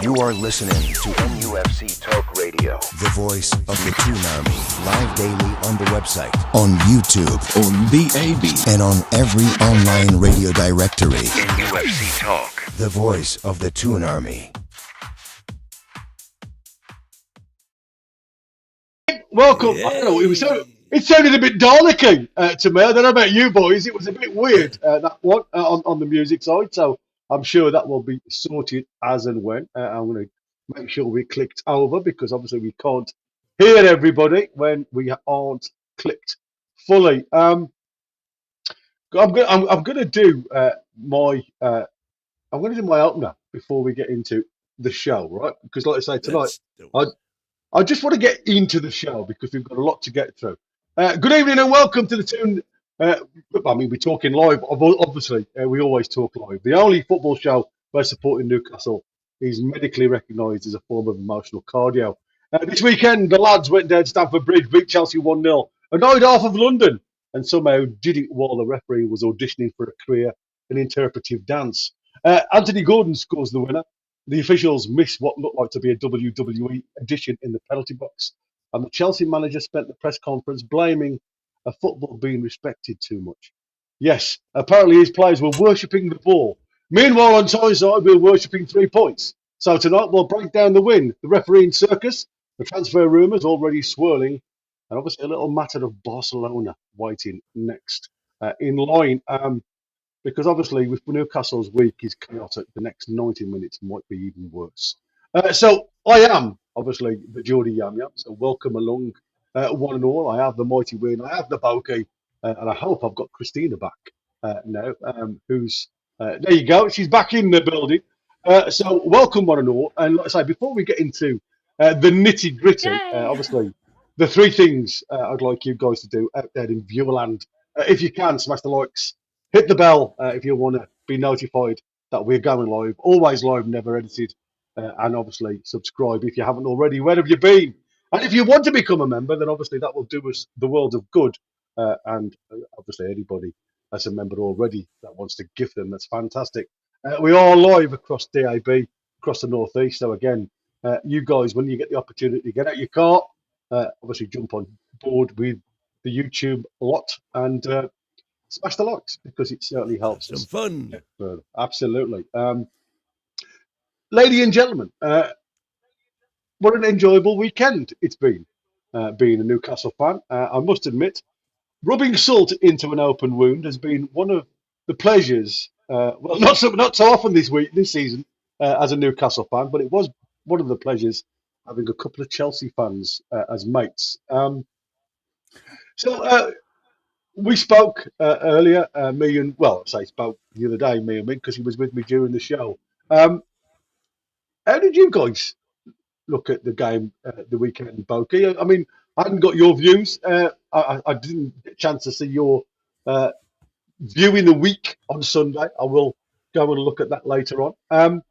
You are listening to NUFC Talk Radio, the voice of the Toon Army. Live daily on the website, on YouTube, on DAB, and on every online radio directory. NUFC Talk, the voice of the Toon Army. Welcome. I don't know. It sounded a bit Dalek-y to me. I don't know about you boys. It was a bit weird, that one, on the music side. So I'm sure that will be sorted as and when. I'm going to make sure we clicked over because obviously we can't hear everybody when we aren't clicked fully. I'm going to do my opener before we get into the show, right? Because like I say tonight, I just want to get into the show because we've got a lot to get through. Good evening and welcome to the Toon. We're talking live. Obviously, we always talk live. The only football show where supporting Newcastle is medically recognised as a form of emotional cardio. This weekend, the lads went down to Stamford Bridge, beat Chelsea 1-0, annoyed half of London, and somehow did it while the referee was auditioning for a career in interpretive dance. Anthony Gordon scores the winner. The officials missed what looked like to be a WWE addition in the penalty box, and the Chelsea manager spent the press conference blaming a football being respected too much. Yes, apparently his players were worshipping the ball. Meanwhile, on Tyneside, we were worshipping 3 points. So tonight we'll break down the win, the refereeing circus, the transfer rumours already swirling, and obviously a little matter of Barcelona waiting next in line. Because obviously, with Newcastle's week is chaotic, the next 90 minutes might be even worse. So I am obviously the Geordie Yam Yam. So welcome along, one and all. I have the Mighty Wyn, I have the Boaky, and I hope I've got Christina back now. Who's there? You go. She's back in the building. So welcome one and all. And like I say, before we get into the nitty gritty, obviously the 3 things I'd like you guys to do out there in Viewerland. If you can, smash the likes. Hit the bell if you want to be notified that we're going live. Always live, never edited. And obviously subscribe if you haven't already. Where have you been? And if you want to become a member, then obviously that will do us the world of good. And obviously anybody that's a member already that wants to gift them, that's fantastic. We are live across DAB, across the Northeast. So again, you guys, when you get the opportunity, get out your car. Obviously jump on board with the YouTube lot and smash the likes because it certainly helps us. Some fun. Absolutely. Ladies and gentlemen, what an enjoyable weekend it's been, being a Newcastle fan. I must admit, rubbing salt into an open wound has been one of the pleasures, not so often this season, as a Newcastle fan, but it was one of the pleasures having a couple of Chelsea fans as mates. We spoke earlier, spoke the other day, me and Mick, because he was with me during the show. How did you guys look at the game the weekend, Boaky? I mean, I hadn't got your views. I didn't get a chance to see your viewing the week on Sunday. I will go and look at that later on.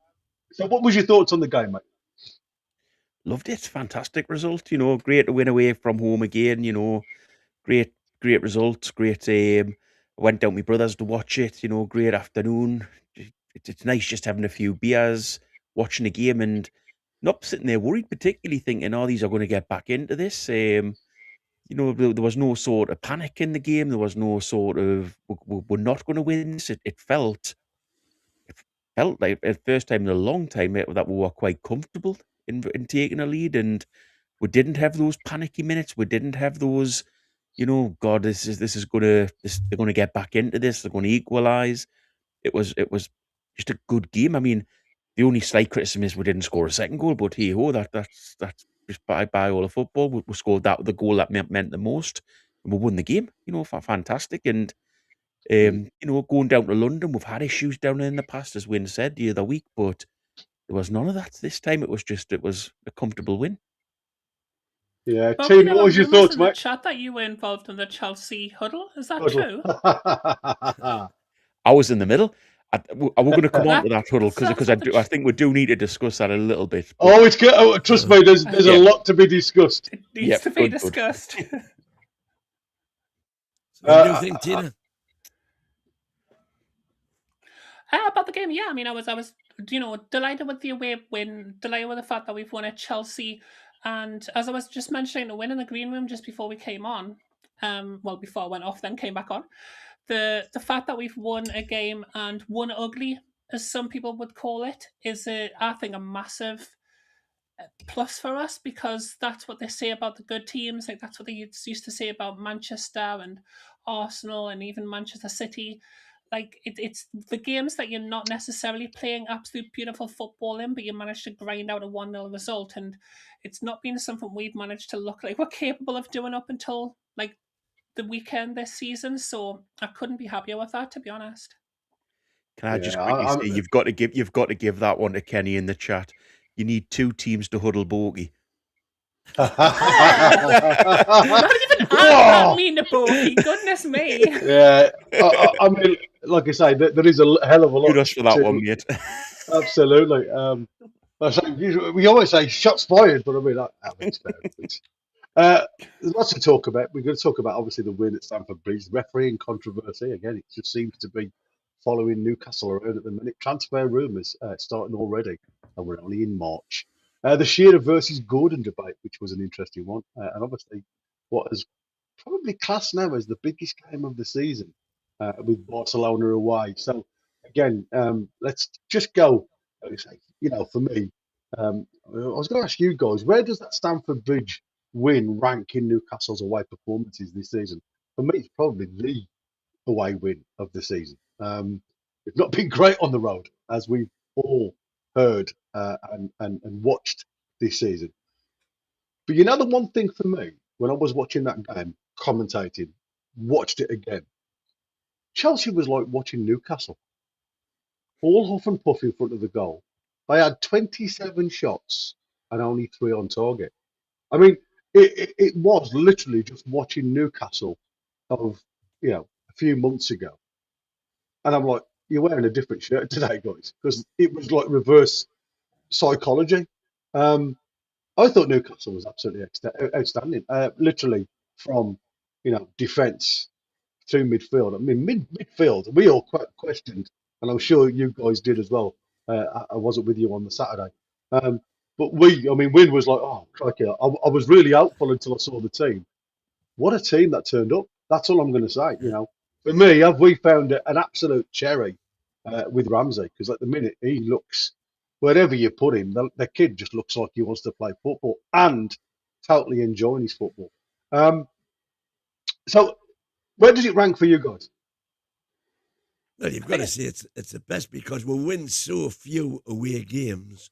So what was your thoughts on the game, mate? Loved it. Fantastic result. Great to win away from home again. Great results. Great. I went down with my brothers to watch it. Great afternoon. It's nice just having a few beers, watching the game, and not sitting there worried, particularly thinking, these are going to get back into this. There was no sort of panic in the game. There was no sort of, we're not going to win this. It felt like, the first time in a long time, that we were quite comfortable in taking a lead, and we didn't have those panicky minutes. We didn't have those, God, they're going to get back into this. They're going to equalise. It was just a good game. I mean, the only slight criticism is we didn't score a second goal, but that's just by all of football. We scored the goal that meant the most, and we won the game. Fantastic. And going down to London, we've had issues down there in the past, as Wyn said the other week, but there was none of that this time. It was a comfortable win. Yeah, Tim, what was your thoughts, mate? In the chat that you were involved in the Chelsea huddle. Is that true? I was in the middle. We're going to come on to that huddle because I think we do need to discuss that a little bit. Oh, it's good. Oh, trust me, there's a lot to be discussed. It needs to be discussed. What do you think, Tina? About the game, yeah. I mean, I was delighted with the away win, delighted with the fact that we've won at Chelsea. And as I was just mentioning, the win in the green room just before we came on, before I went off, then came back on, the fact that we've won a game and won ugly, as some people would call it, is I think a massive plus for us, because that's what they say about the good teams. Like that's what they used to say about Manchester and Arsenal and even Manchester City. Like it's the games that you're not necessarily playing absolute beautiful football in, but you manage to grind out a 1-0 result, and it's not been something we've managed to look like we're capable of doing up until like the weekend this season. So I couldn't be happier with that, to be honest. Can I just Yeah, quickly say you've got to give that one to Kenny in the chat. You need 2 teams to huddle Boaky. Not even that mean to Boaky, goodness me. Yeah, I mean, like I say, there is a hell of a lot. Kudos for that one, mate. Absolutely. We always say shots fired, but I mean, that makes sense. There's lots to talk about. We're going to talk about, obviously, the win at Stamford Bridge, refereeing controversy. Again, it just seems to be following Newcastle around at the minute. Transfer rumours starting already, and we're only in March. The Shearer versus Gordon debate, which was an interesting one, and obviously what is probably classed now as the biggest game of the season, with Barcelona away. So again, let's just go. For me, I was going to ask you guys, where does that Stamford Bridge win rank in Newcastle's away performances this season? For me, it's probably the away win of the season. It's not been great on the road, as we've all heard and watched this season. But the one thing for me, when I was watching that game, commentating, watched it again, Chelsea was like watching Newcastle. All huff and puff in front of the goal. They had 27 shots and only 3 on target. I mean, it was literally just watching Newcastle of, a few months ago. And I'm like, you're wearing a different shirt today, guys, because it was like reverse psychology. I thought Newcastle was absolutely outstanding. Literally from, defence through midfield. I mean, midfield, we all questioned, and I'm sure you guys did as well. I wasn't with you on the Saturday. But Wyn was like, oh, crikey. I was really hopeful until I saw the team. What a team that turned up. That's all I'm going to say. For me, have we found an absolute cherry with Ramsey? Because at the minute, he looks, wherever you put him, the kid just looks like he wants to play football and totally enjoying his football. So, where does it rank for you guys? Well, you've got to say it's the best because we win so few away games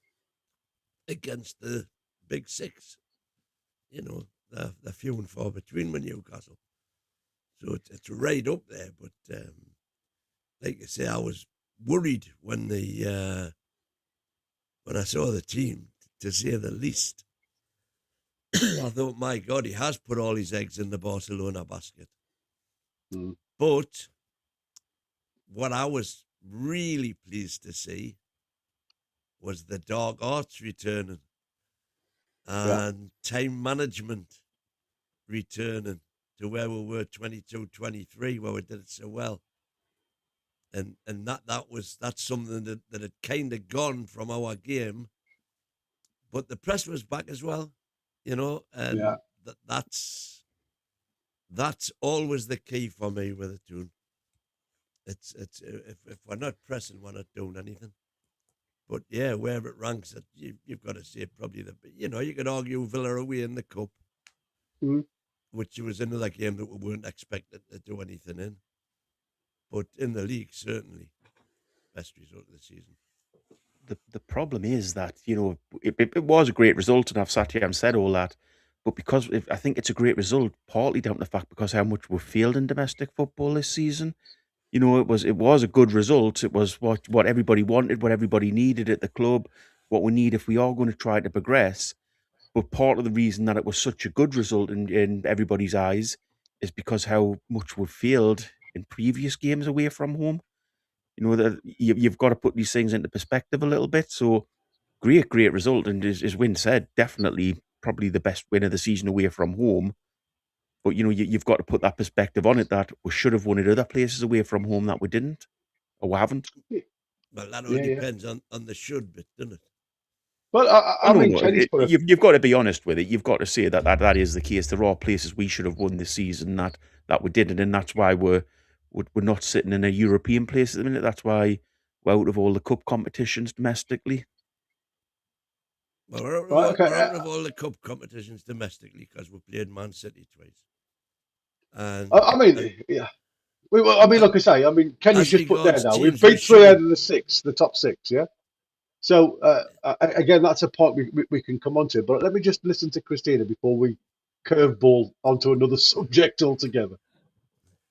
against the big 6. They're few and far between with Newcastle. So it's right up there. But like I say, I was worried when I saw the team, to say the least. I thought, my God, he has put all his eggs in the Barcelona basket. But what I was really pleased to see was the dark arts returning and time management returning to where we were 22-23, where we did it so well. And that's something that had kind of gone from our game. But the press was back as well, and that's always the key for me with a Toon. It's if we're not pressing, we're not doing anything. But yeah, wherever it ranks, you've got to say probably you could argue Villa away in the cup, which was another game that we weren't expected to do anything in. But in the league, certainly, best result of the season. The problem is that, it was a great result, and I've sat here and said all that, but because I think it's a great result, partly down to the fact because how much we've failed in domestic football this season. It was a good result. It was what everybody wanted, what everybody needed at the club, what we need if we are going to try to progress. But part of the reason that it was such a good result in everybody's eyes is because how much we've failed in previous games away from home. That you've got to put these things into perspective a little bit. So great result, and as Wyn said, definitely probably the best win of the season away from home. But you've got to put that perspective on it, that we should have won at other places away from home that we didn't, or we haven't. Well, that all Yeah, yeah. depends on the should bit, doesn't it? Well, I No, mean, no, Kenny's put a you've got to be honest with it. You've got to say that is the case. There are places we should have won this season that we didn't, and that's why we're not sitting in a European place at the minute. That's why we're out of all the cup competitions domestically. Well, we're out of, right. all, Okay. we're out of all the cup competitions domestically because we played Man City twice. And I mean, yeah. I mean, like I say, I mean, Kenny's as just put there regards now. We've teams we beat 3 should out have, of the 6, the top 6. Yeah. So again, that's a point we can come on to. But let me just listen to Christina before we curveball onto another subject altogether.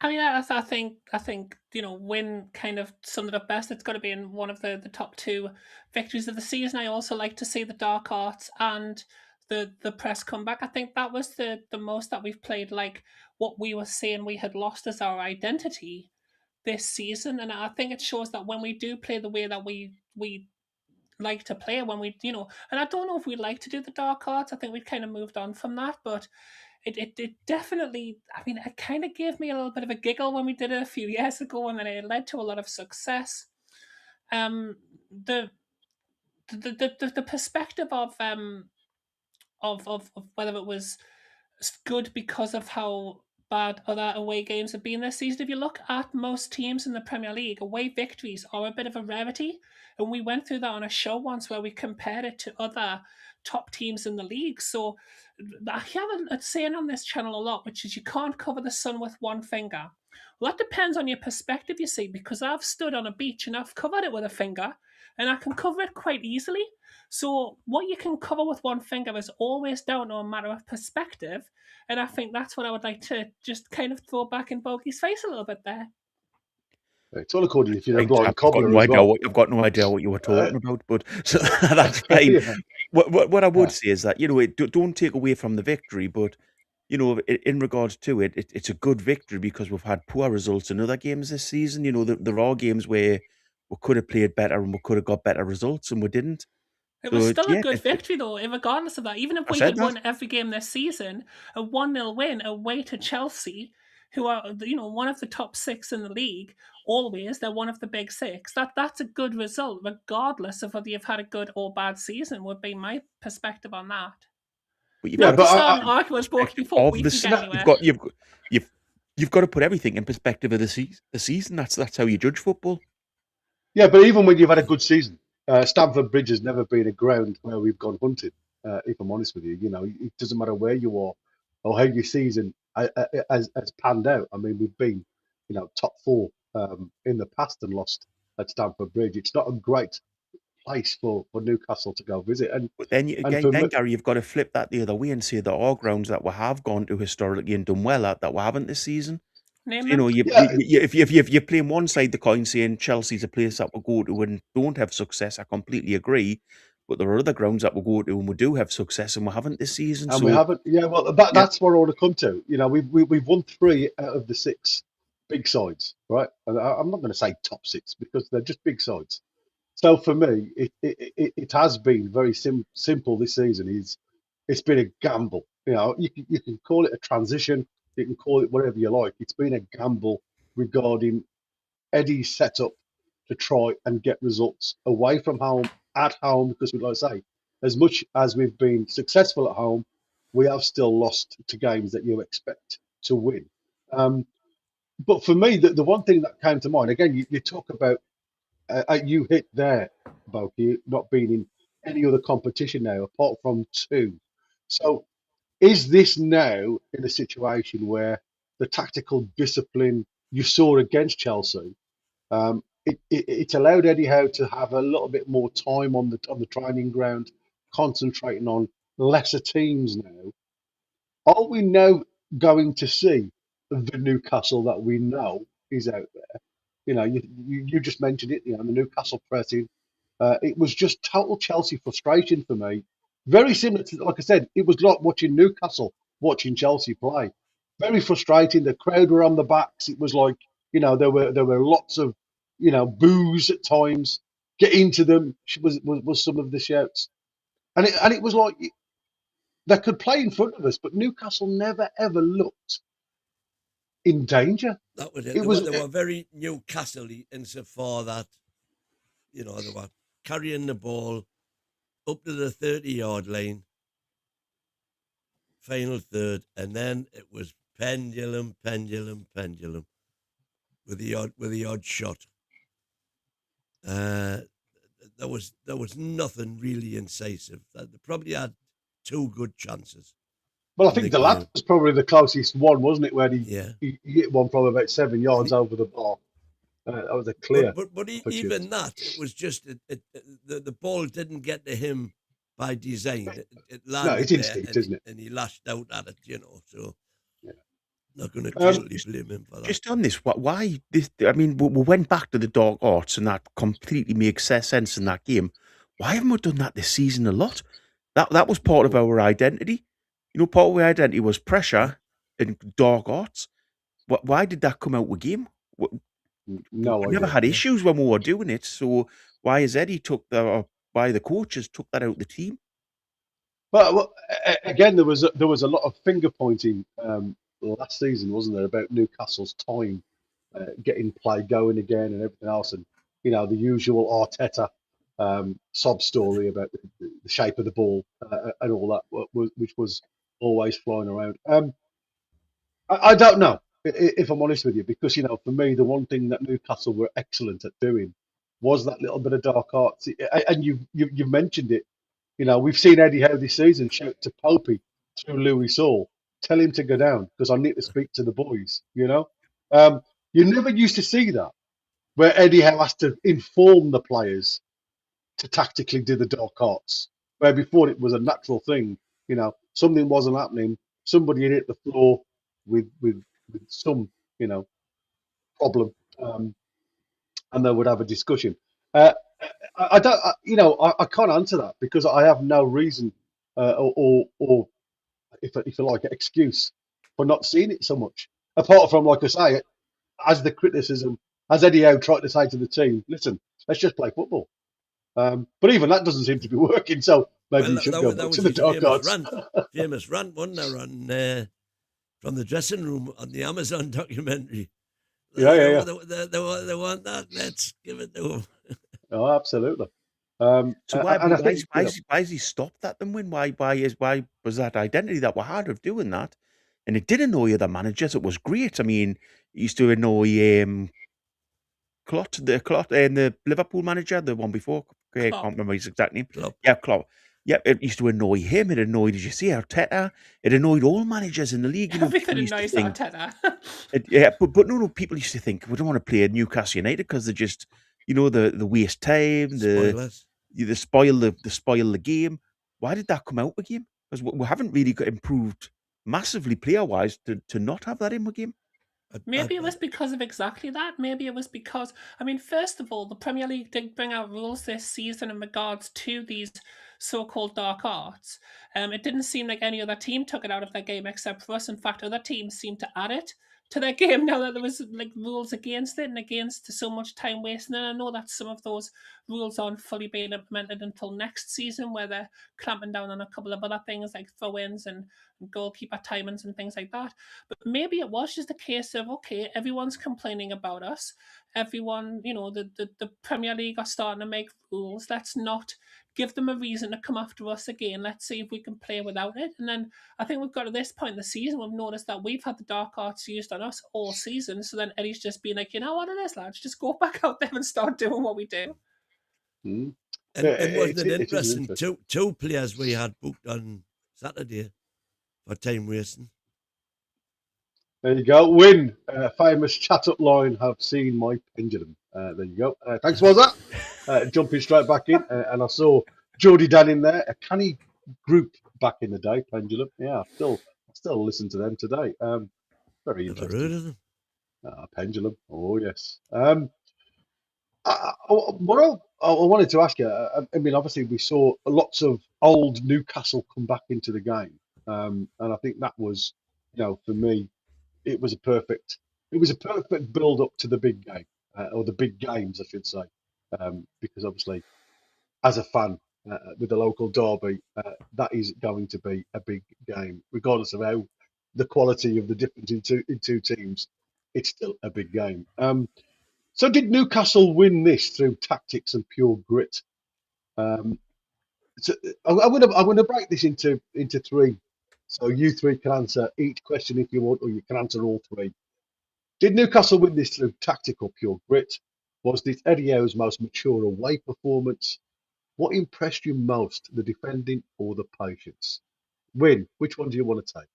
I mean, I think Wyn kind of summed it up best. It's got to be in one of the top 2 victories of the season. I also like to see the dark arts and the press comeback. I think that was the most that we've played like what we were saying we had lost as our identity this season, and I think it shows that when we do play the way that we like to play, when we and I don't know if we like to do the dark arts. I think we've kind of moved on from that, but it definitely, I mean, it kind of gave me a little bit of a giggle when we did it a few years ago, and then it led to a lot of success. The perspective of whether it was good because of how bad other away games have been this season. If you look at most teams in the Premier League, away victories are a bit of a rarity. And we went through that on a show once where we compared it to other top teams in the league. So I have a saying on this channel a lot, which is you can't cover the sun with one finger. Well, that depends on your perspective, you see, because I've stood on a beach and I've covered it with a finger, and I can cover it quite easily. So what you can cover with one finger is always down to a matter of perspective. And I think that's what I would like to just kind of throw back in Boaky's face a little bit there. It's all according if you're a I've blind got cobbler no as idea well. I've got no idea what you were talking about, but so that's fine. Yeah. What I would Yeah. say is that don't take away from the victory, but in regards to it, it's a good victory because we've had poor results in other games this season. There are games where we could have played better and we could have got better results, and we didn't. It So was still a yeah, good victory, though, regardless of that. Even if I we said had that. won every game this season, a 1-0 win away to Chelsea, who are one of the top 6 in the league, always they're one of the big 6. That's a good result, regardless of whether you've had a good or bad season. Would be my perspective on that. But you've Yeah, got but to Just I, on argue with Boaky perspective before of we the can season. get anywhere. You've got to put everything in perspective of the season. That's how you judge football. yeah, but even when you've had a good season, Stamford Bridge has never been a ground where we've gone hunting. If I'm honest with you, it doesn't matter where you are or how your season has panned out. I mean, we've been, top 4 in the past and lost at Stamford Bridge. It's not a great place for Newcastle to go visit. But then And for me, Gary, you've got to flip that the other way and say there are grounds that we have gone to historically and done well at that we haven't this season. Name So, them. if you're playing one side of the coin, saying Chelsea's a place that we'll go to and don't have success, I completely agree. But there are other grounds that we'll go to and we do have success and we haven't this season. and So we haven't. Yeah, well, that's where I want to come to. We've won 3 out of the 6 big sides, right? And I'm not going to say top 6 because they're just big sides. So for me, it has been very simple this season. It's been a gamble. You can call it a transition, you can call it whatever you like. It's been a gamble regarding Eddie's setup to try and get results away from home, at home, because like I say, as much as we've been successful at home, we have still lost to games that you expect to win. But for me, the one thing that came to mind, again, you talk about, you hit there, Boaky, not being in any other competition now apart from 2. So is this now in a situation where the tactical discipline you saw against Chelsea, it allowed Eddie Howe to have a little bit more time on the training ground, concentrating on lesser teams now? Are we now going to see the Newcastle that we know is out there? You just mentioned it, the Newcastle pressing. It was just total Chelsea frustration for me. Very similar to, like I said, it was like watching Newcastle, watching Chelsea play. Very frustrating. The crowd were on the backs. It was like, there were lots of, boos at times. Get into them was some of the shouts, and it was like they could play in front of us, but Newcastle never ever looked in danger. That was it. It was They were very Newcastle-y insofar that, they were carrying the ball up to the 30-yard line, final third, and then it was pendulum with the odd shot. There was nothing really incisive. They probably had 2 good chances. Well, I think the lad was probably the closest one, wasn't it? Where he hit one from about 7 yards over the bar. That was a clear. But even that, it was just the ball didn't get to him by design. It landed it's instinct, isn't it? And he lashed out at it, So not going to totally blame him for that. Just on this, why this? I mean, we went back to the dark arts, and that completely makes sense in that game. Why haven't we done that this season a lot? That was part of our identity. Part of our identity was pressure and dark arts. Why did that come out with game? No, we never had issues when we were doing it. So why has Eddie why the coaches took that out of the team? Well, again, there was a lot of finger pointing last season, wasn't there, about Newcastle's time getting play going again and everything else, and the usual Arteta sob story about the shape of the ball and all that, which was always flying around. I don't know, if I'm honest with you, because for me, the one thing that Newcastle were excellent at doing was that little bit of dark arts, and you've mentioned it. We've seen Eddie Howe this season shout to Boaky through Louis Saul, tell him to go down because I need to speak to the boys. You never used to see that, where Eddie Howe has to inform the players to tactically do the dark arts, where before it was a natural thing. Something wasn't happening, somebody had hit the floor with some problem, and they would have a discussion. I don't, I can't answer that because I have no reason or if you like, excuse for not seeing it so much. Apart from, like I say, as the criticism, as Eddie Howe tried to say to the team, listen, let's just play football. But even that doesn't seem to be working. So maybe you should go back to the dark arts. Famous rant, wasn't there, from the dressing room on the Amazon documentary? Yeah. They want that. Let's give it to them. Oh, absolutely. So why has he stopped that then? Why was that identity that we had of doing that? And it did annoy other managers. It was great. I mean, it used to annoy Klopp, and the Liverpool manager, the one before. I can't remember his exact name. Klopp. Yeah, Klopp. Yeah, it used to annoy him. It annoyed, did you see, Arteta? It annoyed all managers in the league. Everything annoys Arteta. But no, people used to think, we don't want to play at Newcastle United because they're just, the waste time, the spoil the game. Why did that come out with game? Because we haven't really got improved massively player-wise to not have that in the game. Maybe it was because of exactly that. Maybe it was because, first of all, the Premier League did bring out rules this season in regards to these so-called dark arts. It didn't seem like any other team took it out of their game except for us. In fact, other teams seemed to add it to their game now that there was rules against it and against so much time wasting. And I know that some of those rules aren't fully being implemented until next season, where they're clamping down on a couple of other things like throw-ins and goalkeeper timings and things like that. But maybe it was just a case of, okay, everyone's complaining about us. Everyone, the Premier League are starting to make rules. Let's not give them a reason to come after us again. Let's see if we can play without it. And then I think we've got to this point in the season, we've noticed that we've had the dark arts used on us all season. So then Eddie's just been like, what it is, lads? Just go back out there and start doing what we do. Mm. And wasn't it interesting? Two players we had booked on Saturday for time wasting. There you go. Wyn, famous chat up line, have seen my pendulum. There you go. Thanks for that. Jumping straight back in. And I saw Geordie down in there, a canny group back in the day, Pendulum. Yeah, I still listen to them today. Very interesting. Never heard of them. Pendulum. Oh, yes. What I wanted to ask you, obviously we saw lots of old Newcastle come back into the game. And I think that was, for me, it was a perfect build up to the big game, or the big games, I should say, because obviously, as a fan with the local derby, that is going to be a big game, regardless of how the quality of the difference in two teams. It's still a big game. So did Newcastle win this through tactics and pure grit? Um, so I'm gonna break this into three. So you three can answer each question if you want, or you can answer all three. Did Newcastle win this through tactical pure grit? Was this Eddie Howe's most mature away performance? What impressed you most, the defending or the patience? Wyn, which one do you want to take?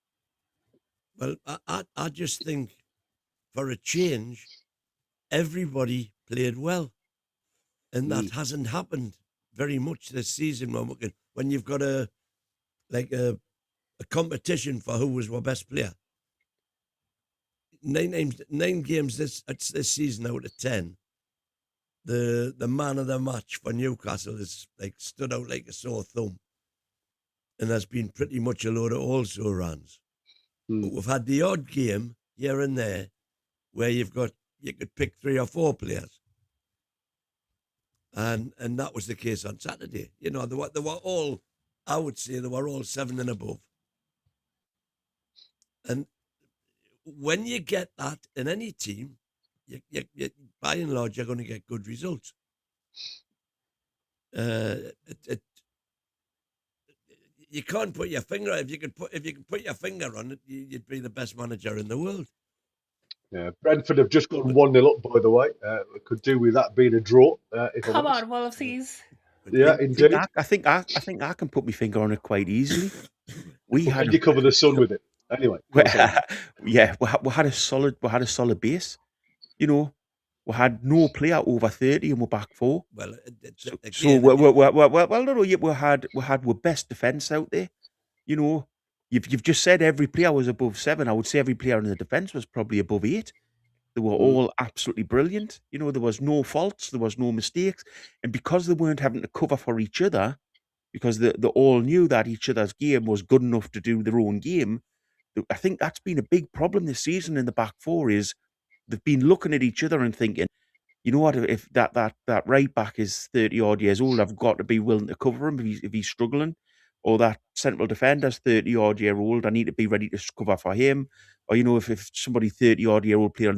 Well, I just think for a change, everybody played well, and that hasn't happened very much this season. When you've got a competition for who was our best player. 9 games this season out of 10. The man of the match for Newcastle is stood out like a sore thumb, and there's been pretty much a load of also runs. But we've had the odd game here and there where you could pick 3 or 4 players, and that was the case on Saturday. They were all, I would say, they were all 7 and above, and when you get that in any team, you by and large you're going to get good results. You can't put your finger. If you could put your finger on it, you'd be the best manager in the world. Yeah, Brentford have just gone 1-0 up, by the way. Could do with that being a draw. Come on, Wolfsies. Yeah, indeed. I think I can put my finger on it quite easily. We had you cover the sun with it. Anyway, yeah, we had a solid base. We had no player over 30 and we're back 4. Well, we had our best defence out there. You've just said every player was above 7. I would say every player in the defence was probably above 8. They were all absolutely brilliant. There was no faults, there was no mistakes, and because they weren't having to cover for each other, because they all knew that each other's game was good enough to do their own game. I think that's been a big problem this season in the back 4 is they've been looking at each other and thinking, you know what, if that right back is 30 odd years old, I've got to be willing to cover him if he's struggling. Or that central defender's 30 odd year old, I need to be ready to cover for him. Or, if somebody 30 odd year old player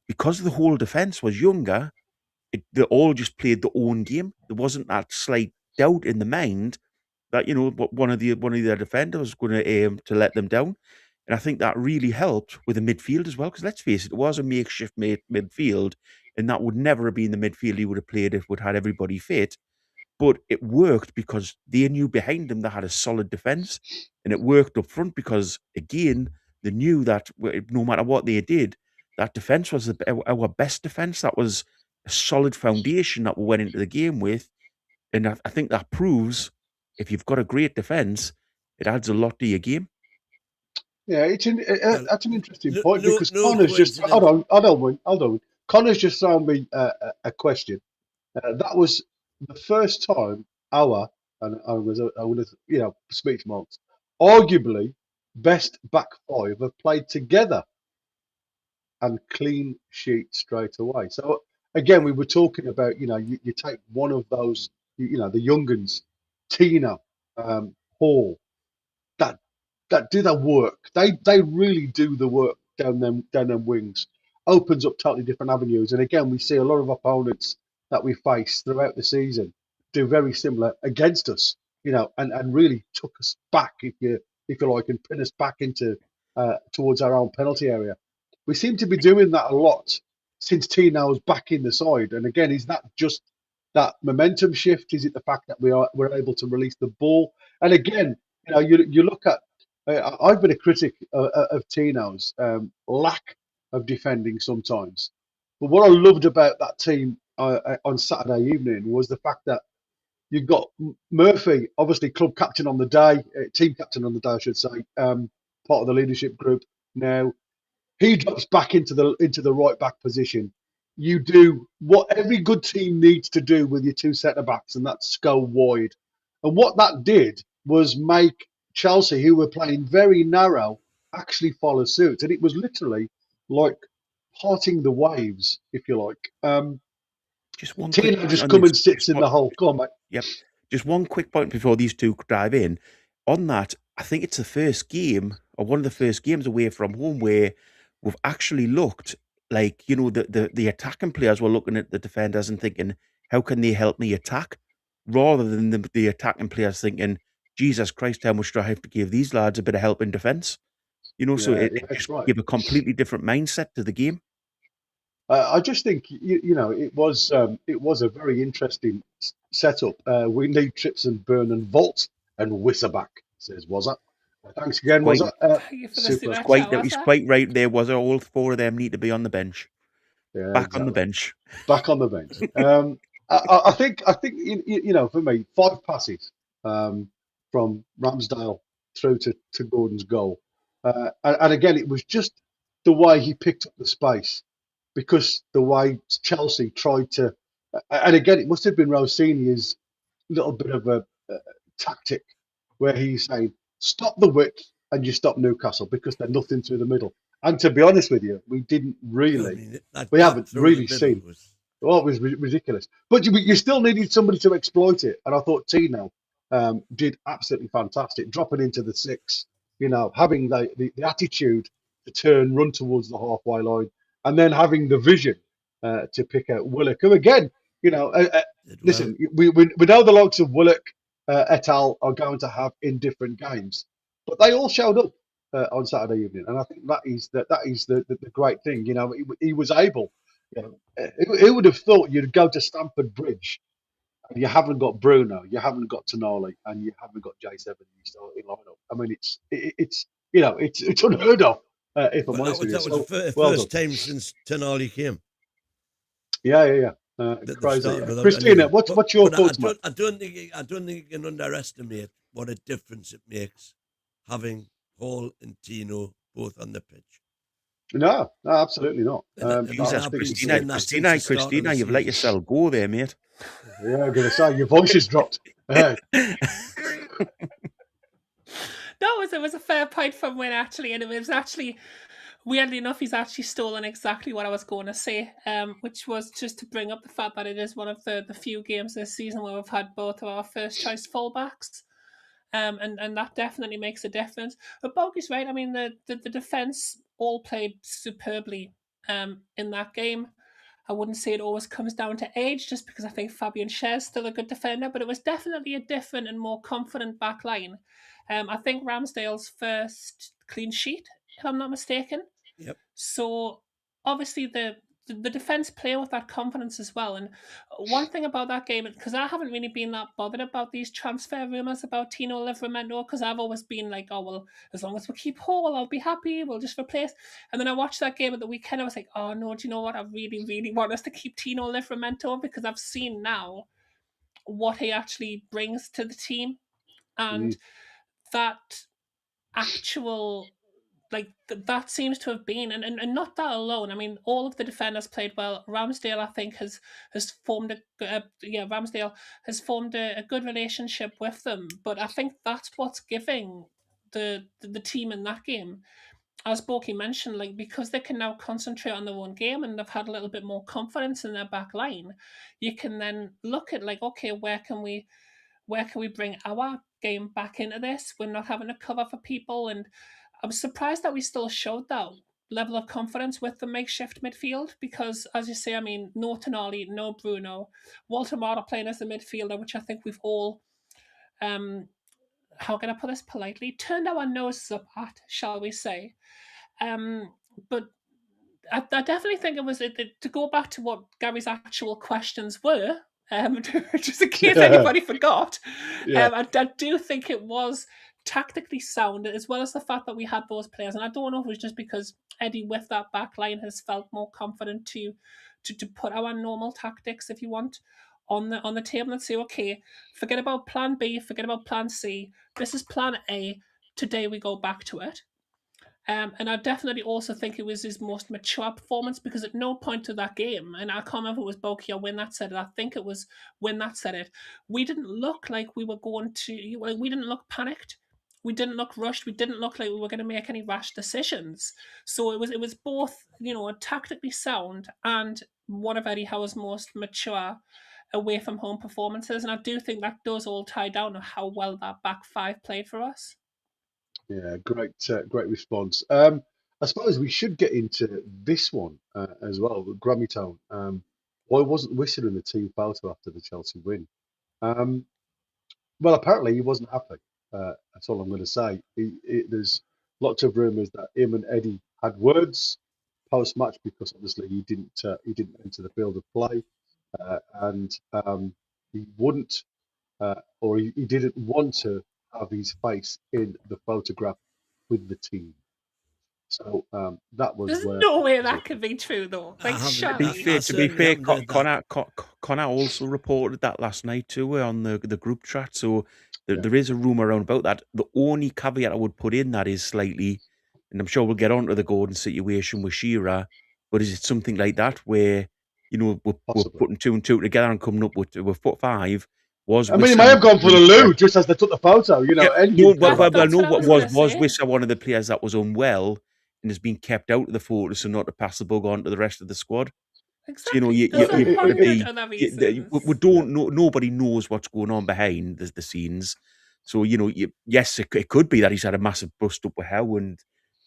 because the whole defence was younger, they all just played their own game. There wasn't that slight doubt in the mind that, one of their defenders was going to aim to let them down. And I think that really helped with the midfield as well, because let's face it, it was a makeshift midfield, and that would never have been the midfield he would have played if we'd had everybody fit. But it worked because they knew behind them they had a solid defence, and it worked up front because, again, they knew that no matter what they did, that defence was our best defence. That was a solid foundation that we went into the game with, and I think that proves if you've got a great defence, it adds a lot to your game. Yeah, that's an interesting point because Connor's just hold on. Connor's just thrown me a question. That was the first time I would have speech marks. Arguably, best back 5 have played together and clean sheet straight away. So again, we were talking about you take one of those the young uns, Tina, Hall, that do their work. They really do the work down them wings. Opens up totally different avenues. And again, we see a lot of opponents that we face throughout the season do very similar against us, and really took us back, if you like, and pin us back into towards our own penalty area. We seem to be doing that a lot since Tina was back in the side. And again, is that just that momentum shift? Is it the fact that we're able to release the ball? And again, you look at. I've been a critic of Tino's lack of defending sometimes, but what I loved about that team on Saturday evening was the fact that you got Murphy, obviously club captain on the day, team captain on the day, I should say, part of the leadership group. Now he drops back into the right back position. You do what every good team needs to do with your 2 centre backs, and that's go wide. And what that did was make Chelsea, who were playing very narrow, actually follow suit. And it was literally like parting the waves, if you like. Just one. Tina just come and sits in the hole. Go on, mate. Yep. Just one quick point before these two dive in. On that, I think it's the first game, or one of the first games away from home, where we've actually looked like, you know, the attacking players were looking at the defenders and thinking, how can they help me attack? Rather than the attacking players thinking, Jesus Christ, how much do I have to give these lads a bit of help in defence? You know, so Yeah, it that's just right. gave a completely different mindset to the game. I just think it was a very interesting setup. We need trips and burn and vault and Wisserback, says Wazza. Thanks again, Quite, Wazza. Thank you for the Super. super chat, he's Wazza. quite right there. Was all four of them need to be on the bench, Yeah, back on the exactly. bench. Back on the bench. I think for me, 5 passes from Ramsdale through to Gordon's goal, and again it was just the way he picked up the space, because the way Chelsea tried to, and again it must have been Rossini's little bit of a tactic where he's saying stop the width and you stop Newcastle because they're nothing through the middle. And to be honest with you, we didn't really. I mean, that We gap haven't through really the middle seen. was- Oh, it was ridiculous. But you still needed somebody to exploit it. And I thought Tino did absolutely fantastic, dropping into the 6, having the attitude to turn, run towards the halfway line, and then having the vision to pick out Willock, who again, did well. listen, we know the likes of Willock et al. Are going to have in different games, but they all showed up on Saturday evening, and I think that is the great thing. He was able. Who would have thought you'd go to Stamford Bridge and you haven't got Bruno, you haven't got Tonali, and you haven't got J7 in your starting lineup? I mean, it's unheard of. If I'm Well, honest with you, that was the well first done. time since Tonali came. Yeah. That they've Crazy. started without Christina, anything. what's your But thoughts, mate? I don't think you can underestimate what a difference it makes having Hall and Tino both on the pitch. No, absolutely not. Jesus, I've been Christina, saying that since the start of Christina, the you've let season. yourself go there, mate. Yeah, I'm gonna say your voice has dropped. Hey. No, it was a fair point from Wyn, actually, and it was actually, weirdly enough, he's actually stolen exactly what I was going to say, which was just to bring up the fact that it is one of the few games this season where we've had both of our first choice fullbacks, and that definitely makes a difference. But Boaky's right. I mean, the defence all played superbly in that game. I wouldn't say it always comes down to age, just because I think Fabian Schär's still a good defender, but it was definitely a different and more confident back line. I think Ramsdale's first clean sheet, if I'm not mistaken. Yep. So obviously the defence play with that confidence as well. And one thing about that game, because I haven't really been that bothered about these transfer rumours about Tino Livramento, because I've always been like, oh, well, as long as we keep Hall, I'll be happy, we'll just replace. And then I watched that game at the weekend, I was like, oh no, do you know what? I really, really want us to keep Tino Livramento, because I've seen now what he actually brings to the team. And that actual, like, that seems to have been, and not that alone. I mean, all of the defenders played well. Ramsdale, I think, has formed Ramsdale has formed a good relationship with them. But I think that's what's giving the team in that game, as Boaky mentioned, like, because they can now concentrate on their own game and they've had a little bit more confidence in their back line, you can then look at, like, okay, where can we bring our game back into this? We're not having to cover for people. And I was surprised that we still showed that level of confidence with the makeshift midfield, because, as you say, I mean, no Tonali, no Bruno, Walter Mata playing as a midfielder, which I think we've all, how can I put this politely, turned our noses up at, shall we say. But I definitely think it was, to go back to what Gary's actual questions were, just in case anybody forgot. Yeah. I do think it was tactically sound, as well as the fact that we had those players. And I don't know if it was just because Eddie, with that back line, has felt more confident to put our normal tactics, if you want, on the table and say, okay, forget about plan B, forget about plan C. This is plan A. Today we go back to it. And I definitely also think it was his most mature performance, because at no point of that game, and I can't remember if it was Boaky or Wyn that said it, I think it was Wyn that said it, we didn't look like we were going to, like, we didn't look panicked. We didn't look rushed. We didn't look like we were going to make any rash decisions. So it was both, tactically sound and one of Eddie Howe's most mature away from home performances. And I do think that does all tie down to how well that back five played for us. Yeah, great response. I suppose we should get into this one as well, with Gramitone. Why wasn't Wissa in the team photo after the Chelsea win? Um, well, apparently he wasn't happy. That's all I'm going to say. There's lots of rumours that him and Eddie had words post match because obviously he didn't enter the field of play, and he wouldn't or he didn't want to have his face in the photograph with the team. So that was There's where. no way that could be true, though. Like, To be surely. fair, Connor also reported that last night too on the group chat. So there is a rumor around about that. The only caveat I would put in that is slightly, and I'm sure we'll get onto the Gordon situation with Shearer, but is it something like that where we're Possibly. putting 2 and 2 together and coming up with 5? I mean, he may have gone for the loo just as they took the photo. Was Wissa one of the players that was unwell and has been kept out of the photo so not to pass the bug on to the rest of the squad? Exactly. We don't know. Nobody knows what's going on behind the scenes. So yes, it could be that he's had a massive bust up with Howe, and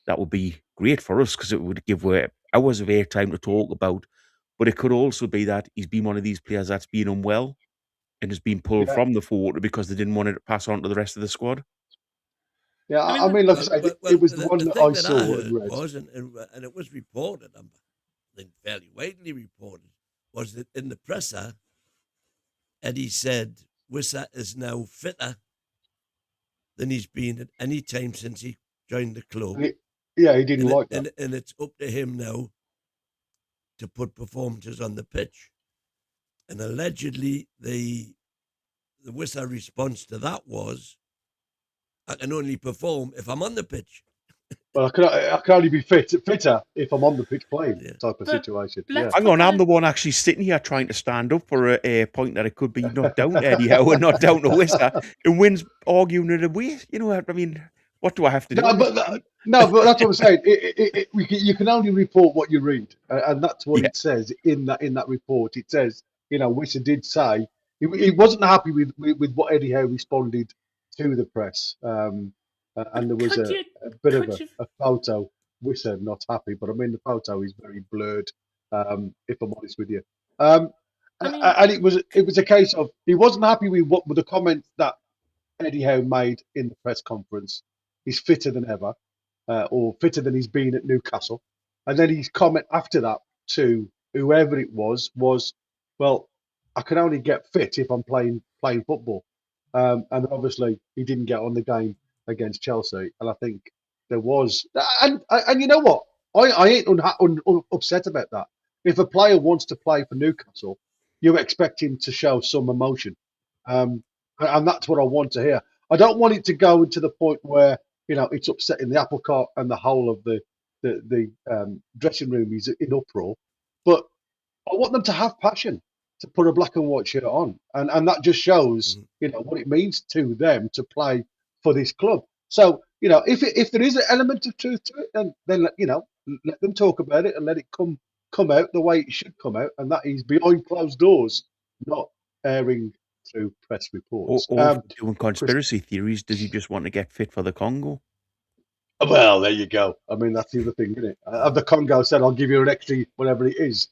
that would be great for us because it would give hours of airtime to talk about. But it could also be that he's been one of these players that's been unwell and has been pulled from the photo because they didn't want it to pass on to the rest of the squad. Yeah, I mean, like I said, it was the one that I saw and read. And it was reported, I think fairly widely reported, was that in the presser, Eddie said Wissa is now fitter than he's been at any time since he joined the club. He didn't like that. And it's up to him now to put performances on the pitch. And allegedly, the Wissa response to that was, I can only perform if I'm on the pitch. Well, I can only be fitter if I'm on the pitch playing, type of situation. Hang on, I'm the one actually sitting here trying to stand up for a point that it could be not down to Eddie Howe and not down to Wissa. And Wyn's arguing it away. I mean, what do I have to do? But that's what I'm saying. You can only report what you read, and that's what it says in that report. It says, Wissa did say he wasn't happy with what Eddie Howe responded to the press. And there was a bit of a photo. Wissa not happy, but I mean the photo is very blurred. If I'm honest with you, and it was a case of he wasn't happy with the comments that Eddie Howe made in the press conference. He's fitter than ever, or fitter than he's been at Newcastle. And then his comment after that to whoever it was, well, I can only get fit if I'm playing football. And obviously he didn't get on the game against Chelsea, and I think there was, and you know what, I ain't upset about that. If a player wants to play for Newcastle, you expect him to show some emotion, and that's what I want to hear. I don't want it to go to the point where it's upsetting the apple cart and the whole of the dressing room is in uproar, but I want them to have passion to put a black and white shirt on, and that just shows what it means to them to play for this club. So if there is an element of truth to it, then let them talk about it and let it come out the way it should come out, and that is behind closed doors, not airing through press reports. Or doing conspiracy theories. Does he just want to get fit for the Congo? Well, there you go. I mean, that's the other thing, isn't it? The Congo said, "I'll give you an extra whatever it is."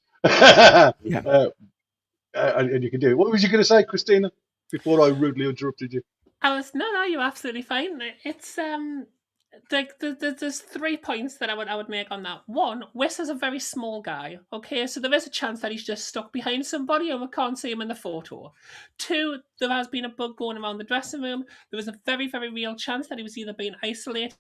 And you can do it. What was you going to say, Christina, before I rudely interrupted you? No, you're absolutely fine. It's there's 3 points that I would make on that. One, Wes is a very small guy. Okay, so there is a chance that he's just stuck behind somebody and we can't see him in the photo. 2, there has been a bug going around the dressing room. There was a very, very real chance that he was either being isolated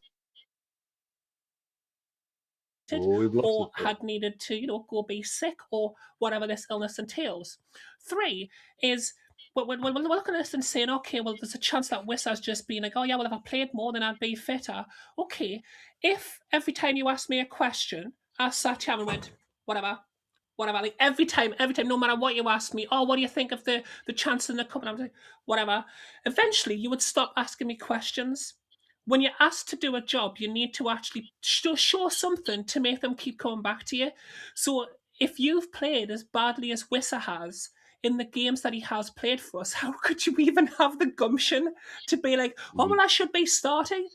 or had needed to, go be sick or whatever this illness entails. 3 is when we're looking at this and saying, okay, well, there's a chance that Wissa's just been like, oh yeah, well, if I played more, then I'd be fitter. Okay, if every time you asked me a question, I sat here and went, whatever, like every time, no matter what you asked me, oh, what do you think of the chance in the cup? And I was like, whatever. Eventually, you would stop asking me questions. When you're asked to do a job, you need to actually show something to make them keep coming back to you. So if you've played as badly as Wissa has in the games that he has played for us, how could you even have the gumption to be like, oh, well, I should be starting?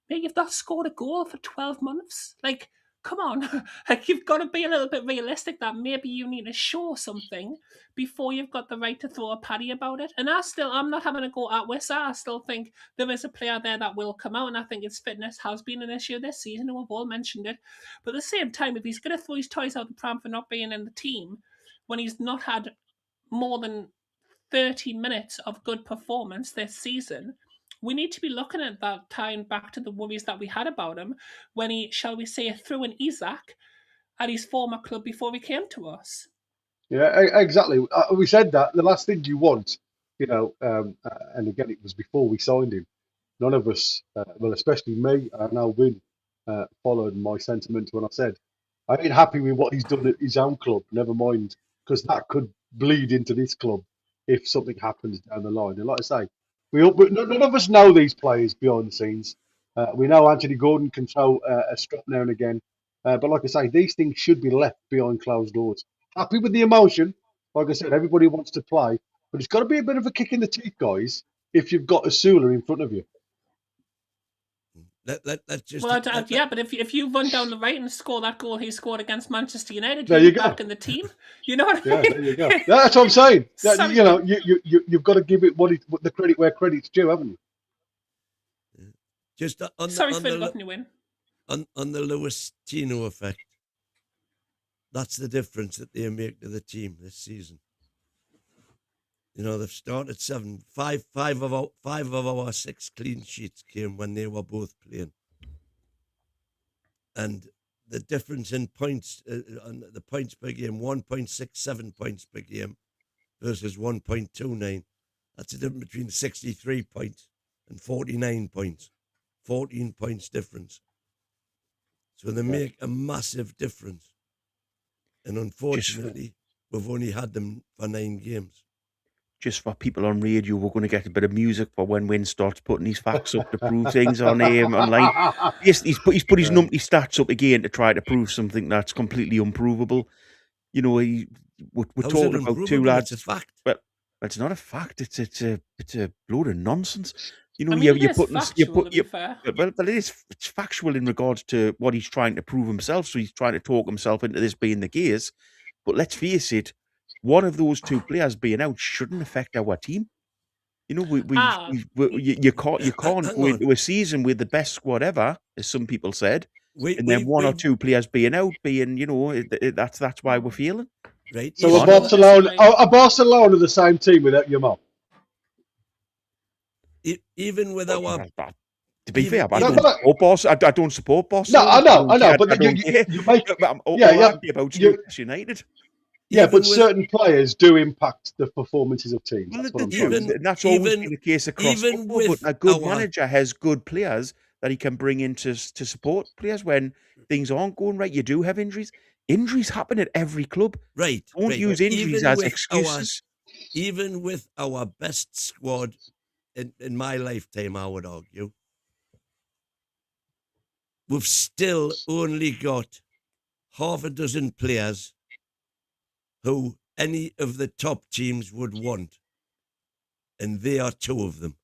Mate, you've not scored a goal for 12 months. Like, come on, like you've got to be a little bit realistic that maybe you need to show something before you've got the right to throw a paddy about it. And I'm not having a go at Wissa. I still think there is a player there that will come out, and I think his fitness has been an issue this season, and we've all mentioned it. But at the same time, if he's going to throw his toys out the pram for not being in the team when he's not had more than 30 minutes of good performance this season, we need to be looking at that, tying back to the worries that we had about him when he, shall we say, threw in Isaac at his former club before he came to us. Yeah, exactly. We said that the last thing you want, and again, it was before we signed him. None of us, well, especially me, and now Wyn, followed my sentiments when I said I ain't happy with what he's done at his own club. Never mind, because that could bleed into this club if something happens down the line. And like I say, none of us know these players behind the scenes. We know Anthony Gordon can throw a strap now and again, but like I say, these things should be left behind closed doors. Happy with the emotion, like I said, everybody wants to play, but it's got to be a bit of a kick in the teeth, guys, if you've got Asula in front of you. Let's just. Well, yeah, but if you run down the right and score that goal he scored against Manchester United, there you'll you be go. back in the team. You know what I mean? Yeah, there you go. That's what I'm saying. Sorry. You've got to give it the credit where credit's due, haven't you? Just on Sorry the, for interrupting you, Wyn. on the Lewis Tino effect. That's the difference that they make to the team this season. They've started 7. Five of our 6 clean sheets came when they were both playing. And the difference in points, on the points per game, 1.67 points per game versus 1.29. That's a difference between 63 points and 49 points. 14 points difference. So they make a massive difference. And unfortunately, we've only had them for 9 games. Just for people on radio, we're going to get a bit of music for when Wyn starts putting his facts up to prove things on online. He's put his numpty stats up again to try to prove something that's completely unprovable. We're talking about 2 lads. It's a fact. Well, it's not a fact. It's a load of nonsense. It It's factual in regards to what he's trying to prove himself. So he's trying to talk himself into this being the case. But let's face it, one of those 2 players being out shouldn't affect our team. You can't go into a season with the best squad ever, as some people said, and then one or 2 players being out, that's why we're feeling. Right. So are Barcelona the same team without your mom? Even with our. To be fair, I don't support Barcelona. No, I know, but you make about United. Yeah, but certain players do impact the performances of teams. That's what I'm saying. And that's always been the case across football. But a good manager has good players that he can bring in to support players when things aren't going right. You do have injuries. Injuries happen at every club. Right. Don't use injuries as excuses. Even with our best squad in my lifetime, I would argue, we've still only got half a dozen players who any of the top teams would want. And they are 2 of them.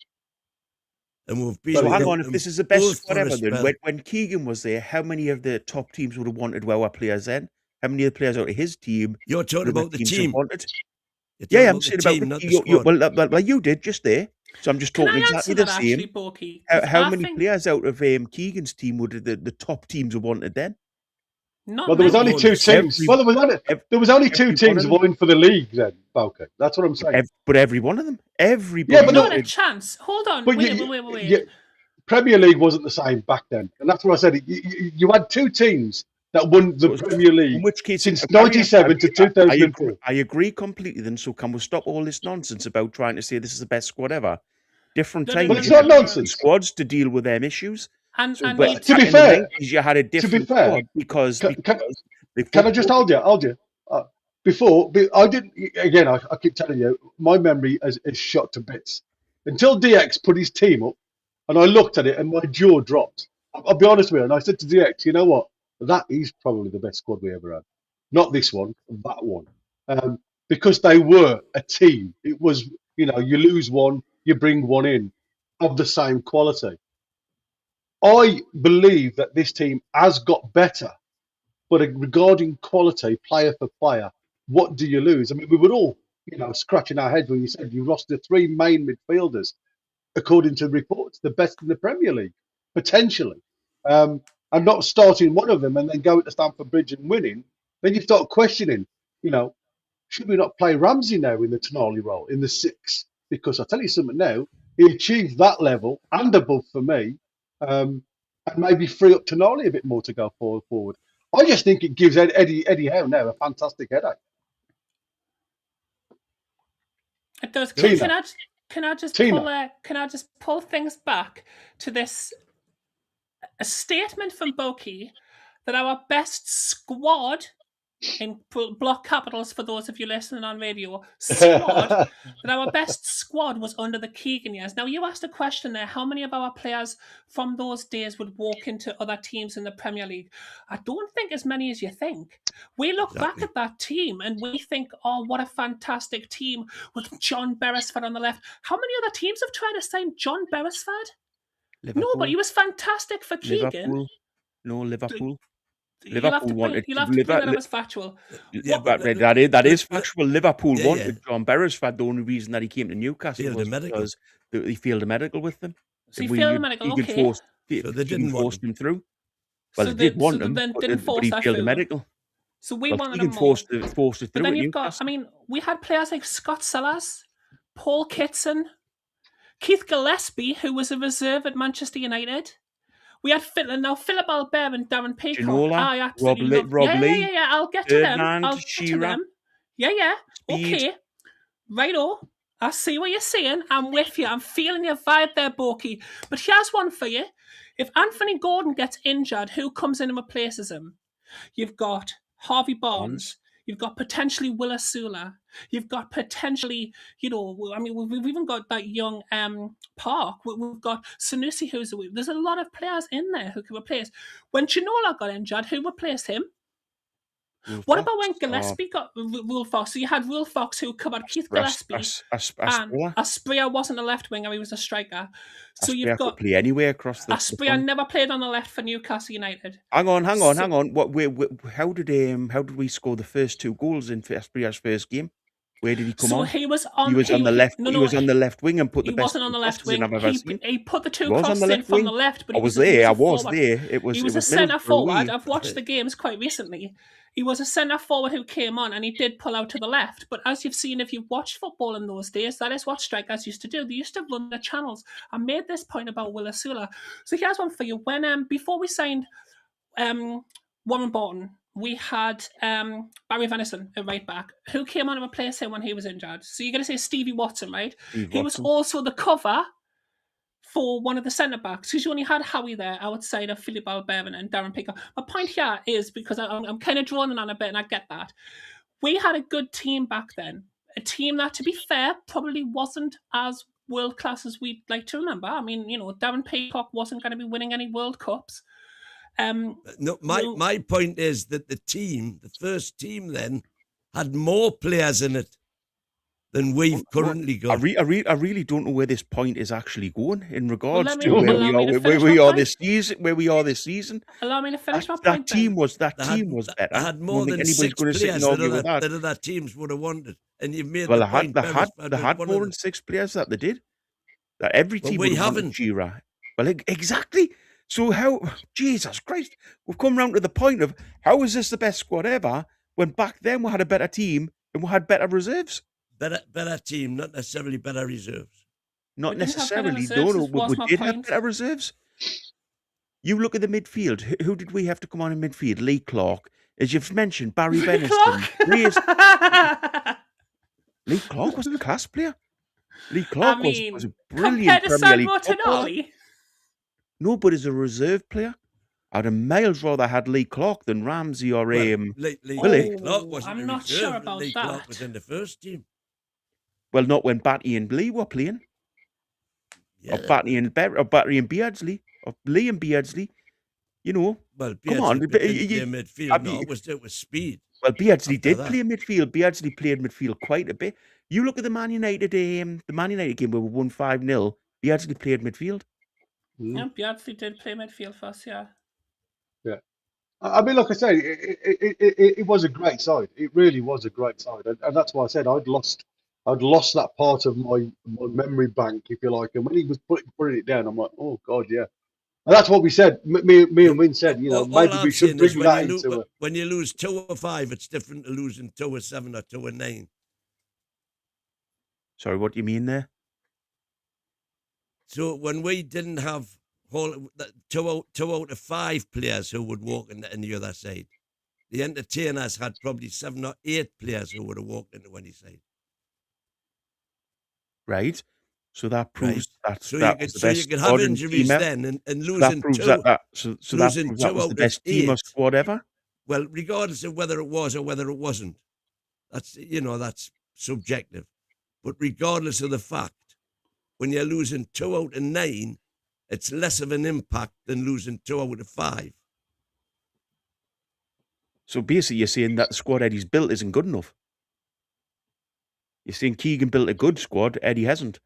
And we've been. So hang on, if this is the best squad ever, then when Keegan was there, how many of the top teams would have wanted our players then? How many of the players out of his team? You're talking about the team. Yeah, I'm saying about the team. Well, you did just there. So I'm just talking exactly the same. Boaky, how many players out of Keegan's team would the top teams have wanted then? Well, there was only 2 teams. There was only 2 teams vying for the league then, Boaky. That's what I'm saying. But every one of them. Everybody. Yeah, but not a chance. Hold on. Wait. Premier League wasn't the same back then. And that's what I said. You had 2 teams that won the Premier League in which case, since 97 to 2004. I agree completely then. So can we stop all this nonsense about trying to say this is the best squad ever? Different times. But it's not nonsense. Squads to deal with them issues. And to be fair, you had a different squad because can I just hold you? Before, I didn't. Again, I keep telling you, my memory is shot to bits. Until DX put his team up, and I looked at it, and my jaw dropped. I'll be honest with you, and I said to DX, you know what? That is probably the best squad we ever had. Not this one, that one, because they were a team. It was, you lose one, you bring one in of the same quality. I believe that this team has got better But regarding quality, player for player, what do you lose? I mean, we were all, scratching our heads when you said you lost the three main midfielders, according to reports, the best in the Premier League, potentially. And not starting one of them and then going to Stamford Bridge and winning, then you start questioning, should we not play Ramsey now in the Tonali role, in the 6? Because I'll tell you something now, he achieved that level and above for me, and maybe free up Tonali a bit more to go forward. I just think it gives Eddie Howe now a fantastic headache. It does. Tina. Can I just pull things back to this? A statement from Boaky that our best squad, in block capitals for those of you listening on radio, that our best squad was under the Keegan years. Now, you asked a question there, how many of our players from those days would walk into other teams in the Premier League? I don't think as many as you think. We look back at that team and we think, oh, what a fantastic team with John Beresford on the left. How many other teams have tried to sign John Beresford? Liverpool. No, but he was fantastic for Keegan. Liverpool. You'll have to point that was factual. Yeah, that is factual. Liverpool wanted John Beresford. The only reason that he came to Newcastle was because he failed a medical with them. So he failed a medical, okay. So they didn't force him through. Well, so they did want him, but he failed a medical. So we wanted him forced it through. But then you've got, we had players like Scott Sellers, Paul Kitson, Keith Gillespie, who was a reserve at Manchester United. We had Philip Albert and Darren Peacock. Ginola, Rob Lee. Yeah. I'll get to them. Shearer. Yeah. Speed. Okay. Righto. I see what you're saying. I'm with you. I'm feeling your vibe there, Boaky. But here's one for you. If Anthony Gordon gets injured, who comes in and replaces him? You've got Harvey Barnes. You've got potentially Will Asula. You've got potentially, we've even got that young Park. We've got Sanusi, there's a lot of players in there who can replace. When Ginola got injured, who replaced him? What about when Gillespie got Rule Fox? So you had Rule Fox who covered Keith Gillespie. And Asprilla wasn't a left winger, he was a striker. So you've got play anywhere across the Asprilla never played on the left for Newcastle United. Hang on. How did we score the first 2 goals in Asprilla's first game? Where did he come on? So he was on the left. He was on the left wing and put the best. He wasn't on the left wing. He put the 2 crosses in from the left, but I was there. He was a centre forward. I've watched the games quite recently. He was a centre forward who came on and he did pull out to the left. But as you've seen, if you've watched football in those days, that is what strikers used to do. They used to run the channels. I made this point about Will Asula. So here's one for you. When before we signed Warren Barton, we had Barry Venison at right back, who came on and replaced him when he was injured. So you're going to say Stevie Watson, right? He was also the cover for one of the centre-backs, because you only had Howie there outside of Philip Albert and Darren Peacock. My point here is, because I'm kind of droning on a bit and I get that, we had a good team back then. A team that, to be fair, probably wasn't as world-class as we'd like to remember. Darren Peacock wasn't going to be winning any World Cups. My point is that the first team then, had more players in it than we've currently got. I really don't know where this point is actually going in regards to where we are this season. Allow me to finish my point. That team was better. They had more than 6 players that other teams would have wanted, and you've made the point. They had more than 6 players that they did. That every team we haven't. Shearer. Well, exactly. So how? Jesus Christ! We've come round to the point of how is this the best squad ever? When back then we had a better team and we had better reserves. Better team, not necessarily better reserves. Not necessarily. No, we did have better reserves. You look at the midfield. Who did we have to come on in midfield? Lee Clark. As you've mentioned, Barry Venison. Lee Clark was a class player. Lee Clark was a brilliant Premier League footballer. No, but as a reserve player, I'd have miles rather had Lee Clark than Ramsey or Lee Clark wasn't I'm not sure about Lee that. Clark was in the first team. Well, not when Batty and Lee were playing. Yeah. Or Batty and Beardsley. Or Lee and Beardsley. Well, come on. Midfield. It was speed. Well, Beardsley did play midfield. Beardsley played midfield quite a bit. You look at the Man United game where we won 5-0. Beardsley played midfield. Yeah, Beardsley did play midfield for us, yeah. Yeah. I mean, like I said, it was a great side. It really was a great side, and that's why I said I'd lost that part of my memory bank, if you like. And when he was putting it down, I'm like, oh God, yeah. And that's what we said. Me Yeah. and Wyn said, All maybe we I'm should saying is bring that into. when you lose 2-5, it's different to losing 2-7 or 2-9. Sorry, what do you mean there? So when we didn't have two out of 5 players who would walk into any other side, the entertainers had probably 7 or 8 players who would have walked into any side. Right. So that proves that So that you was could the best you could have squad in injuries team ever. then and So losing that proves two. that losing proves 2 that was out the of best team or 8. squad ever. Well, regardless of whether it was or whether it wasn't, that's that's subjective. But regardless of the fact, when you're losing 2 out of 9, it's less of an impact than losing 2 out of 5. So basically, you're saying that the squad Eddie's built isn't good enough. You're saying Keegan built a good squad, Eddie hasn't.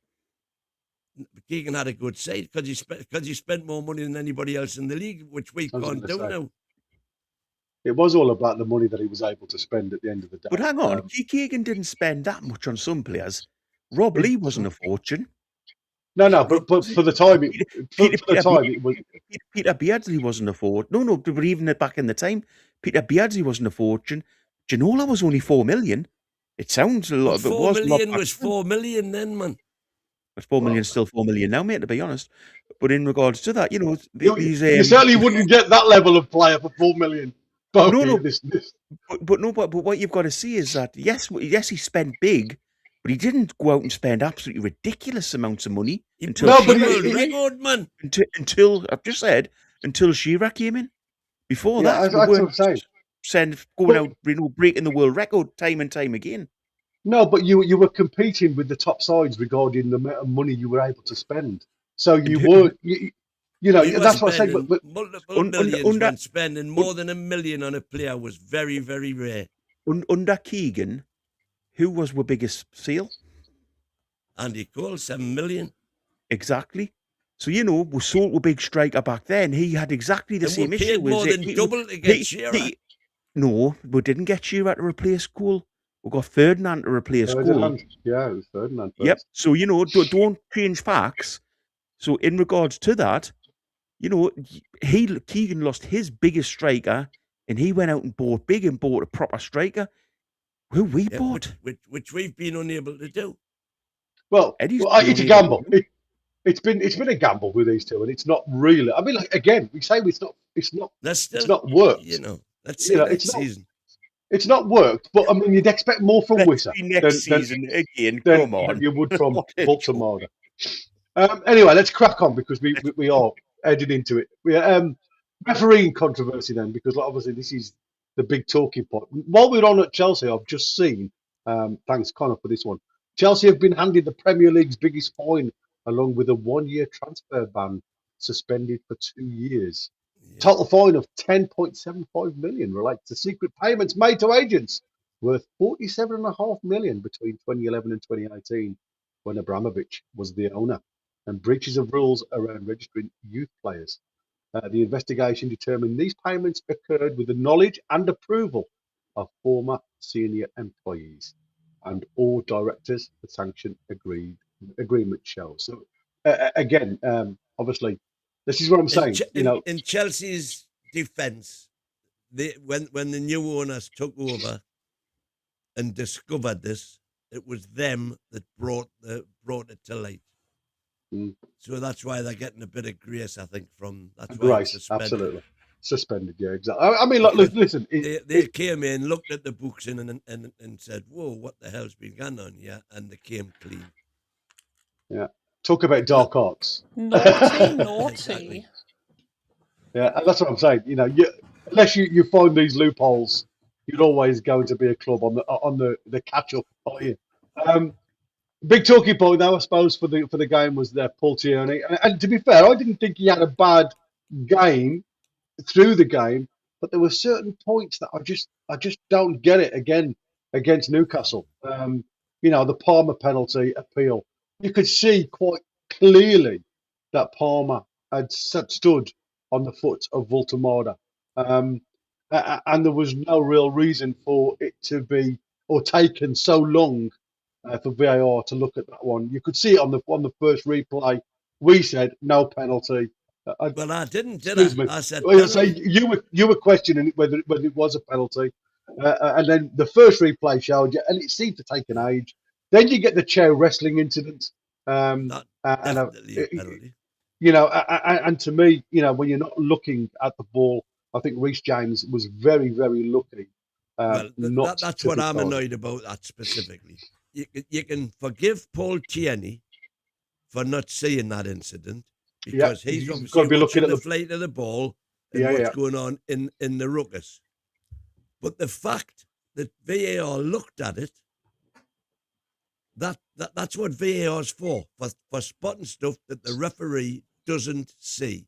Keegan had a good side because he spent more money than anybody else in the league, which we can't do now. It was all about the money that he was able to spend at the end of the day. But hang on, Keegan didn't spend that much on some players. Rob Lee wasn't a fortune. No, but for the time, it was. Peter Beardsley wasn't a fortune. No, but even back in the time, Peter Beardsley wasn't a fortune. Ginola was only 4 million. It sounds a lot, but 4 million was 4 million then, man. But 4 million is still 4 million now, mate, to be honest. But in regards to that, you certainly wouldn't get that level of player for 4 million. Boaky, But what you've got to see is that yes, he spent big, but he didn't go out and spend absolutely ridiculous amounts of money until I've just said until Shearer came in. Before that, that's what I'm saying. Going out, breaking the world record time and time again. No, but you were competing with the top sides regarding the amount of money you were able to spend. So you weren't. That's what I say. But multiple millions when spending more than $1 million on a player was very, very rare. Under Keegan, who was our biggest sale? Andy Cole, 7 million. Exactly. So we sold a big striker back then. He had exactly the same issue. More than double to get Shearer. No, we didn't get Shearer to replace Cole. We got Ferdinand to replace Cole. Yeah, it was Ferdinand first. Yep. So don't change facts. So in regards to that, Keegan lost his biggest striker, and he went out and bought a proper striker. Who we bought, which we've been unable to do. Well, it's a gamble. It's been a gamble with these two, and it's not really. I mean, again, we say it's not worked. Let's see next season. It's not worked, but I mean, you'd expect more from Wissa next season again. Come on, you would from Baltimore. Anyway, let's crack on because we are heading into it. Refereeing controversy then, because obviously this is the big talking point. While we're on at Chelsea, I've just seen. Thanks, Connor, for this one. Chelsea have been handed the Premier League's biggest fine, along with a 1-year transfer ban, suspended for 2 years. Yeah. Total fine of 10.75 million relates to secret payments made to agents worth 47.5 million between 2011 and 2018, when Abramovich was the owner, and breaches of rules around registering youth players. The investigation determined these payments occurred with the knowledge and approval of former senior employees and all directors. The sanction agreement shows. So again, obviously, this is what I'm saying. In Chelsea's defence, when the new owners took over and discovered this, it was them that brought it to light. So that's why they're getting a bit of grace, I think, from that's why grace. Absolutely suspended. Yeah, exactly. I mean, listen. They came in, looked at the books and said, "Whoa, what the hell's been going on here?" And they came clean. Yeah. Talk about dark arts. Naughty. Exactly. Yeah, that's what I'm saying. Unless you find these loopholes, you're always going to be a club on the catch up, are you? Big talking point now, I suppose, for the game was Paul Tierney. And to be fair, I didn't think he had a bad game through the game, but there were certain points that I just don't get it again against Newcastle. The Palmer penalty appeal. You could see quite clearly that Palmer had stood on the foot of Voltemada. and there was no real reason for it to be or taken so long for VAR to look at that one. You could see it on the first replay. We said no penalty. Well, I didn't, did Excuse I? me. I said Well, so penalty. you were questioning whether it was a penalty, and then the first replay showed you, and it seemed to take an age. Then you get the chair wrestling incident, Not and definitely a penalty. and to me, when you're not looking at the ball, I think Reece James was very, very lucky Well, not that's to what be I'm carded. annoyed about. That specifically, you can forgive Paul Tierney for not seeing that incident because he's got obviously to be looking watching at the flight of the ball and Yeah, what's yeah. going on in the ruckus. But the fact that VAR looked at it, that's what VAR's for spotting stuff that the referee doesn't see.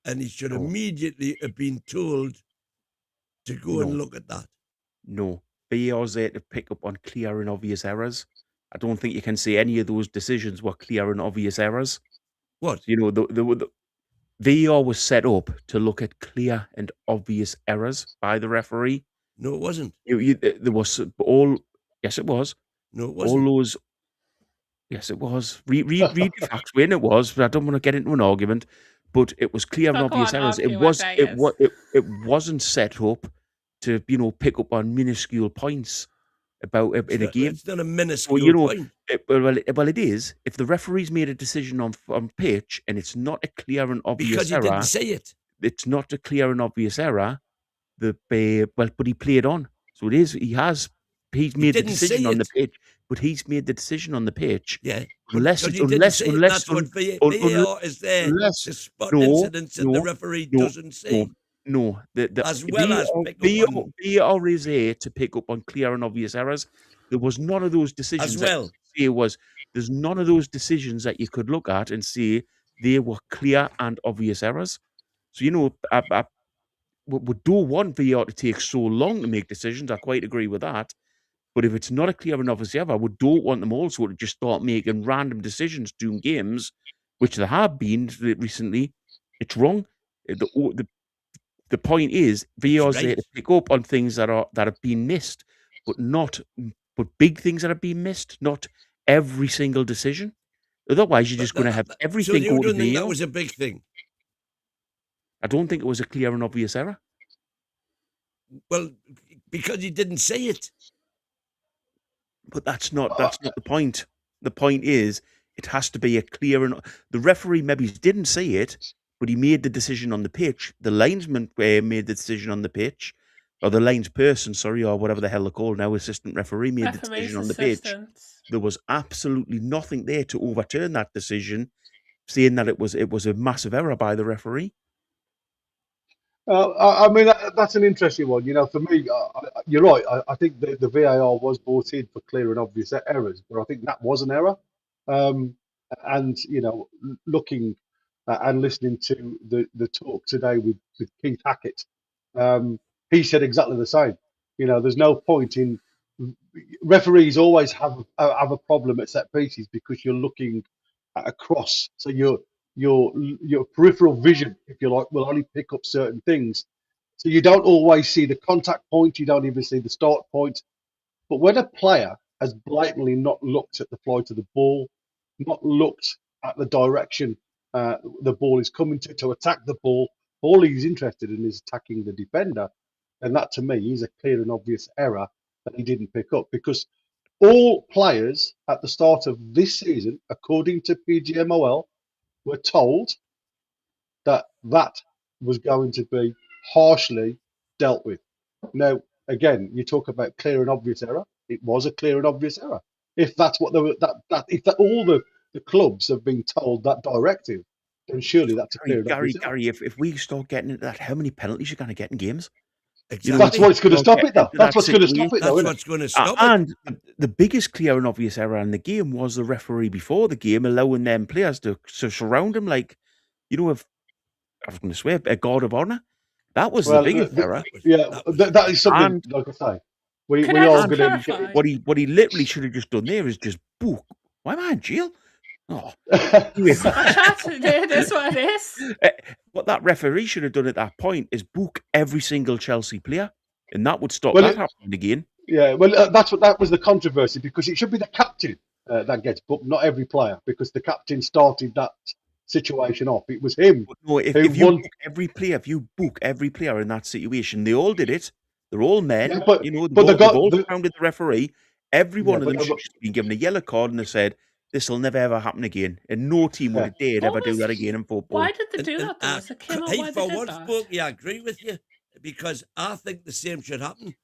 And he should immediately have been told to go and look at that. No, VAR's there to pick up on clear and obvious errors. I don't think you can say any of those decisions were clear and obvious errors. What? The VAR was set up to look at clear and obvious errors by the referee. No, it wasn't. There was all. Yes, it was. No, it wasn't. All those. Yes, it was. Read the facts when it was, but I don't want to get into an argument. But it was clear and Don't go obvious on errors. arguing, Diaz. It wasn't set up to pick up on minuscule points about in a game. It's not a minuscule point. Well, it is. If the referee's made a decision on pitch and it's not a clear and obvious Because he error, didn't say it. It's not a clear and obvious error. But he played on, so it is. He's made the decision on the pitch, but he's made the decision on the pitch. Yeah, unless that's what VAR is there to spot incidents that the referee doesn't see. No, as well as VAR is there to pick up on clear and obvious errors. There was none of those decisions. As well, there's none of those decisions that you could look at and say they were clear and obvious errors. So we don't want VAR to take so long to make decisions. I quite agree with that. But if it's not a clear and obvious error, we don't want them also to just start making random decisions during games, which there have been recently. It's wrong. The point is, VAR's there to pick up on things that have been missed, but big things that have been missed, not every single decision. Otherwise, you're just going to have everything. So you don't think that was a big thing? I don't think it was a clear and obvious error. Well, because he didn't say it. But that's not the point. The point is, it has to be a clear and the referee maybe didn't say it, but he made the decision on the pitch. The linesman made the decision on the pitch, or the linesperson, or whatever the hell they're called now, assistant referee made the decision on the pitch. There was absolutely nothing there to overturn that decision, saying that it was a massive error by the referee. I mean, that's an interesting one. For me, you're right. I think the VAR was brought in for clear and obvious errors, but I think that was an error. And looking and listening to the talk today with Keith Hackett, he said exactly the same. There's no point in referees always have a problem at set pieces because you're looking across, so your peripheral vision, if you like, will only pick up certain things. So you don't always see the contact point, you don't even see the start point. But when a player has blatantly not looked at the flight of the ball, not looked at the direction the ball is coming to attack the ball, all he's interested in is attacking the defender. And that, to me, is a clear and obvious error that he didn't pick up, because all players at the start of this season, according to PGMOL, were told that was going to be harshly dealt with. Now, again, you talk about clear and obvious error. It was a clear and obvious error. If that's what all the clubs have been told that directive, then surely that's a clear and obvious error. Gary, if we start getting into that, how many penalties are you going to get in games? Exactly. That's what's going to stop it, though. That's what's going to stop it, though. That's what's going to stop it. And the biggest clear and obvious error in the game was the referee before the game allowing them players to surround him like, if I was going to swear, a guard of honour. That was the biggest error. Yeah, that is something. Like I say, we are going to. What he literally should have just done there is just book. Why am I in jail? Oh, Super chat. It is what it is. what that referee should have done at that point is book every single Chelsea player, and that would stop Well, that happening again. Yeah, well, that was the controversy, because it should be the captain that gets booked, not every player, because the captain started that situation off. It was him. But no, if you book every player in that situation, they all did it. They're all men. Yeah, but they've all surrounded the referee. Every one of them should have been given a yellow card, and they said, "This will never ever happen again." And no team would have dared ever do that again in football. Why did they do that? Though? It came out why they did that. Boaky, I agree with you, because I think the same should happen.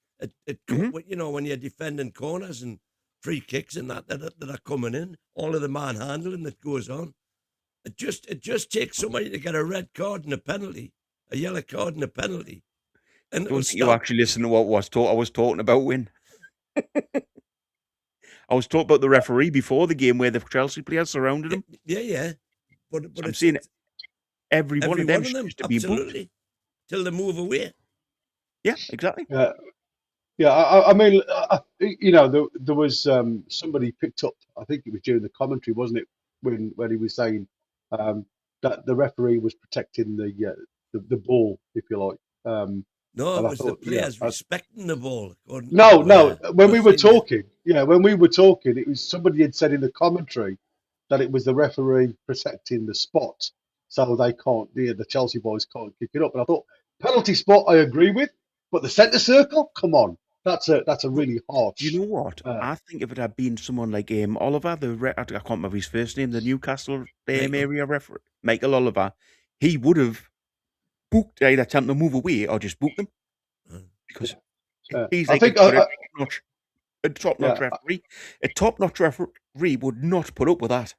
You know, when you're defending corners and free kicks and that are coming in, all of the manhandling that goes on, it just takes somebody to get a red card and a penalty, a yellow card and a penalty. And don't think you actually listen to what I was talking about, Wyn. I was talking about the referee before the game where the Chelsea players surrounded him. Yeah. But I'm saying every one of them should be booked till they move away. Yeah, exactly. Yeah, I mean, you know, there was somebody picked up, I think it was during the commentary, wasn't it, when he was saying that the referee was protecting the ball, if you like. No, it was the players respecting the ball. No. When we were talking, it was somebody had said in the commentary that it was the referee protecting the spot, so they can't. The Chelsea boys can't kick it up. And I thought penalty spot, I agree with, but the centre circle, come on, that's a really harsh. You know what? I think if it had been someone like Oliver, I can't remember his first name, the Newcastle area referee, Michael Oliver, he would have booked either tell them to move away or just book them, because he's like a top-notch referee. A top-notch referee would not put up with that.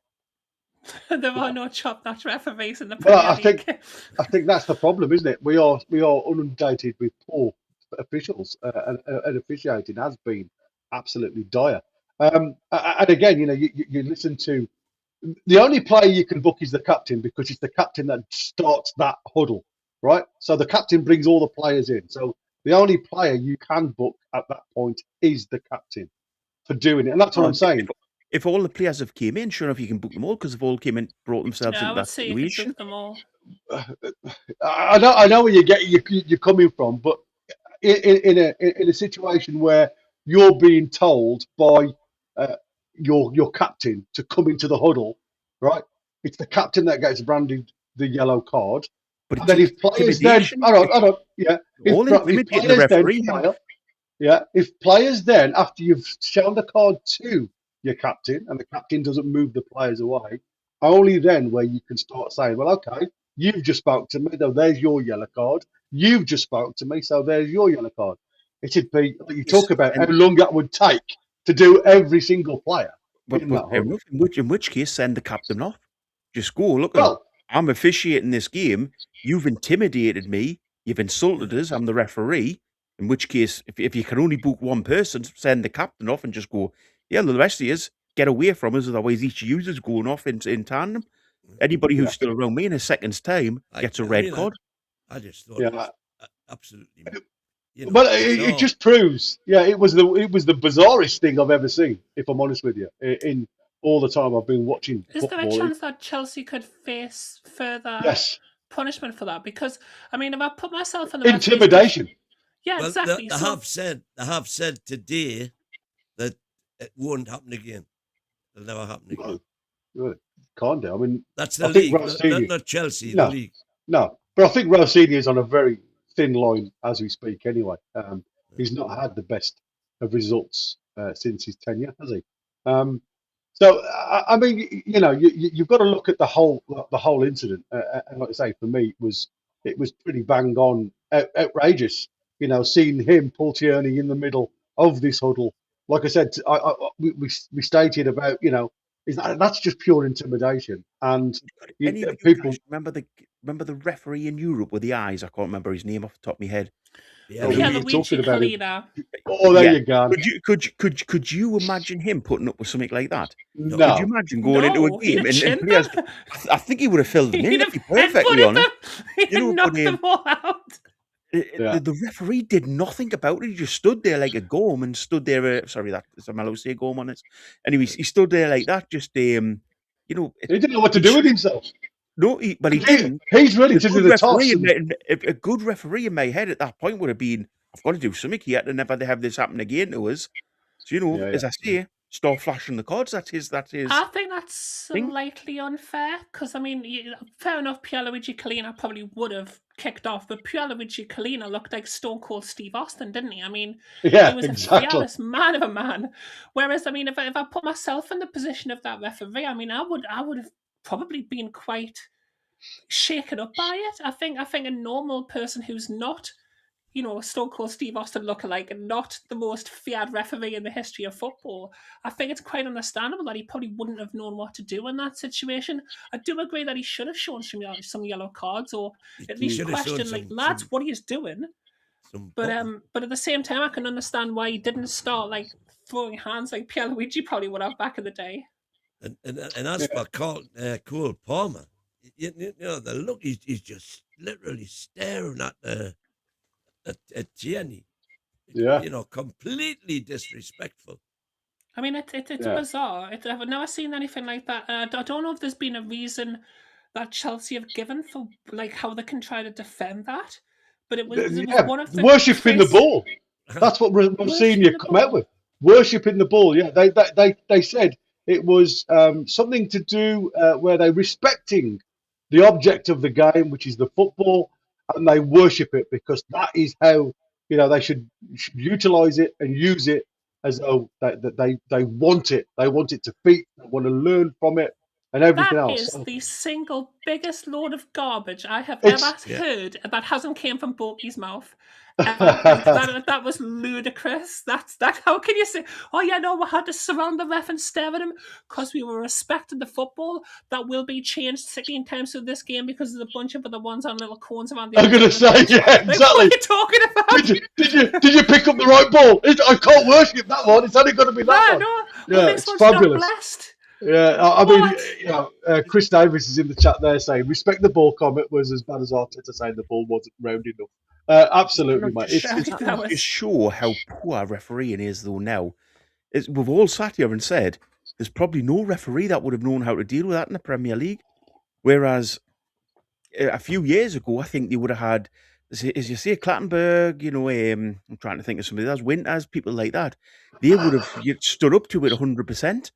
There are no top-notch referees in the Premier League. I think that's the problem, isn't it? We are inundated with poor officials, and officiating has been absolutely dire. And again, you know, you listen to the only player you can book is the captain, because it's the captain that starts that huddle. Right, so the captain brings all the players in. So the only player you can book at that point is the captain for doing it, and that's what I'm saying. If all the players have came in, sure enough, you can book them all, because they've all came in, brought themselves into that situation. Book them all. I know where you're coming from, but in a situation where you're being told by your captain to come into the huddle, right? It's the captain that gets branded the yellow card. But then if players then, if players then, after you've shown the card to your captain and the captain doesn't move the players away, only then where you can start saying, well, okay, you've just spoke to me, though there's your yellow card. You've just spoke to me, so there's your yellow card. It'd be, you talk about how long that would take to do every single player. But in which case, send the captain off. Just go, look, I'm officiating this game. You've intimidated me. You've insulted us. I'm the referee. In which case, if you can only book one person, send the captain off and just go, the rest of you get away from us. Otherwise, each user's going off in tandem. Anybody who's still around me in a second's time gets a red card. I just thought it was absolutely. You know, but it just proves, it was the bizarrest thing I've ever seen, if I'm honest with you, in all the time I've been watching football. Is there a chance that Chelsea could face further punishment for that? Because, I mean, if I put myself in the intimidation. Exactly. They have said today that it won't happen again. It'll never happen again. Well, can't do. I mean, that's the league, not Chelsea. The league. No, but I think Rossini is on a very thin line as we speak. Anyway, he's not had the best of results since his tenure, has he? So I mean, you know, you've got to look at the whole incident, and like I say, for me, it was pretty bang on, outrageous. You know, seeing him, Paul Tierney, in the middle of this huddle. Like I said, we stated about, you know, that's just pure intimidation. And people remember the referee in Europe with the eyes. I can't remember his name off the top of my head. Talking about it. Oh, there you go. Could you imagine him putting up with something like that? No. Could you imagine going into a game and players? I think he would have filled them in, to be perfectly honest. Knocked them all out. The referee did nothing about it. He just stood there like a gome and stood there. Sorry, that is a Mallow say gome on it. Anyways, he stood there like that, just You know, He didn't know what to do with himself. No, but he didn't. He's ready to do the toss. A good referee in my head at that point would have been, I've got to do something here to never have this happen again to us. So, as I say, start flashing the cards. That is. I think that's slightly unfair because, I mean, fair enough, Pierluigi Collina probably would have kicked off, but Pierluigi Collina looked like Stone Cold Steve Austin, didn't he? I mean, he was a fearless man of a man. Whereas, I mean, if I put myself in the position of that referee, I mean, I would have probably been quite shaken up by it. I think a normal person who's not, Stone Cold Steve Austin lookalike and not the most feared referee in the history of football, I think it's quite understandable that he probably wouldn't have known what to do in that situation. I do agree that he should have shown some yellow cards or at least question, like, lads, what are you doing? But at the same time, I can understand why he didn't start like throwing hands like Pierluigi probably would have back in the day. And as for Cole Palmer, the look, he's just literally staring at Tierney. Yeah. Completely disrespectful. I mean, it's bizarre. I've never seen anything like that. I don't know if there's been a reason that Chelsea have given for like how they can try to defend that. But it was one of the worshipping the ball. That's what we've seen you come out with. Worshipping the ball. Yeah, they said it was something to do where they're respecting the object of the game, which is the football, and they worship it because that is how they should utilize it and use it as though they want it. They want it to beat. They want to learn from it and everything else. That is the single biggest load of garbage I have ever heard that hasn't came from Boaky's mouth. That was ludicrous. That how can you say, oh yeah, no, we had to surround the ref and stare at him because we were respecting the football that will be changed 16 times through this game because there's a bunch of other ones on little cones around the I'm gonna say, yeah, exactly. Like, what are you talking about? Did you pick up the right ball? I can't worship that one. It's only gonna be that one. No, yeah, this it's one's fabulous. not blessed. Yeah, I mean, Chris Davis is in the chat there saying, respect the ball comment was as bad as Arteta saying the ball wasn't round enough. Absolutely, mate. It's sure how poor refereeing is, though, now. We've all sat here and said there's probably no referee that would have known how to deal with that in the Premier League. Whereas a few years ago, I think they would have had, as you say, Clattenburg, I'm trying to think of somebody else, Winters, people like that. They would have stood up to it 100%.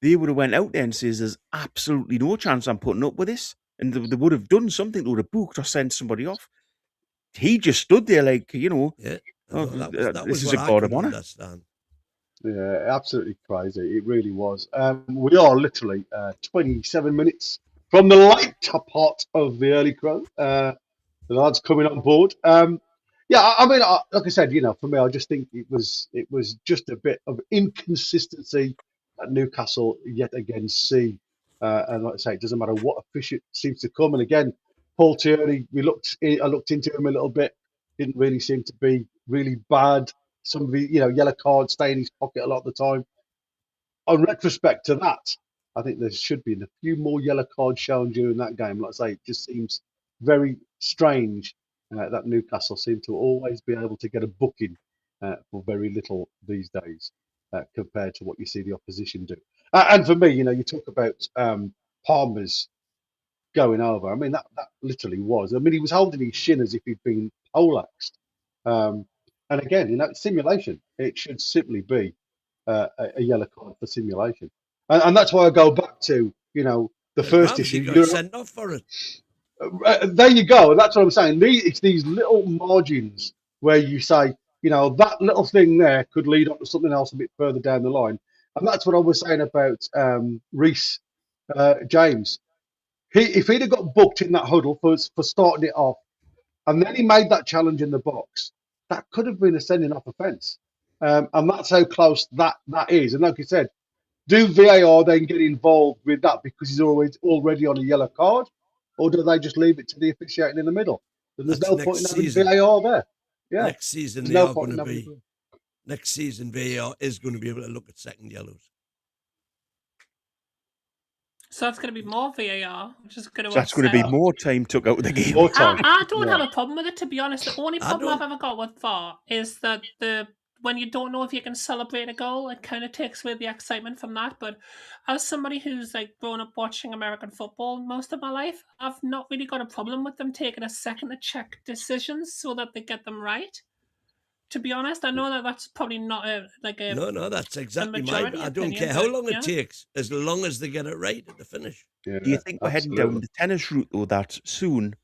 They would have went out there and says, there's absolutely no chance I'm putting up with this. And they would have done something. They would have booked or sent somebody off. He just stood there like, that this is a god of honour. Yeah, absolutely crazy. It really was. We are literally 27 minutes from the later part of the early crow. The lads coming on board. Yeah, I mean, like I said, for me, I just think it was just a bit of inconsistency that Newcastle yet again see. And like I say, it doesn't matter what official seems to come. And again, Paul Tierney, I looked into him a little bit. Didn't really seem to be really bad. Some of the yellow cards stay in his pocket a lot of the time. On retrospect to that, I think there should be a few more yellow cards shown during that game. Like I say, it just seems very strange that Newcastle seem to always be able to get a booking for very little these days compared to what you see the opposition do. And for me, you talk about Palmer's going over. I mean, that literally was. I mean, he was holding his shin as if he'd been poleaxed. And again, simulation. It should simply be a yellow card for simulation. And that's why I go back to, the first Ramsey issue. Got sent off for it. There you go. And that's what I'm saying. It's these little margins where you say, that little thing there could lead on to something else a bit further down the line. And that's what I was saying about Reece James. If he'd have got booked in that huddle for starting it off, and then he made that challenge in the box, that could have been a sending off offence. And that's how close that is. And like you said, do VAR then get involved with that because he's already on a yellow card? Or do they just leave it to the officiating in the middle? And there's no point in having VAR there. Yeah. Next season, next season, VAR is going to be able to look at second yellows. So that's going to be more VAR, which is going to. That's going to be more time took out of the game. I don't have a problem with it, to be honest. The only problem I've ever got with VAR is that when you don't know if you can celebrate a goal, it kind of takes away the excitement from that. But as somebody who's like grown up watching American football most of my life, I've not really got a problem with them taking a second to check decisions so that they get them right. To be honest, I know that that's probably not a No, that's exactly my. majority I don't opinion, care how but, long yeah. it takes, as long as they get it right at the finish. Yeah, Do you think we're heading down absolutely. the tennis route, though, that soon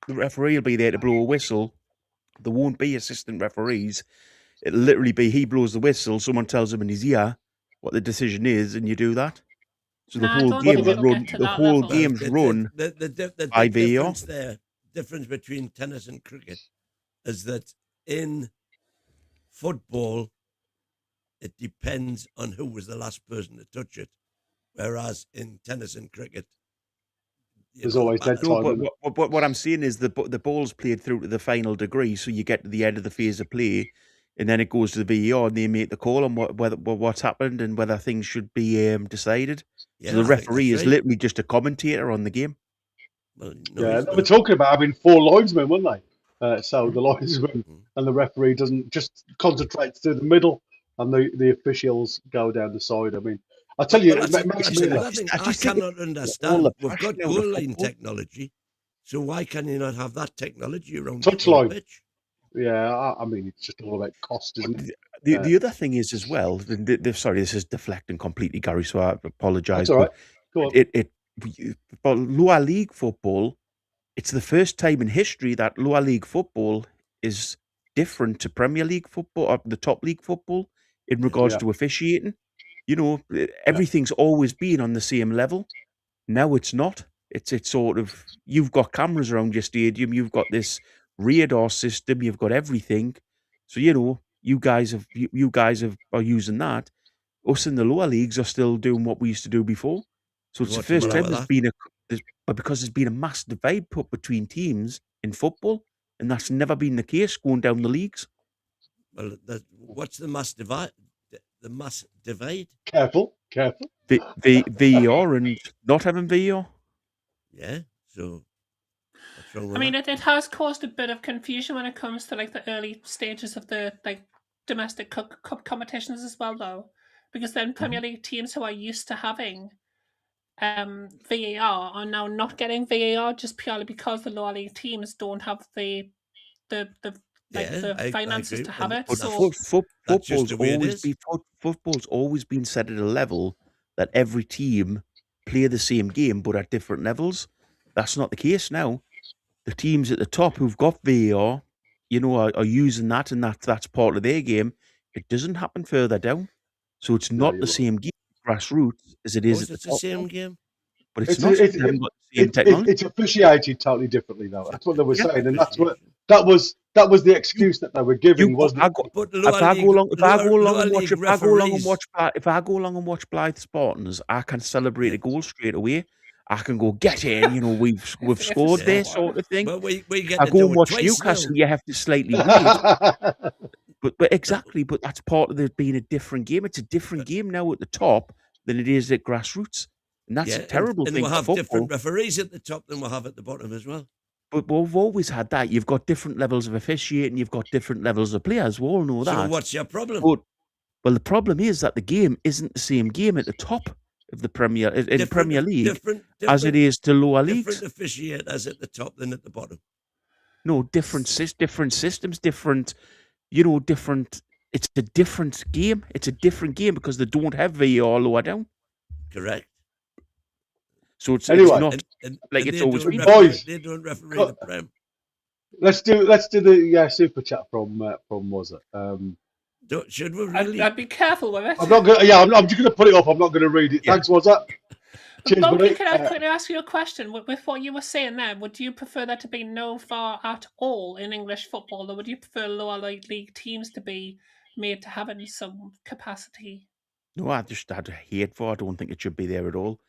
the referee will be there to blow a whistle? There won't be assistant referees. It'll literally be he blows the whistle, someone tells him in his ear what the decision is, and you do that. So the Nah, I whole don't think game's it'll run. get to The that whole level. Well, game's run the by big VAR. difference between tennis and cricket is that in football, it depends on who was the last person to touch it, whereas in tennis and cricket, There's always the dead batter- No, time. but what I'm saying is the ball's played through to the final degree, so you get to the end of the phase of play, and then it goes to the VAR, and they make the call on what's happened and whether things should be decided. Yeah, So the I think referee that's is right. literally just a commentator on the game. Well, no, Yeah, he's they were not. talking about having 4 linesmen, weren't they? So the linesman Mm. and the referee doesn't just concentrate to the middle, and the officials go down the side. I mean, I tell you, Well, it makes that's me another thing I I just think cannot all understand. the We've passion got out of goal line football. technology, so why can you not have that technology around Touch the whole line. pitch? Yeah, I mean, it's just all about cost, isn't it? The other thing is as well. Sorry, this is deflecting completely, Gary. So I apologise, That's all right. but Go on. it for lower league football, it's the first time in history that lower league football is different to Premier League football or the top league football in regards Yeah. to officiating. You know, everything's always been on the same level. Now it's not. It's sort of, you've got cameras around your stadium, you've got this radar system, you've got everything. So you guys are using that. Us in the lower leagues are still doing what we used to do before. So it's the What's the first matter time with that? but because there's been a mass divide put between teams in football, and that's never been the case going down the leagues. Well, what's the mass divide? The mass divide? Careful. The VAR and not having VAR. Yeah. So what's wrong with I mean, that? it has caused a bit of confusion when it comes to like the early stages of the like domestic cup competitions as well, though, because then Premier League teams who are used to having VAR are now not getting VAR just purely because the lower league teams don't have the I finances agree. to have it. But So That's just the way it is. football's always been set at a level that every team play the same game but at different levels. That's not the case now. The teams at the top who've got VAR, are using that, and that's part of their game. It doesn't happen further down, so it's No, not you're the right. same game grassroots as it Of is course, at the it's top. the same game. But it's It's not. it's They haven't got the same it's technology. it's officiated totally differently though. That's what they were Yeah. saying, and that's what Officiation. that was the excuse that they were giving, wasn't it? But If I go along and watch referees. Watch Blythe Spartans, I can celebrate a goal straight away. I can go get in. We've If scored it's there, scored. sort of thing. Well, we get I to go do and it watch twice Newcastle. now. You have to slightly wait, but exactly. But that's part of it being a different game. It's a different game now at the top than it is at grassroots, and that's a terrible and thing we'll for have football. different referees at the top than we'll have at the bottom as well. But we've always had that. You've got different levels of officiating. You've got different levels of players. We all know So that. what's your problem? But well, the problem is that the game isn't the same game at the top of the Premier League as it is to lower leagues. Different officiators at the top than at the bottom. No, different systems, different. Different. It's a different game. It's a different game because they don't have VAR lower down. Correct. So it's Anyway. not like and it's they always don't been. Boys. They don't referee the Prem. Let's do the super chat from was it? Should we really? I'd be careful with it. I'm not gonna. Yeah, I'm just gonna put it up. I'm not gonna read it. Yeah. Thanks, was that? Cheers, Boaky, buddy. can I quickly ask you a question? With what you were saying there, would you prefer there to be no VAR at all in English football, or would you prefer lower league teams to be made to have in some capacity? No, I hate for. I don't think it should be there at all.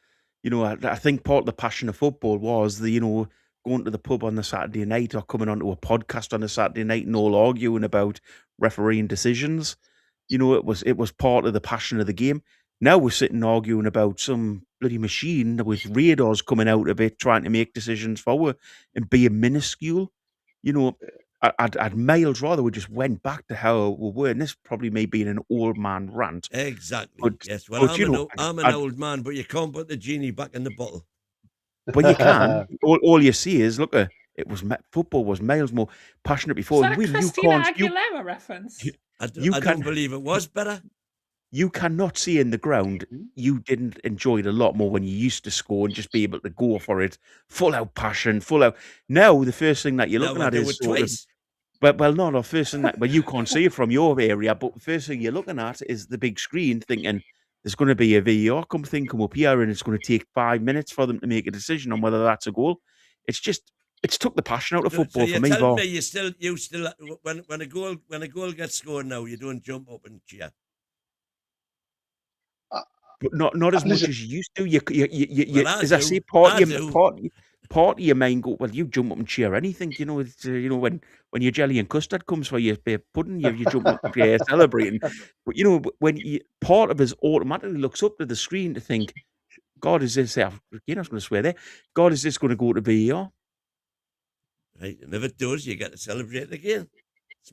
I think part of the passion of football was going to the pub on the Saturday night or coming onto a podcast on a Saturday night and all arguing about refereeing decisions. It was part of the passion of the game. Now we're sitting arguing about some bloody machine with radars coming out of it, trying to make decisions for us and being minuscule. I'd miles rather we just went back to how we were, and this probably may be an old man rant. Exactly. But, Yes. Well, but, I'm an old man, but you can't put the genie back in the bottle. But you can. all you see is look at football was miles more passionate before. Is that a Christina Aguilera reference? I don't believe it was better. You cannot see in the ground. You didn't enjoy it a lot more when you used to score and just be able to go for it, full out passion, full out. Now the first thing that you're looking at is twice. Well, not the first thing that. Well, you can't see it from your area, but the first thing you're looking at is the big screen, thinking there's going to be a VAR come up here, and it's going to take 5 minutes for them to make a decision on whether that's a goal. It's took the passion out of football for me. So you're telling me you still when a goal gets scored now, you don't jump up and cheer. But not as much as you used to. You as I say, part of your mind go, well, you jump up and cheer anything. You know, when your jelly and custard comes for your pudding, you jump up and cheer celebrating. But when part of us automatically looks up to the screen to think, God, is this? Again, I was going to swear there. God, is this going to go to VAR? Right, and if it does, you get to celebrate again.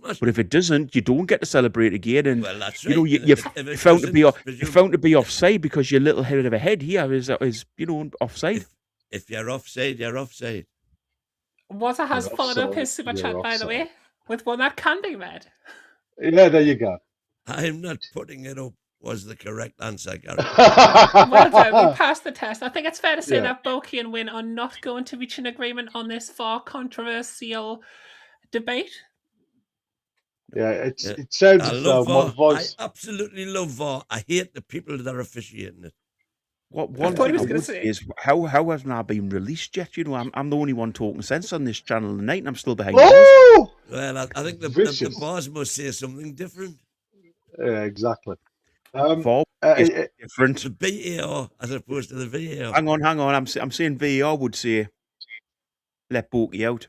But if it doesn't, you don't get to celebrate again. And well, that's right. You found to be offside because your little head of a head here is offside. If you're offside, you're offside. Water has followed up his super chat, by the way, with one that can be read. Yeah, there you go. I'm not putting it up. Was the correct answer, Gary? Well done. We passed the test. I think it's fair to say that Boaky and Wyn are not going to reach an agreement on this far controversial debate. Yeah, it sounds as though my voice. I absolutely love VAR. I hate the people that are officiating it. One thing I would say is how hasn't that been released yet? I'm the only one talking sense on this channel tonight, and I'm still behind. Oh! Well, I think the bars must say something different. Yeah, exactly. VAR is different. The VAR as opposed to the VAR. Hang on. I'm saying VAR would say let Boaky out.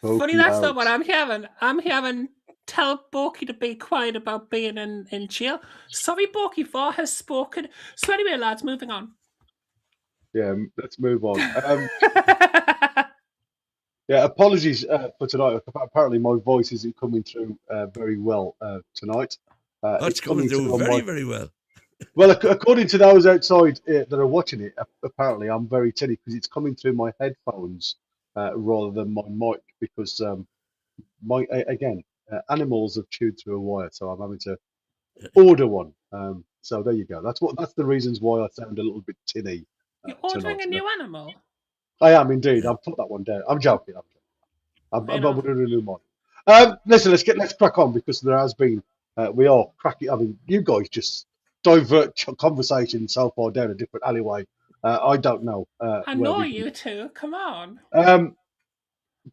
Funny, that's not what I'm hearing. I'm hearing tell Boaky to be quiet about being in jail. Sorry, Boaky, VAR has spoken. So anyway, lads, moving on. Yeah, let's move on. Yeah, apologies for tonight. Apparently my voice isn't coming through very well tonight. It's coming through very well. Well, according to those outside that are watching it, apparently I'm very tinny because it's coming through my headphones rather than my mic because animals have chewed through a wire, so I'm having to order one. So there you go. That's the reasons why I sound a little bit tinny. You're ordering a new animal? I am indeed. I've put that one down. I'm joking. I'm ordering a new one. Listen, let's crack on because there has been. We are cracking. I mean, you guys just divert conversation so far down a different alleyway. I don't know. I know you two. Come on.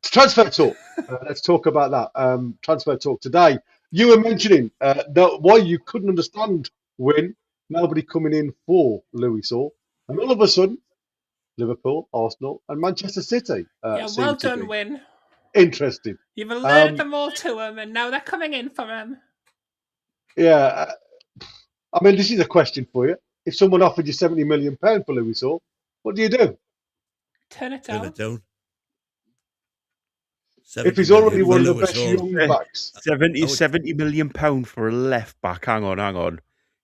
Transfer talk. Let's talk about that. Transfer talk today. You were mentioning why you couldn't understand when nobody coming in for Louis Hall, and all of a sudden, Liverpool, Arsenal, and Manchester City. Well done, Wyn. Interesting. You've alerted them all to him, and now they're coming in for him. Yeah. I mean, this is a question for you. If someone offered you £70 million for Louis Hall, what do you do? Turn it down. If he's already one of the best young backs. £70 million for a left back. Hang on.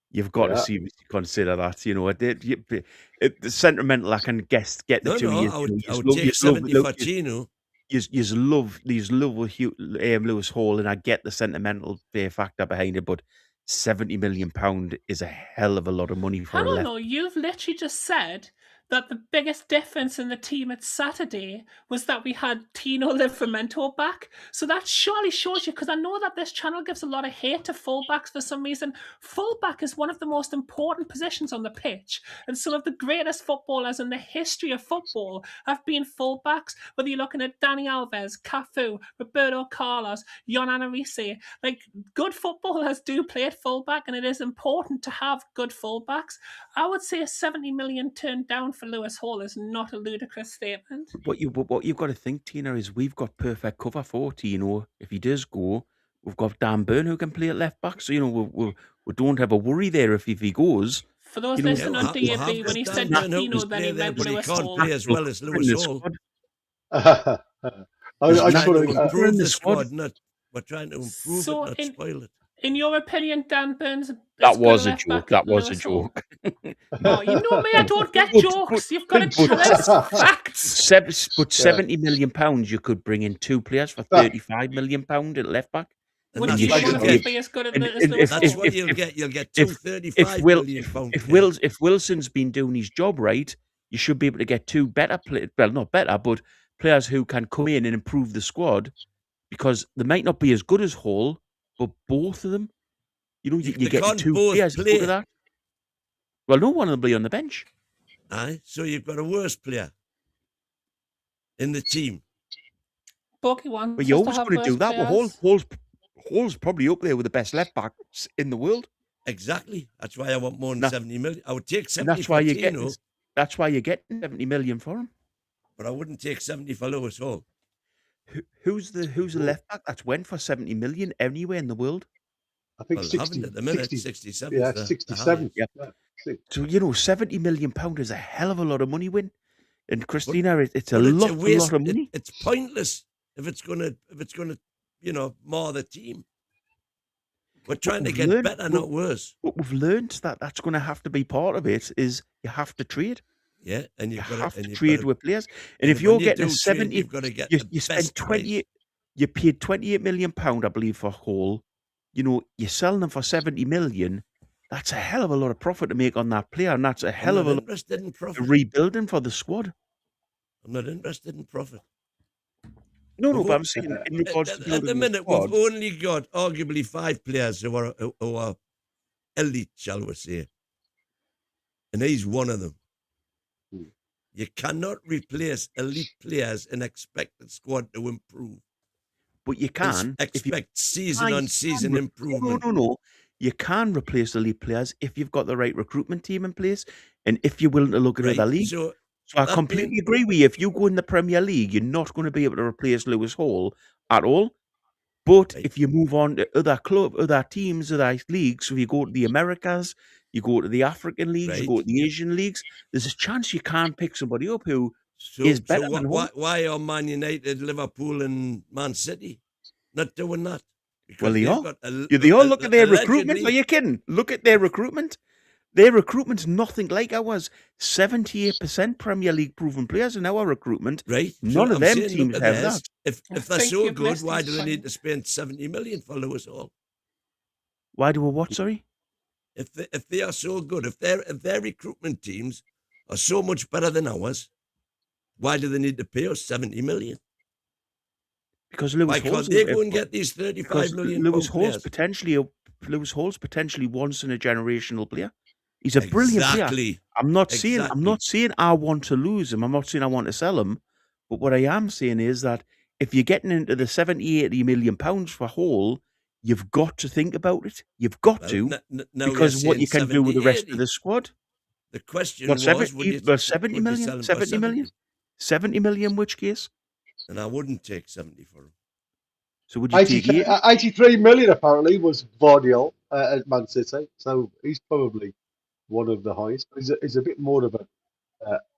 You've got to seriously consider that. The sentimental, I can guess, get the 2 years. I would take 70 for Gino. You love Lewis Hall, and I get the sentimental factor behind it, but £70 million is a hell of a lot of money for a left. No, you've literally just said that the biggest difference in the team at Saturday was that we had Tino Livramento back. So that surely shows you, because I know that this channel gives a lot of hate to fullbacks for some reason. Fullback is one of the most important positions on the pitch, and some of the greatest footballers in the history of football have been fullbacks, whether you're looking at Dani Alves, Cafu, Roberto Carlos, Jon Annarisi. Like, good footballers do play at fullback, and it is important to have good fullbacks. I would say a 70 million turned down for Lewis Hall is not a ludicrous statement. What you've got to think, Tina, is we've got perfect cover for Tino. If he does go, we've got Dan Burn who can play at left back, so we don't have a worry there if he goes. For those listening on DAB, when he said Tino, then he meant Lewis Hall. He can't play as well as Lewis Hall. I We're just trying want to to. improve the the squad. squad, we're trying to improve So it, not spoil it. In your opinion, Dan Burns That is good was a a left joke. back That was a Lewis Hall? joke. Oh, you know me, I don't get But- jokes. You've got to but- tell us facts. But £70 million, you could bring in 2 players for £35 million at left back. And Would that's you what want you'll to get. be as good And- as and Lewis That's Hall? what you'll get. You'll get two £35 million players. If Wilson's been doing his job right, you should be able to get 2 better players. Well, not better, but players who can come in and improve the squad, because they might not be as good as Hall, but both of them, you They get can't 2 both players play. out of that. Well, no one will be on the bench. Aye, so you've got a worse player in the team. Boaky wants But you're us to always have going to do worse that. Well, players. Hall's probably up there with the best left backs in the world. Exactly. That's why I want more than Nah. 70 million. I would take And 70 that's for why you're getting. Tino, That's why you're getting 70 million for him. but I wouldn't take 70 for Lewis Hall. Who's the left back that's went for 70 million anywhere in the world? I think Well, 60, haven't at the minute, 60 67. yeah, the 67. Yeah. Yeah. So £70 million is a hell of a lot of money, Wyn. And Christina, it's a But lot, waste. lot of money. It's pointless if it's gonna mar the team. We're trying to we've get learned- better, not worse. But we've learned that that's going to have to be part of it. Is you have to trade. Yeah, and You you've have got to trade with players. And if when you're you getting a do trade, 70, you've got to get you, the you spend best 20. price. You paid £28 million, I believe, for Hall. You're selling them for 70 million. That's a hell of a lot of profit to make on that player, and that's a hell of a I'm lot not interested in of profit. rebuilding for the squad. I'm not interested in profit. No, We've but I'm all- saying in regards to At building the minute, squad, we've only got arguably 5 players who are elite, shall we say, and he's one of them. Hmm. You cannot replace elite players and expect the squad to improve. but you can expect season on season No, improvement. no. You can replace elite players if you've got the right recruitment team in place, and if you're willing to look at Right? other leagues. So So I that completely being- agree with you. If you go in the Premier League, you're not going to be able to replace Lewis Hall at all. But Right. if you move on to other teams, other leagues, so if you go to the Americas, you go to the African leagues, you go to Right. the Asian leagues, there's a chance you can pick somebody up who So, is better so than why, Hall. why are Man United, Liverpool, and Man City not doing that? Because Well, they they've are. got They all look at their recruitment. Are allegedly- you kidding? Look at their recruitment. Their recruitment's nothing like ours. 78% Premier League proven players in our recruitment. Right. None of I'm them saying, teams look at have theirs. that. If they're think so you've good, missed why his do they point. need to spend 70 million for Lewis Hall? Why do we what, sorry? If they are so good, if their recruitment teams are so much better than ours, why do they need to pay us 70 million? Because Lewis Why Hall's can't they go and get these 35 because million Lewis pound Hall's players? Lewis Hall's potentially once in a generational player. He's a brilliant player. Exactly. I'm not saying Exactly. I want to lose him. I'm not saying I want to sell him. But what I am saying is that if you're getting into the 70, 80 million pounds for Hall, you've got to think about it. You've got Well, to. now Because you're what you saying can do with the 70, rest 80. of the squad. The question What, was, 70, would you, well, 70 would you million? sell him for 70 million? 70 million, which case? And I wouldn't take 70 for him. So would you take 80? 83 million apparently was Vardiol at Man City, so he's probably one of the highest. He's a bit more of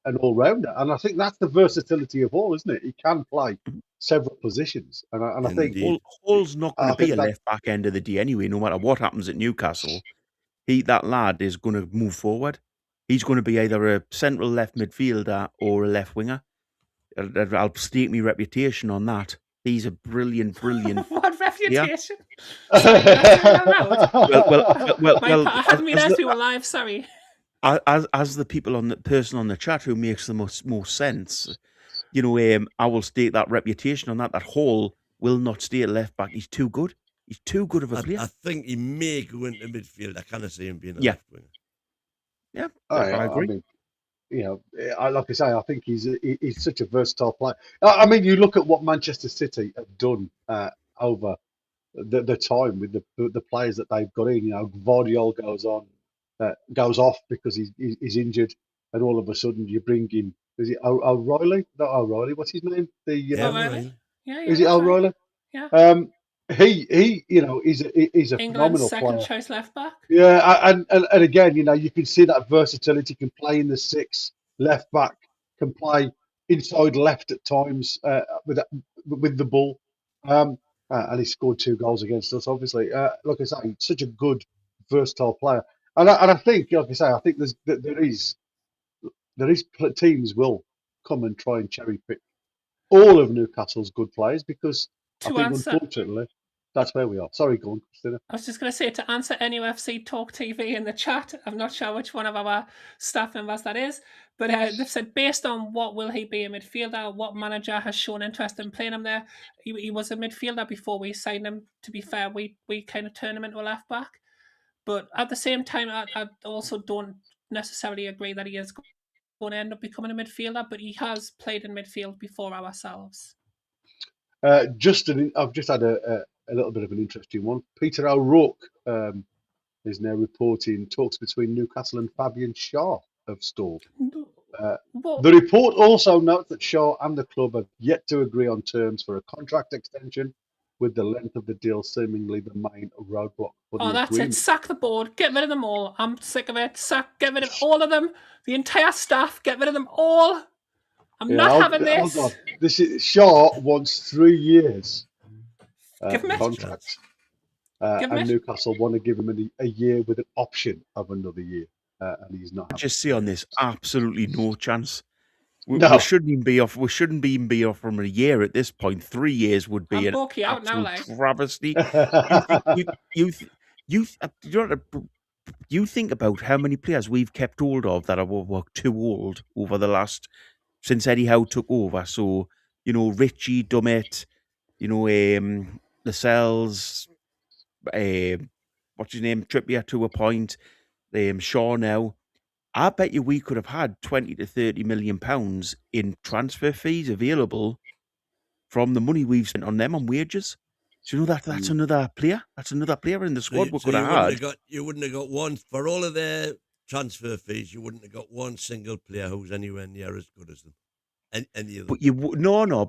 an all-rounder, and I think that's the versatility of Hall, isn't it? He can play several positions, and I think Indeed. Hall's not going I to be think a that- left back end of the day anyway, no matter what happens at Newcastle. That lad is going to move forward. He's going to be either a central left midfielder or a left winger. I'll stake my reputation on that. He's a brilliant. What reputation? well, Sorry, did I say that out? Well, I hadn't realised we were live, sorry. as the person on the chat who makes the most sense, I will stake that reputation on that. That Hall will not stay at left back. He's too good. He's too good of a player. I think he may go into midfield. I kind of see him being a Yeah. left winger. Yeah, I agree. mean, like I say, I think he's such a versatile player. I mean, you look at what Manchester City have done over the time with the players that they've got in. Vardiol goes off because he's injured, and all of a sudden you bring in, is it O'Reilly? Not O'Reilly. What's his name? Yeah, O'Reilly? right. Yeah, Is it that's right. O'Reilly? Yeah. He's a England's phenomenal second player. choice left back. Yeah, and again, you can see that versatility. Can play in the 6, left back, can play inside left at times with the ball. And he scored 2 goals against us, obviously. Like I say, such a good, versatile player. And I think, like I say, I think there is teams will come and try and cherry pick all of Newcastle's good players because I think, unfortunately, that's where we are. Sorry, go on, Christina. I was just going to say, to answer NUFC Talk TV in the chat, I'm not sure which one of our staff members that is, but they've said, based on what will he be a midfielder, what manager has shown interest in playing him there. He was a midfielder before we signed him. To be fair, we kind of turned him into a left back. But at the same time, I also don't necessarily agree that he is going to end up becoming a midfielder, but he has played in midfield before ourselves. I've just had a little bit of an interesting one. Peter O'Rourke is now reporting talks between Newcastle and Fabian Schär have stalled. The report also notes that Schär and the club have yet to agree on terms for a contract extension, with the length of the deal seemingly the main roadblock for the that's agreement. it. Sack the board. Get rid of them all. I'm sick of it. Get rid of all of them. The entire staff. Get rid of them all. I'm not having this. Hold on. This is Schär wants 3 years contract. And Newcastle want to give him a year with an option of another year, and he's not. I just see on this absolutely no chance. We shouldn't even be off from a year at this point. 3 years would be an absolute travesty. You think about how many players we've kept hold of that were too old over the last, since Eddie Howe took over. So, Richie, Dummett, Lascelles, what's his name, Trippier to a point, Shaw now. I bet you we could have had 20 to 30 million pounds in transfer fees available from the money we've spent on them on wages. So that's another player. That's another player in the squad we could have had. You wouldn't have got one for all of their transfer fees. You wouldn't have got one single player who's anywhere near as good as them. Any of them. But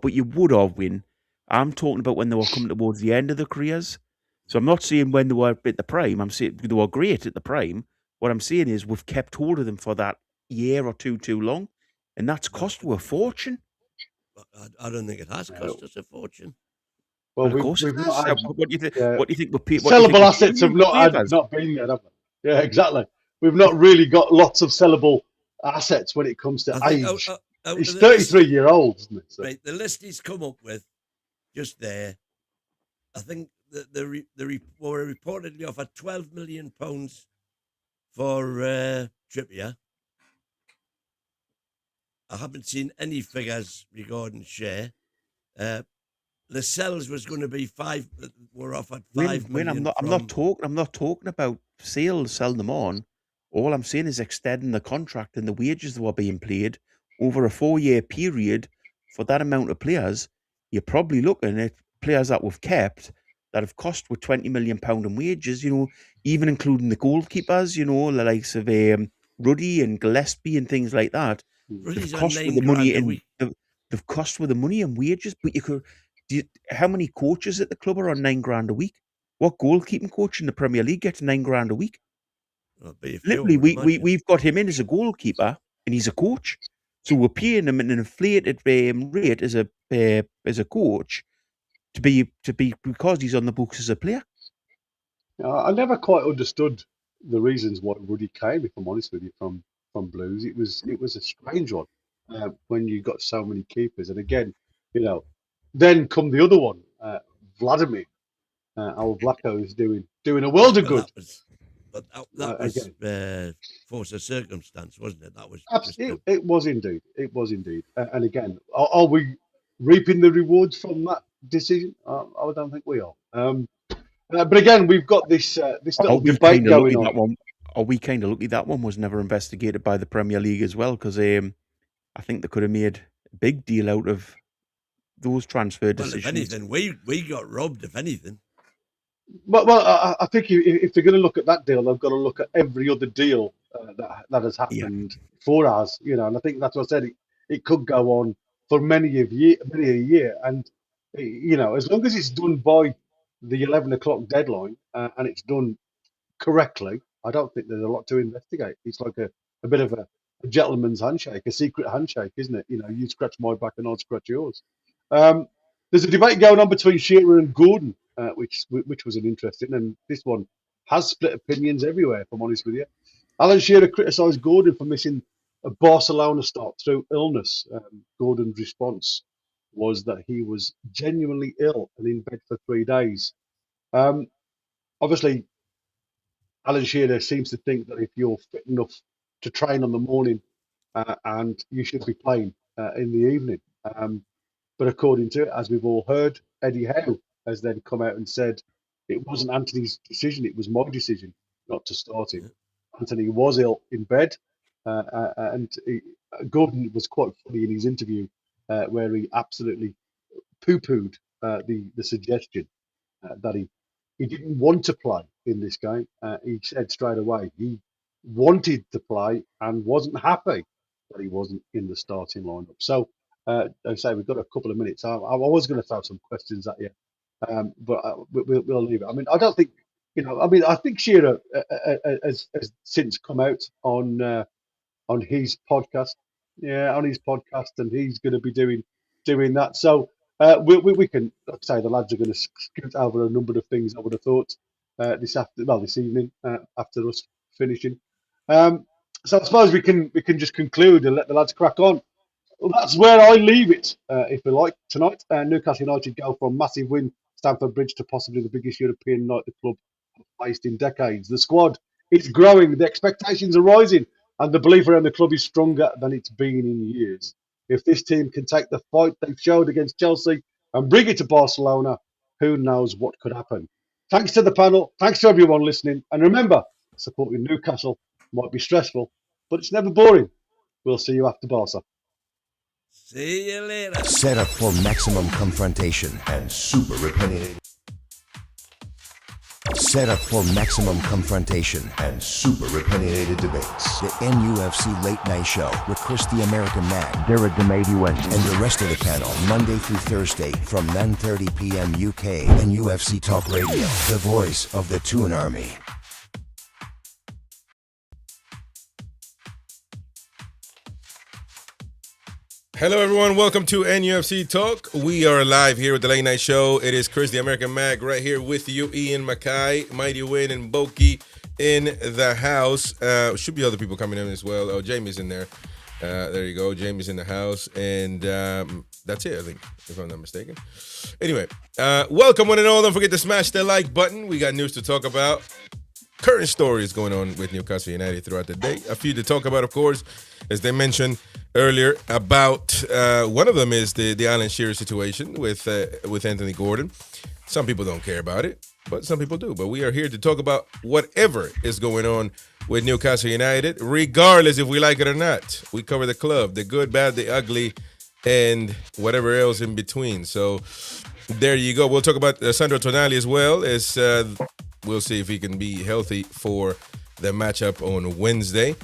but you would have, Wyn. I'm talking about when they were coming towards the end of their careers. So I'm not saying when they were at the prime. I'm saying they were great at the prime. What I'm saying is we've kept hold of them for that year or two too long, and that's cost you a fortune. I don't think it has cost us a fortune. Well, of course it has. What do you think? What do you think? Sellable assets have not been there, have they? Yeah, exactly. We've not really got lots of sellable assets when it comes to age. He's 33-year-old, isn't it? So. Right, the list he's come up with, just there, I think the were reportedly offered £12 million for Trippier. I haven't seen any figures regarding Shearer. Lascelles was going to be were offered £5 million. I'm not talking about sales, selling them on. All I'm saying is extending the contract and the wages that were being paid over a 4-year period for that amount of players. You're probably looking at players that we've kept that have cost with £20 million in wages, even including the goalkeepers, the likes of Ruddy and Gillespie and things like that. Ruddy's they've cost on with the money $9,000 they've cost with the money and wages, but how many coaches at the club are on $9,000 a week? What goalkeeping coach in the Premier League gets $9,000 a week? Literally, we've got him in as a goalkeeper and he's a coach. So we're paying him an inflated rate as a coach to be because he's on the books as a player. I never quite understood the reasons why Ruddy came, if I'm honest with you, from Blues. It was a strange one when you got so many keepers. And again, then come the other one, Vladimir. Our Vlaco is doing a world of good. That was force of circumstance, wasn't it? That was it was indeed. It was indeed. And again, are we reaping the rewards from that decision? I don't think we are. But again, we've got this little debate going on. Are we kind of lucky that one was never investigated by the Premier League as well? Because I think they could have made a big deal out of those transfer decisions. If anything, we got robbed. If anything. Well, I think if they're going to look at that deal, they've got to look at every other deal that has happened for us. And I think that's what I said. It could go on for many a year, and as long as it's done by the 11 o'clock deadline and it's done correctly, I don't think there's a lot to investigate. It's like a bit of a gentleman's handshake, a secret handshake, isn't it? You know, you scratch my back and I'll scratch yours. There's a debate going on between Shearer and Gordon, which was an interesting, and this one has split opinions everywhere, if I'm honest with you. Alan Shearer criticised Gordon for missing a Barcelona start through illness. Gordon's response was that he was genuinely ill and in bed for 3 days. Obviously, Alan Shearer seems to think that if you're fit enough to train on the morning, and you should be playing in the evening. But according to it, as we've all heard, Eddie Howe has then come out and said it wasn't Anthony's decision, it was my decision not to start him. Anthony was ill in bed, and Gordon was quite funny in his interview where he absolutely poo-pooed the suggestion that he didn't want to play in this game. He said straight away he wanted to play and wasn't happy that he wasn't in the starting lineup. So, I say we've got a couple of minutes. I was going to throw some questions at you, but we'll leave it. I mean, I don't think, I think Shearer has since come out on his podcast. Yeah, on his podcast, and he's going to be doing that. So we can, like I say, the lads are going to scoot over a number of things, I would have thought, this evening after us finishing. So I suppose we can just conclude and let the lads crack on. Well, that's where I leave it, if you like, tonight. Newcastle United go from massive win, Stamford Bridge, to possibly the biggest European night the club have faced in decades. The squad is growing, the expectations are rising, and the belief around the club is stronger than it's been in years. If this team can take the fight they've showed against Chelsea and bring it to Barcelona, who knows what could happen. Thanks to the panel, thanks to everyone listening, and remember, supporting Newcastle might be stressful, but it's never boring. We'll see you after Barca. See you later. Set up for maximum confrontation and super opinionated. Set up for maximum confrontation and super opinionated debates. The NUFC Late Night Show with Chris the American Mag, Derek the Mighty Wyn, and the rest of the panel Monday through Thursday from 9:30 p.m. UK and UFC Talk Radio, the voice of the Toon Army. Hello everyone, welcome to NUFC Talk. We are live here with the Late Night Show. It is Chris the American Mag right here with you, Iain, Mackay, Mighty Wyn, and Boaky in the house. Should be other people coming in as well. Oh, Jamie's in there. There you go, Jamie's in the house. And that's it, I think, if I'm not mistaken. Anyway, welcome one and all. Don't forget to smash the like button. We got news to talk about. Current stories going on with Newcastle United throughout the day. A few to talk about, of course, as they mentioned earlier. About one of them is the Alan Shearer situation with Anthony Gordon. Some people don't care about it, but some people do. But we are here to talk about whatever is going on with Newcastle United, regardless if we like it or not. We cover the club, the good, bad, the ugly, and whatever else in between. So there you go. We'll talk about Sandro Tonali as well, as we'll see if he can be healthy for the matchup on Wednesday.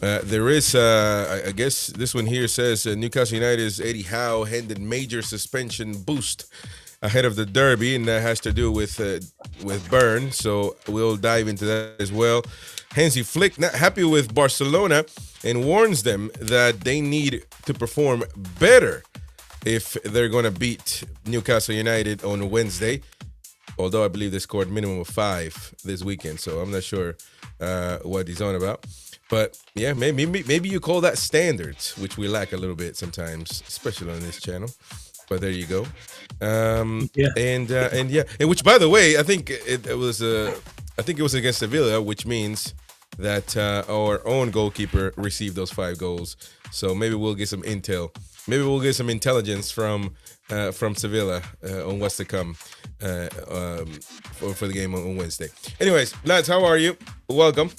There is, I guess this one here says Newcastle United's Eddie Howe handed major suspension boost ahead of the derby, and that has to do with Byrne. So we'll dive into that as well. Hansi Flick not happy with Barcelona and warns them that they need to perform better if they're going to beat Newcastle United on Wednesday. Although I believe they scored a minimum of 5 this weekend, so I'm not sure what he's on about. But yeah, maybe you call that standards, which we lack a little bit sometimes, especially on this channel. But there you go. And which, by the way, I think it was against Sevilla, which means that our own goalkeeper received those 5 goals. So maybe we'll get some intel. Maybe we'll get some intelligence from Sevilla on what's to come for the game on Wednesday. Anyways, lads, how are you? Welcome.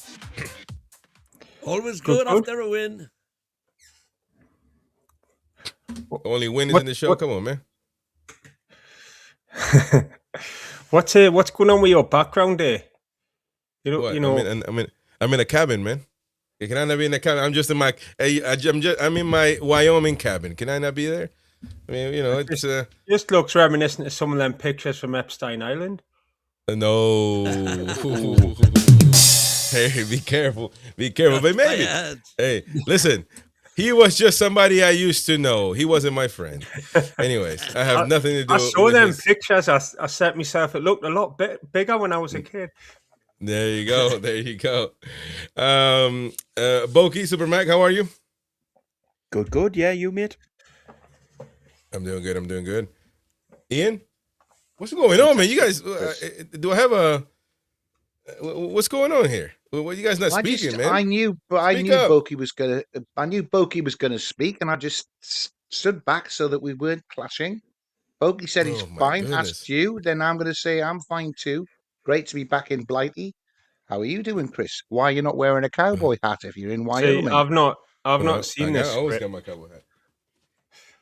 Always good after a win. Only win is in the show. Come on, man. What's going on with your background there? I'm in a cabin, man. Can I not be in the cabin? I'm just in my. I'm in my Wyoming cabin. Can I not be there? I mean, it's just looks reminiscent of some of them pictures from Epstein Island. No. Hey, be careful. Be careful. But maybe. Tired. Hey, listen. He was just somebody I used to know. He wasn't my friend. Anyways, I have nothing to do I saw with them his... pictures. I set myself. It looked a lot bigger when I was a kid. There you go. There you go. Boaky, Super Mac, how are you? Good. Yeah, you, mate? I'm doing good. Ian, what's going on, man? You guys, do I have a... What's going on here? Well, you guys not speaking, man. I knew Boaky was gonna speak, and I just stood back so that we weren't clashing. Boaky said he's Oh, my fine. goodness. Asked you, then I'm going to say I'm fine too. Great to be back in Blighty. How are you doing, Chris? Why are you not wearing a cowboy hat if you're in See, Wyoming? I've not seen this. I always script. got my cowboy hat.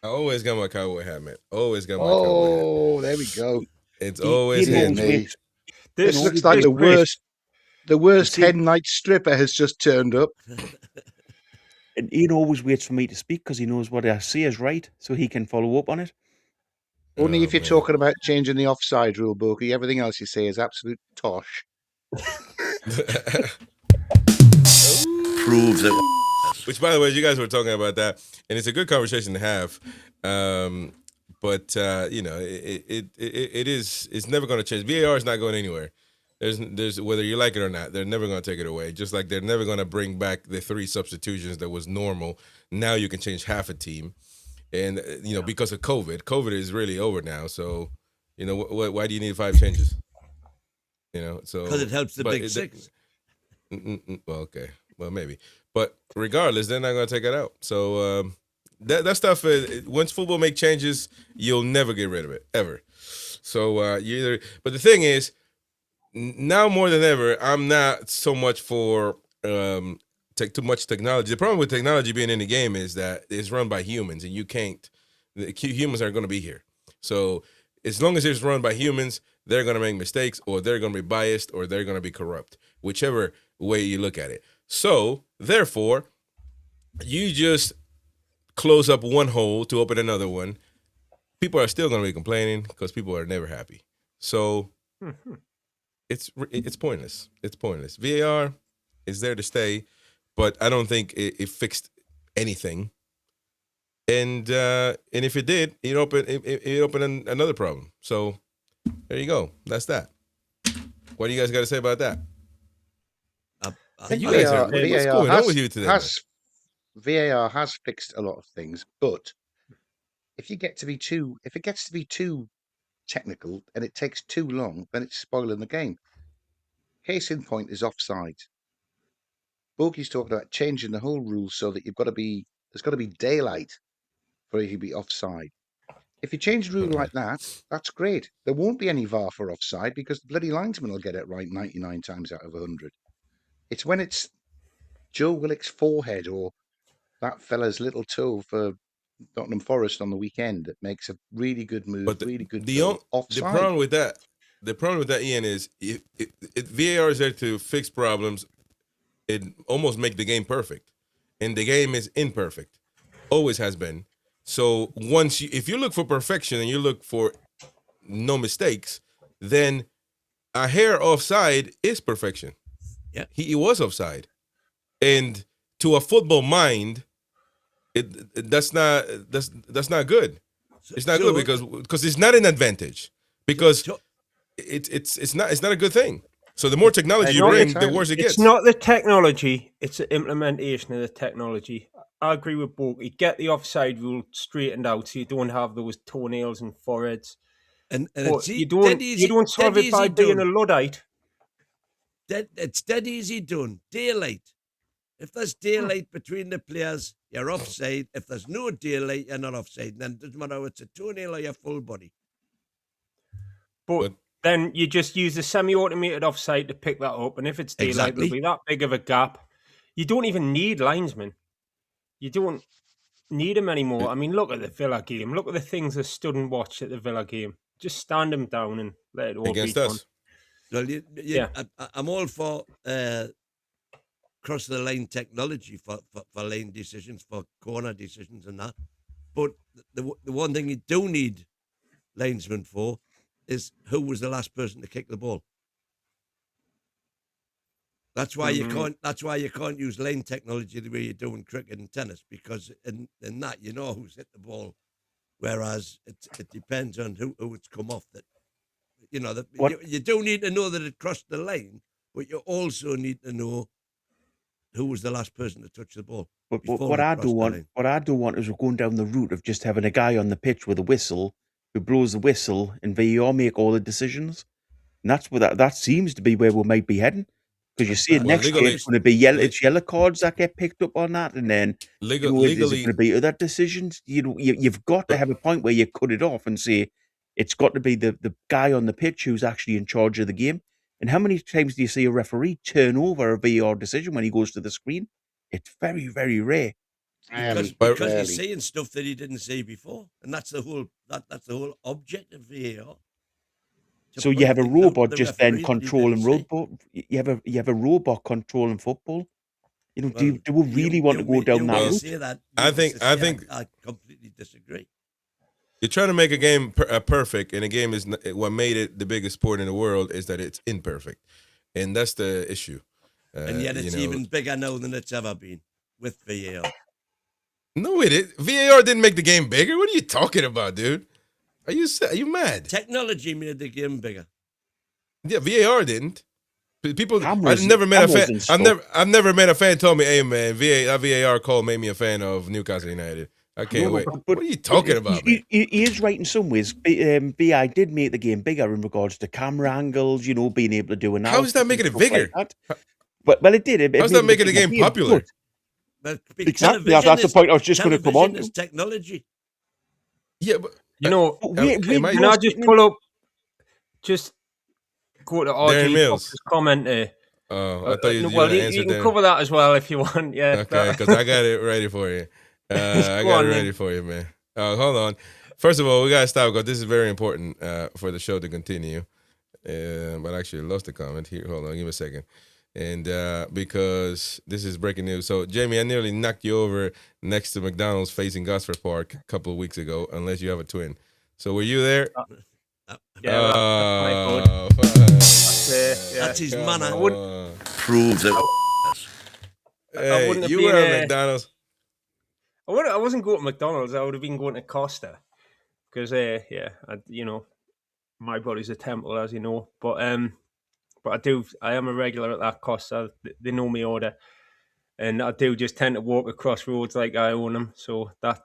I always got my cowboy hat, man. Always got my cowboy hat. Oh, there we go. It's always Ian handy. always Me. waits- This This looks like is the great. worst See- hen night stripper has just turned up. And Ian always waits for me to speak because he knows what I say is right, so he can follow up on it. Only if you're man. talking about changing the offside rule, Boaky. Everything else you say is absolute tosh. Proves it. Which, by the way, you guys were talking about that, and it's a good conversation to have. But you know, it's never going to change. VAR is not going anywhere. There's whether you like it or not, they're never going to take it away. Just like they're never going to bring back the 3 substitutions that was normal. Now you can change half a team, and you know, because of COVID is really over now. So, you know, why do you need 5 changes? You know, so Because it helps the but big it- 6. Well, okay. Well, maybe. But regardless, they're not going to take it out. So that stuff, once football make changes, you'll never get rid of it, ever. So but the thing is, now more than ever, I'm not so much for too much technology. The problem with technology being in the game is that it's run by humans, and humans aren't going to be here. So as long as it's run by humans, they're going to make mistakes, or they're going to be biased, or they're going to be corrupt, whichever way you look at it. So therefore, you just close up one hole to open another one. People are still going to be complaining because people are never happy. So it's pointless. It's pointless. VAR is there to stay, but I don't think it fixed anything. And if it did, it opened another problem. So there you go. That's that. What do you guys got to say about that? You guys what's going on with you today? VAR has fixed a lot of things, but if it gets to be too technical and it takes too long, then it's spoiling the game. Case in point is offside. Boaky's talking about changing the whole rule so that there's got to be daylight for it to be offside. If you change the rule like that, that's great. There won't be any VAR for offside because the bloody linesman will get it right 99 times out of 100. It's when it's Joe Willock's forehead or that fella's little toe for Nottingham Forest on the weekend that makes a really good move, But goal offside. the problem with that, Ian, is VAR is there to fix problems. It almost make the game perfect, and the game is imperfect, always has been. So if you look for perfection and you look for no mistakes, then a hair offside is perfection. Yeah, he was offside, and to a football mind, that's not good. It's not good because it's not an advantage because it's not a good thing. So the more technology you bring, the worse it gets. It's not the technology; it's the implementation of the technology. I agree with Boaky. Get the offside rule straightened out so you don't have those toenails and foreheads. And you don't solve it by being a Luddite. It's dead easy done. Daylight. If there's daylight between the players, you're offside. If there's no daylight, you're not offside. Then it doesn't matter if it's a toenail or your full body. But then you just use the semi-automated offside to pick that up. And if it's daylight, there'll be that big of a gap. You don't even need linesmen. You don't need them anymore. I mean, look at the Villa game. Look at the things that stood and watched at the Villa game. Just stand them down and let it all against be us. Done. Well, I'm all for cross the line technology for lane decisions, for corner decisions, and that. But the one thing you do need linesmen for is who was the last person to kick the ball. That's why you can't. That's why you can't use lane technology the way you do in cricket and tennis, because in that you know who's hit the ball, whereas it depends on who it's come off. That you do need to know that it crossed the line, but you also need to know who was the last person to touch the ball. But what I don't want is we're going down the route of just having a guy on the pitch with a whistle who blows the whistle and VAR make all the decisions. And that's where that seems to be where we might be heading. Because you see, next year it's going to be yellow cards that get picked up on that, and then legally, it's going to be other decisions. You've got to have a point where you cut it off and say it's got to be the guy on the pitch who's actually in charge of the game. And how many times do you see a referee turn over a VAR decision when he goes to the screen? It's very, very rare. Because he's seeing stuff that he didn't see before, and that's the whole object of VAR. So you have a robot just then controlling robot. You have a robot controlling football. Do we really want to go down that route? I completely disagree. You're trying to make a game perfect, and a game is what made it the biggest sport in the world is that it's imperfect, and that's the issue. And yet it's even bigger now than it's ever been with VAR. No, it is. VAR didn't make the game bigger. What are you talking about, dude? Are you mad? Technology made the game bigger. Yeah, VAR didn't. People, I've never met a fan. I've never met a fan tell me, "Hey, man, VAR call made me a fan of Newcastle United." I can't wait. But what are you talking about? He is right in some ways. VAR did make the game bigger in regards to camera angles. Being able to do analysis. How is that making it bigger? Like well, it did. How's that making the game popular? Exactly. That's the point I was just going to come on. Is technology. Yeah, but can I just pull up? Just go to RG comment. I thought you you can cover that as well if you want. Yeah. Okay, because I got it ready for you. I got it ready for you, man. Hold on. First of all, we gotta stop because this is very important for the show to continue. But actually, I lost the comment here. Hold on, give me a second. And because this is breaking news. So, Jamie, I nearly knocked you over next to McDonald's facing Gosford Park a couple of weeks ago, unless you have a twin. So, were you there? Yeah, that's his manner. Proves it. Hey, you were at McDonald's. I wasn't going to McDonald's. I would have been going to Costa. Because, my body's a temple, as you know. But I am a regular at that Costa. They know me order. And I do just tend to walk across roads like I own them. So that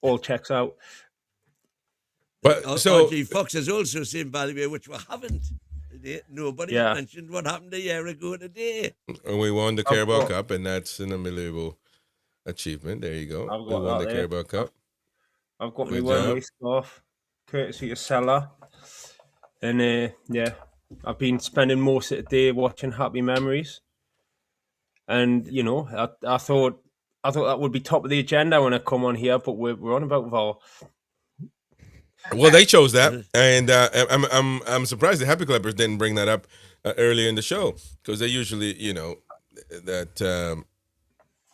all checks out. But so RG Fox has also seen, by the way, which we haven't. Nobody mentioned what happened a year ago today. And we won the Carabao Cup, and that's an unbelievable achievement. There you go. We won the Carabao Cup. I've got my one scarf, courtesy of Seller. And I've been spending most of the day watching Happy Memories. And, I thought that would be top of the agenda when I come on here, but we're on about VAR. Well, they chose that, and I'm surprised the Happy Clappers didn't bring that up earlier in the show, because they usually, that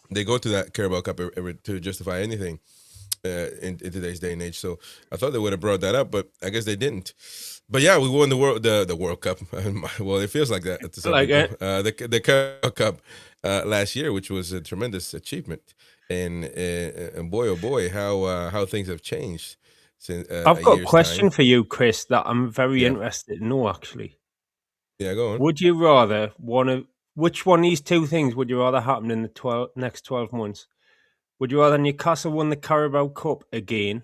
they go to that Carabao Cup to justify anything in today's day and age. So I thought they would have brought that up, but I guess they didn't. But yeah, we won the World Cup. Well, it feels like that at some people. The Carabao Cup last year, which was a tremendous achievement, and boy, oh boy, how things have changed. I've got a question for you, Chris, that I'm very interested to know, actually. Yeah, go on. Would you rather which one of these two things would you rather happen in the next 12 months? Would you rather Newcastle win the Carabao Cup again,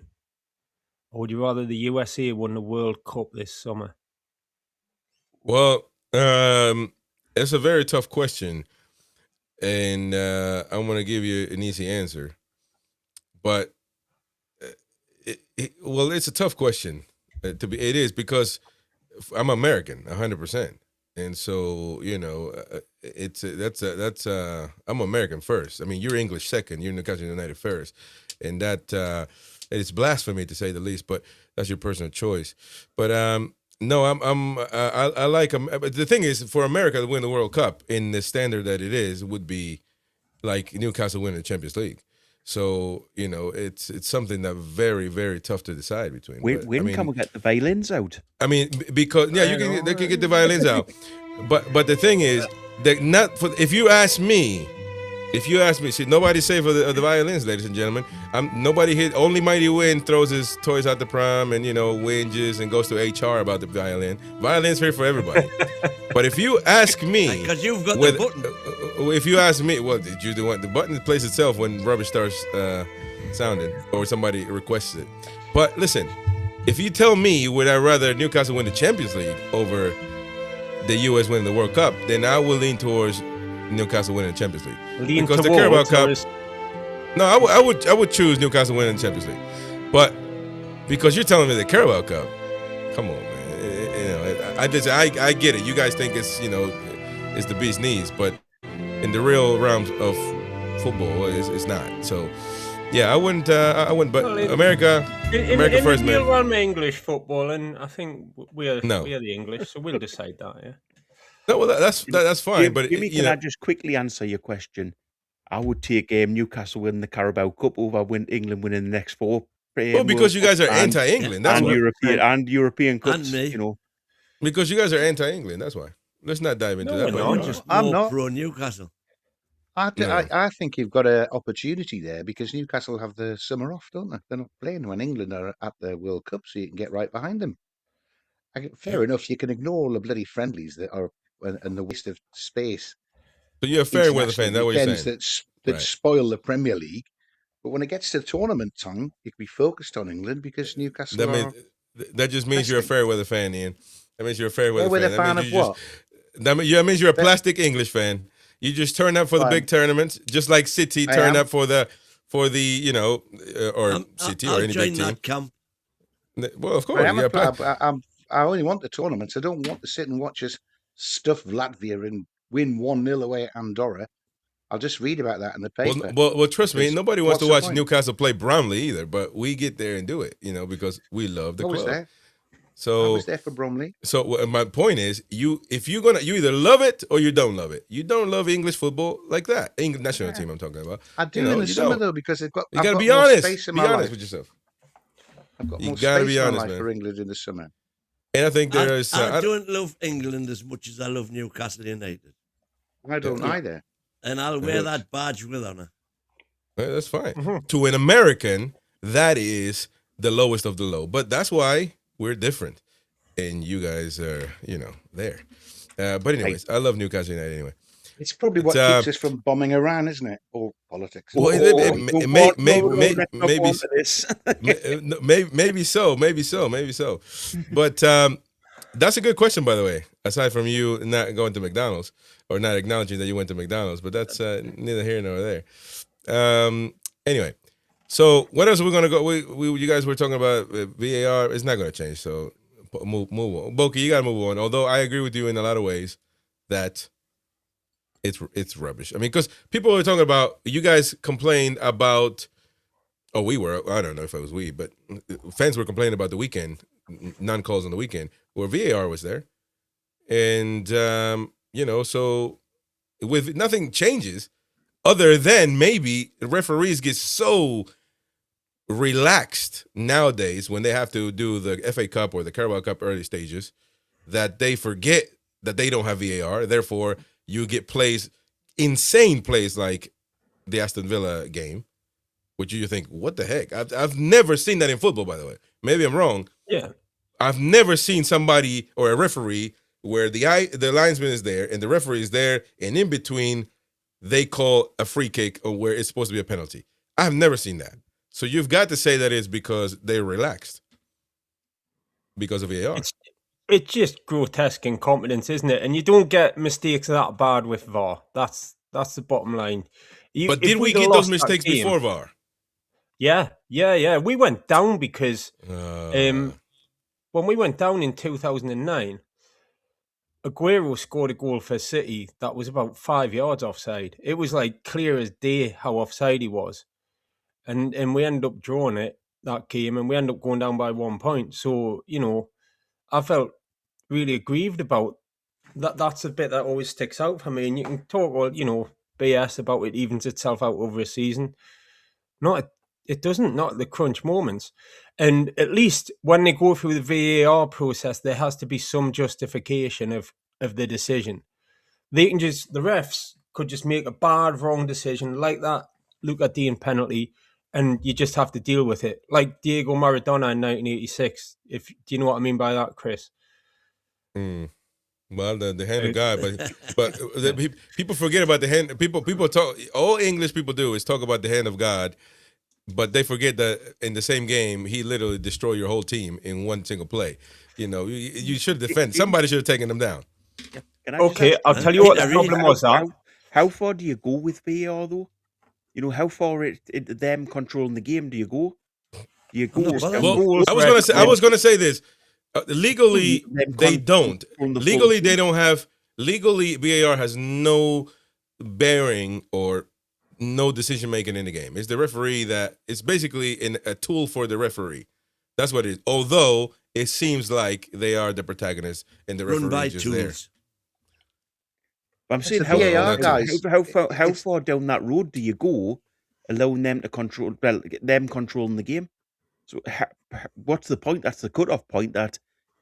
or would you rather the USA win the World Cup this summer? Well, it's a very tough question, and I'm going to give you an easy answer. But it's a tough question. It is because I'm American, 100%, and so I'm American first. I mean, you're English second. You're Newcastle United first, and that it's blasphemy to say the least. But that's your personal choice. But no, I like them. But the thing is, for America to win the World Cup in the standard that it is, would be like Newcastle winning the Champions League. So, it's something that's very, very tough to decide between. When can we get the violins out? I mean, because they can get the violins out, but the thing is, If you ask me, see, nobody say for the violins, ladies and gentlemen. Nobody hit. Only Mighty Wyn throws his toys out the prom and whinges and goes to HR about the violin. Violin's here for everybody. But if you ask me, because you've got the button. If you ask me, well, did you want the button plays itself when rubbish starts sounding or somebody requests it. But listen, if you tell me would I rather Newcastle win the Champions League over the US winning the World Cup, then I will lean towards Newcastle winning the Champions League. Because the Carabao Cup. No, I would choose Newcastle winning the Champions League. But because you're telling me the Carabao Cup, come on, man. I get it. You guys think it's it's the bee's knees, but in the real realms of football, it's not. So yeah, I wouldn't. But America first, man. We'll run English football, and I think we are the English, so we'll decide that. Yeah. No, well, that's fine. But can I just quickly answer your question? I would take Newcastle win the Carabao Cup over England winning the next 4. Well, because you guys are anti-England, that's why. European Cups, Because you guys are anti-England, that's why. Let's not dive into that. I'm not pro Newcastle. I think you've got an opportunity there because Newcastle have the summer off, don't they? They're not playing when England are at the World Cup, so you can get right behind them. Fair enough, you can ignore all the bloody friendlies that are and the waste of space. So you're a fair weather fan, that's what you're saying. That spoil the Premier League. But when it gets to tournament time, you can be focused on England because Newcastle that just means you're a fair weather fan, Ian. That means you're a fair weather fan. Of what? That means you're a plastic English fan. You just turn up for the big tournaments, just like City turn up for the City or any big team. Camp. Well, of course. I only want the tournaments. I don't want to sit and watch us stuff Latvia and win 1-0 away at Andorra. I'll just read about that in the paper. Well, trust me, nobody wants to watch Newcastle play Bromley either, but we get there and do it, because we love the club. There. So I was there for Bromley. So my point is, you either love it or you don't love it. You don't love English football like that. English national team I'm talking about. I do in the summer though because I've got be honest. Space in be my honest life. with yourself. I've got more space in my life for England in the summer. And I think I don't love England as much as I love Newcastle United. I don't either. And I'll wear that badge with honor. Yeah, that's fine. Mm-hmm. To an American, that is the lowest of the low. But that's why we're different. And you guys are, there. But anyways, I love Newcastle United anyway. It's probably what keeps us from bombing Iran, isn't it? Or politics. Well, maybe so. But that's a good question, by the way. Aside from you not going to McDonald's or not acknowledging that you went to McDonald's, but that's neither here nor there. Anyway, so what else are we going to go? You guys were talking about VAR. It's not going to change, so move on. Boaky, you got to move on. Although I agree with you in a lot of ways that it's rubbish. I mean, because people were talking about, you guys complained about, I don't know if it was we, but fans were complaining about the weekend, non-calls on the weekend, where VAR was there. And, so with nothing changes other than maybe the referees get so relaxed nowadays when they have to do the FA Cup or the Carabao Cup early stages that they forget that they don't have VAR. Therefore, you get insane plays like the Aston Villa game, which you think, what the heck? I've never seen that in football, by the way. Maybe I'm wrong. Yeah. I've never seen somebody or a referee where the linesman is there and the referee is there, and in between they call a free kick or where it's supposed to be a penalty. I've never seen that. So you've got to say that it's because they're relaxed because of VAR. It's just grotesque incompetence, isn't it? And you don't get mistakes that bad with VAR. That's the bottom line. But did we get those mistakes before VAR? Yeah. We went down because when we went down in 2009, Aguero scored a goal for City that was about 5 yards offside. It was like clear as day how offside he was. And we ended up drawing that game, and we ended up going down by 1 point. So, I felt really aggrieved about that. That's a bit that always sticks out for me. And you can talk all, BS about it evens itself out over a season. It doesn't, not the crunch moments. And at least when they go through the VAR process, there has to be some justification of the decision. the refs could just make a bad, wrong decision like that, Luca Dean penalty, and you just have to deal with it. Like Diego Maradona in 1986. Do you know what I mean by that, Chris? Well, the hand of God, but people forget about the hand. People talk. All English people do is talk about the hand of God, but they forget that in the same game, he literally destroyed your whole team in one single play. You know, you should defend. Somebody should have taken them down. Okay, I'll tell you what the problem was. How far do you go with VAR though? You know, how far into them controlling the game do you go? Do you go? Well, I was gonna say this. Legally, they don't. Legally, they don't have. Legally, VAR has no bearing or no decision making in the game. It's the referee that. It's basically a tool for the referee. That's what it is. Although it seems like they are the protagonists and the referee is just there. I'm saying how far down that road do you go, allowing them to control them controlling the game? So what's the point? That's the cutoff point. That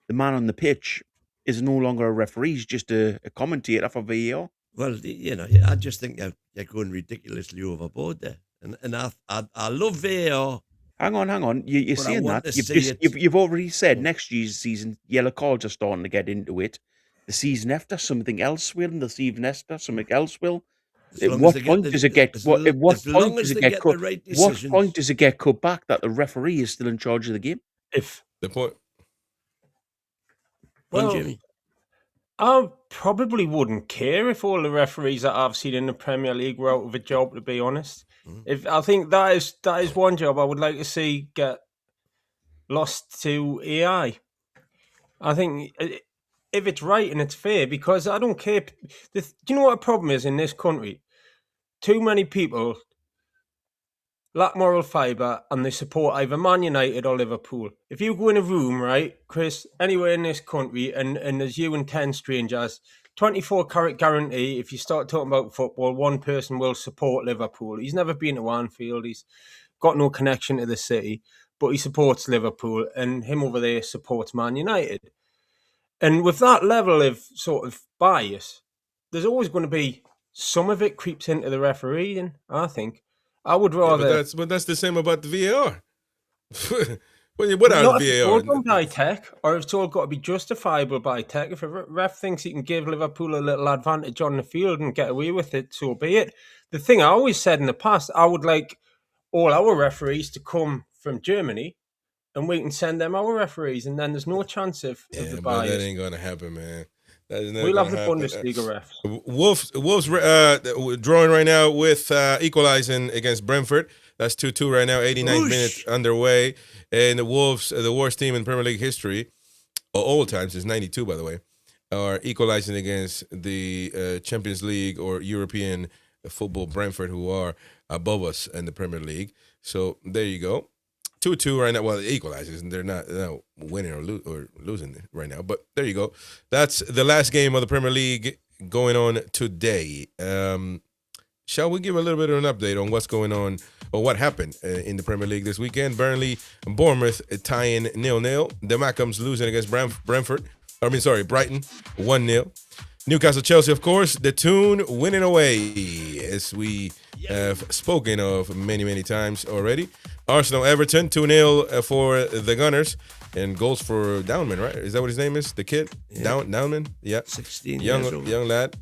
the man on the pitch is no longer a referee; he's just a commentator for VAR. Well, you know, I just think you're going ridiculously overboard there, and I love VAR. Hang on. You're saying that you've already said next year's season yellow cards are starting to get into it. The season after, something else will, and the season after, something else will. At what point does it get cut? What point does it get cut back that the referee is still in charge of the game? If the point, Jimmy, I probably wouldn't care if all the referees that I've seen in the Premier League were out of a job. To be honest, if I think that is one job I would like to see get lost to AI. I think. If it's right and it's fair, because I don't care. Do you know what the problem is in this country? Too many people lack moral fibre and they support either Man United or Liverpool. If you go in a room, right, Chris, anywhere in this country, and there's you and 10 strangers, 24-carat guarantee, if you start talking about football, one person will support Liverpool. He's never been to Anfield. He's got no connection to the city, but he supports Liverpool, and him over there supports Man United. And with that level of sort of bias, there's always going to be some of it creeps into the refereeing, I think. I would rather... but that's the same about the VAR. What are VAR? It's all done by tech, or it's all got to be justifiable by tech. If a ref thinks he can give Liverpool a little advantage on the field and get away with it, so be it. The thing I always said in the past, I would like all our referees to come from Germany, and we can send them our referees, and then there's no chance of the bias. That ain't going to happen, man. We'll have the Bundesliga refs. Wolves drawing right now with equalizing against Brentford. That's 2-2 right now, 89th minute underway. And the Wolves, the worst team in Premier League history, all times, since 92, by the way, are equalizing against the Champions League or European football Brentford, who are above us in the Premier League. So there you go. 2-2 right now. Well, it equalizes, and they're not winning or losing right now. But there you go. That's the last game of the Premier League going on today. Shall we give a little bit of an update on what's going on or what happened in the Premier League this weekend? Burnley and Bournemouth tying 0-0. The Mackems losing against Brighton 1-0. Newcastle Chelsea, of course, the Toon winning away, as we have spoken of many, many times already. Arsenal Everton 2-0 for the Gunners, and goals for Downman, right? Is that what his name is? The kid? Yeah. Downman? Yeah. 16 young years old. Young lad.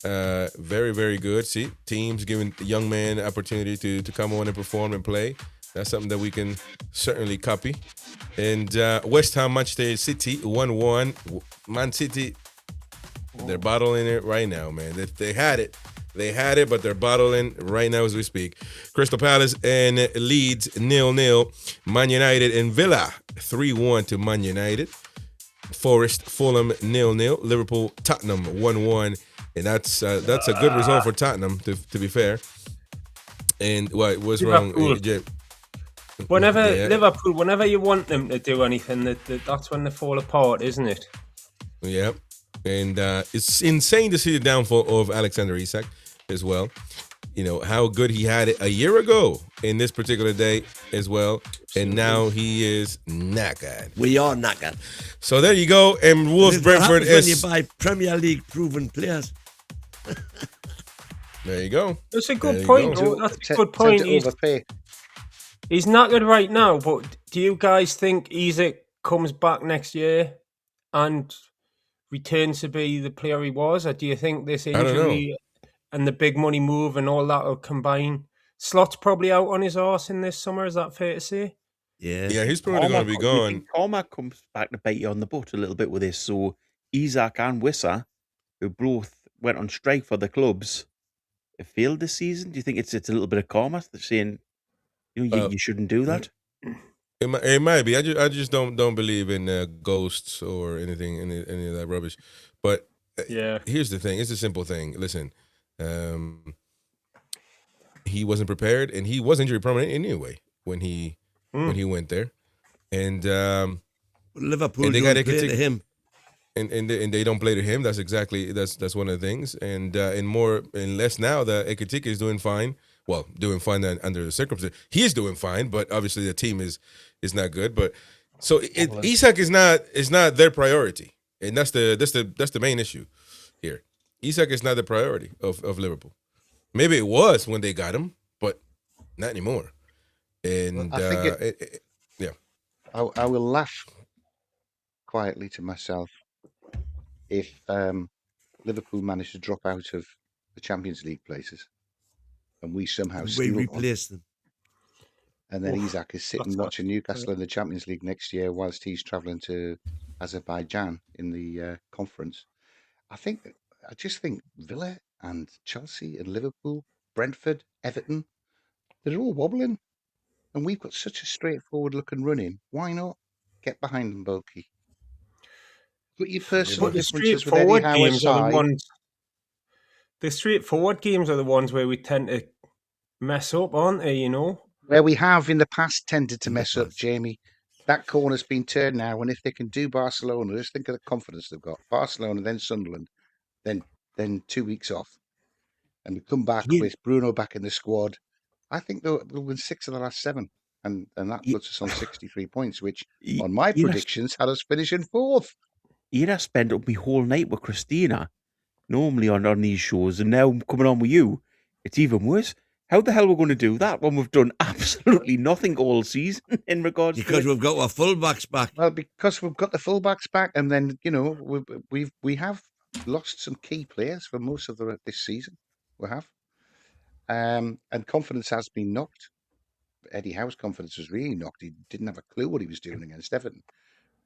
Very, very good. See, teams giving the young man opportunity to come on and perform and play. That's something that we can certainly copy. And West Ham Manchester City 1-1. Man City, they're bottling it right now, man. They had it, but they're bottling right now as we speak. Crystal Palace and Leeds 0-0. Man United and Villa 3-1 to Man United. Forest Fulham 0-0. Liverpool Tottenham 1-1. And that's a good result for Tottenham, to be fair. And what was wrong? Liverpool, whenever you want them to do anything, that's when they fall apart, isn't it? Yeah. And it's insane to see the downfall of Alexander Isak as well. You know, how good he had it a year ago in this particular day as well. And now he is knackered. We are knackered. So there you go. And Wolves Brentford is... when you buy Premier League proven players. There you go. That's a good There you point, go. though. That's a good point. He's knackered right now, but do you guys think Isaac comes back next year and returns to be the player he was? Or do you think this I don't know. injury and the big money move and all that will combine? Slot's probably out on his arse in this summer, is that fair to say? Yeah, he's probably going to be gone. Cormac comes back to bite you on the butt a little bit with this. So Isaac and Wissa, who both went on strike for the clubs, have failed this season. Do you think it's a little bit of karma saying, you shouldn't do that? It might be. I just don't believe in ghosts or anything, any of that rubbish. But here's the thing. It's a simple thing. Listen, he wasn't prepared, and he was injury prone anyway when he went there, and Liverpool and they don't got play to him, and they don't play to him. That's exactly that's one of the things, and less now. The Ekitike is doing fine. Well, doing fine under the circumstances. He is doing fine, but obviously the team is not good. But so Isak is not their priority, and that's the main issue here. Isak is not the priority of Liverpool. Maybe it was when they got him, but not anymore. And I think I will laugh quietly to myself if Liverpool managed to drop out of the Champions League places and we somehow steal replace them. And then Isak is sitting watching Newcastle in the Champions League next year whilst he's travelling to Azerbaijan in the conference. I just think Villa and Chelsea and Liverpool, Brentford, Everton, they're all wobbling. And we've got such a straightforward looking run in. Why not get behind them, Boaky? Got your personal differences with Eddie Howe aside. The straightforward games are the ones where we tend to mess up, aren't they, Where we have in the past tended to mess up, Jamie. That corner's been turned now, and if they can do Barcelona, just think of the confidence they've got. Barcelona, then Sunderland, then 2 weeks off. And we come back with Bruno back in the squad. I think they'll win 6 of the last 7. And that puts us on 63 points, which on my predictions had us finishing 4th. You'd have spent up my whole night with Christina, normally on these shows, and now coming on with you, it's even worse. How the hell are we going to do that when we've done absolutely nothing all season in regards because we've got our fullbacks back? Well, because we've got the fullbacks back, and then we have lost some key players for most of this season. We have, and confidence has been knocked. Eddie Howe's confidence was really knocked. He didn't have a clue what he was doing against Everton.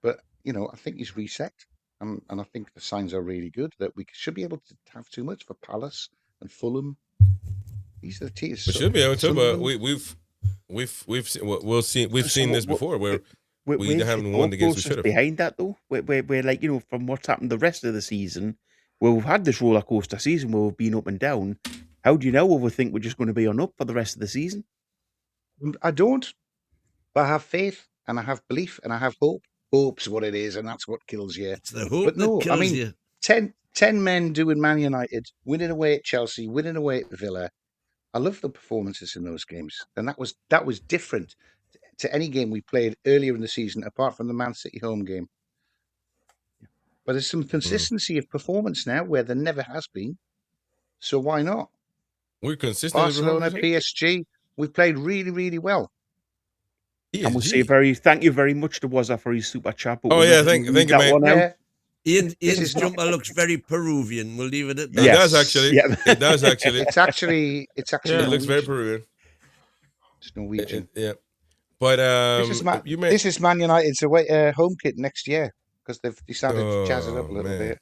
But I think he's reset, and I think the signs are really good that we should be able to have too much for Palace and Fulham. These are the teams. We should be able to, but we've seen this before where we haven't won the games we should have. Behind that though, we're like from what's happened the rest of the season, where we've had this roller coaster season where we've been up and down. How do you know we think we're just going to be on up for the rest of the season? I don't, but I have faith and I have belief and I have hope. Hope's what it is, and that's what kills you. It's the hope that kills you. 10 men doing Man United, winning away at Chelsea, winning away at Villa. I love the performances in those games, and that was different to any game we played earlier in the season, apart from the Man City home game. But there's some consistency of performance now where there never has been. So why not? We're consistent. Barcelona, PSG, we played really, really well. PSG. And we'll say thank you very much to Wazza for his super chat. Thank you, mate. Ian's jumper looks very Peruvian. We'll leave it at that. It does actually. Yeah. It does actually. It's actually. It looks very Peruvian. It's Norwegian. Yeah, but this is Man United's away home kit next year because they've decided to jazz it up a little bit.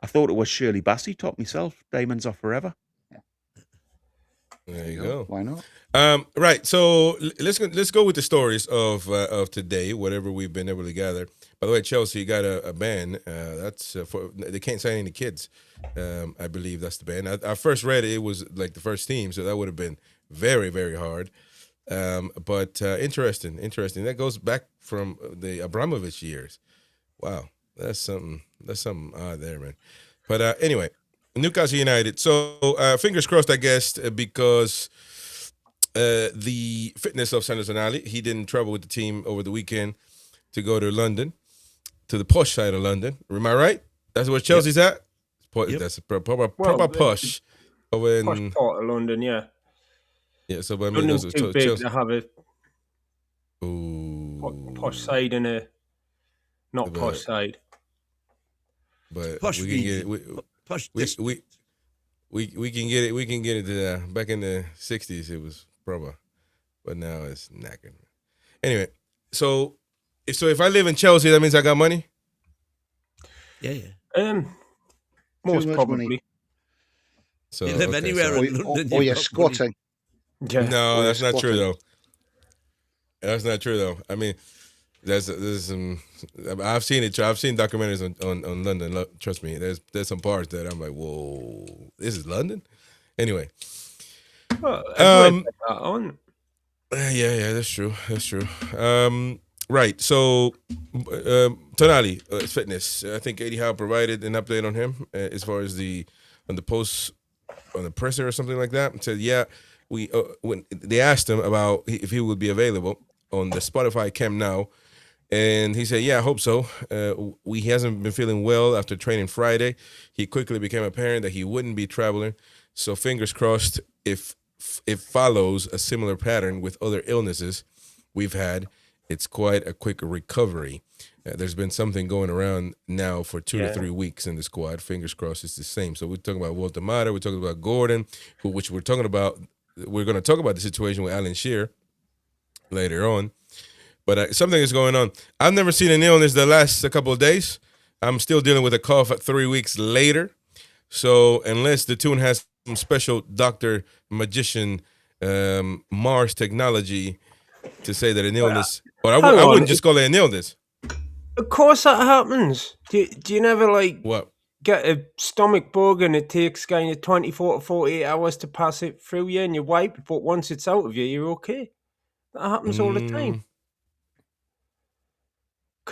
I thought it was Shirley Bassey top myself. Diamonds are forever. There you go. Why not? Right. So let's go with the stories of today. Whatever we've been able to gather. By the way, Chelsea got a ban. That's they can't sign any kids. I believe that's the ban. I first read it was like the first team, so that would have been very, very hard. But interesting. That goes back from the Abramovich years. Wow, that's something odd there, man. But anyway, Newcastle United. So fingers crossed, I guess, because the fitness of Tonali, he didn't travel with the team over the weekend to go to London, to the posh side of London. Am I right? That's where Chelsea's at? That's a proper posh over Posh in part of London, yeah. yeah. So but I mean, London's those too big Chelsea. to have a Ooh, posh side and a not But- posh side. but Posh we can get region. it. Posh We district. we can get it. We can get it to back in the '60s. It was proper, but now it's knackered. Anyway, so if I live in Chelsea, that means I got money. Yeah. Most much probably. money. So You live anywhere Or, in London. or you've you're got money. squatting. Yeah. No, Or that's you're not true squatting. though. That's not true though. I mean, there's some. I've seen it. I've seen documentaries on London. Trust me, there's some parts that I'm like, whoa, this is London. Anyway, Well, everywhere's like that, aren't it? yeah, that's true. Right. So, Tonali fitness. I think Eddie Howe provided an update on him as far as on the presser or something like that. And said, yeah, when they asked him about if he would be available on the Spotify Camp Now, and he said, yeah, I hope so. He hasn't been feeling well after training Friday. He quickly became apparent that he wouldn't be traveling. So fingers crossed if it follows a similar pattern with other illnesses we've had, it's quite a quick recovery. There's been something going around now for 2 to 3 weeks in the squad. Fingers crossed it's the same. So we're talking about Walter Mata. We're talking about Gordon, which we're talking about. We're going to talk about the situation with Alan Shearer later on. But something is going on. I've never seen an illness the last couple of days. I'm still dealing with a cough 3 weeks later. So unless the Toon has some special doctor, magician, Mars technology to say that an illness, or I wouldn't just call it an illness. Of course that happens. Do you never What? get a stomach bug and it takes kind of 24 to 48 hours to pass it through you and you wipe, but once it's out of you, you're okay. That happens all the time.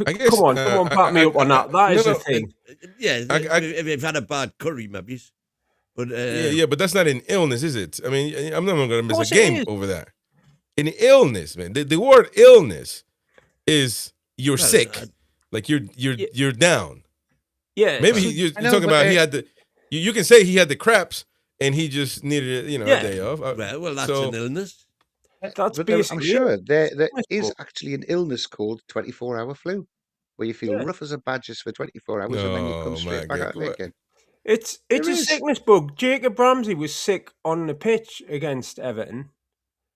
I guess, Come on, back me up on that. That is the thing. Yeah, if you've had a bad curry, maybe. But but that's not an illness, is it? I mean, I'm not going to miss a course it game is. over that. An illness, man. The word illness is you're sick, like you're down. Yeah, Maybe so- you're I know, talking but, about he had the. You can say he had the craps and he just needed a day off. well, that's so- an illness. That's But I'm basically sure there Illness is book. actually an illness called 24-hour flu, where you feel Yeah. rough as a badger for 24 hours and then you Oh, come my straight back God. out of it again. It's There a is. sickness bug. Jacob Ramsey was sick on the pitch against Everton.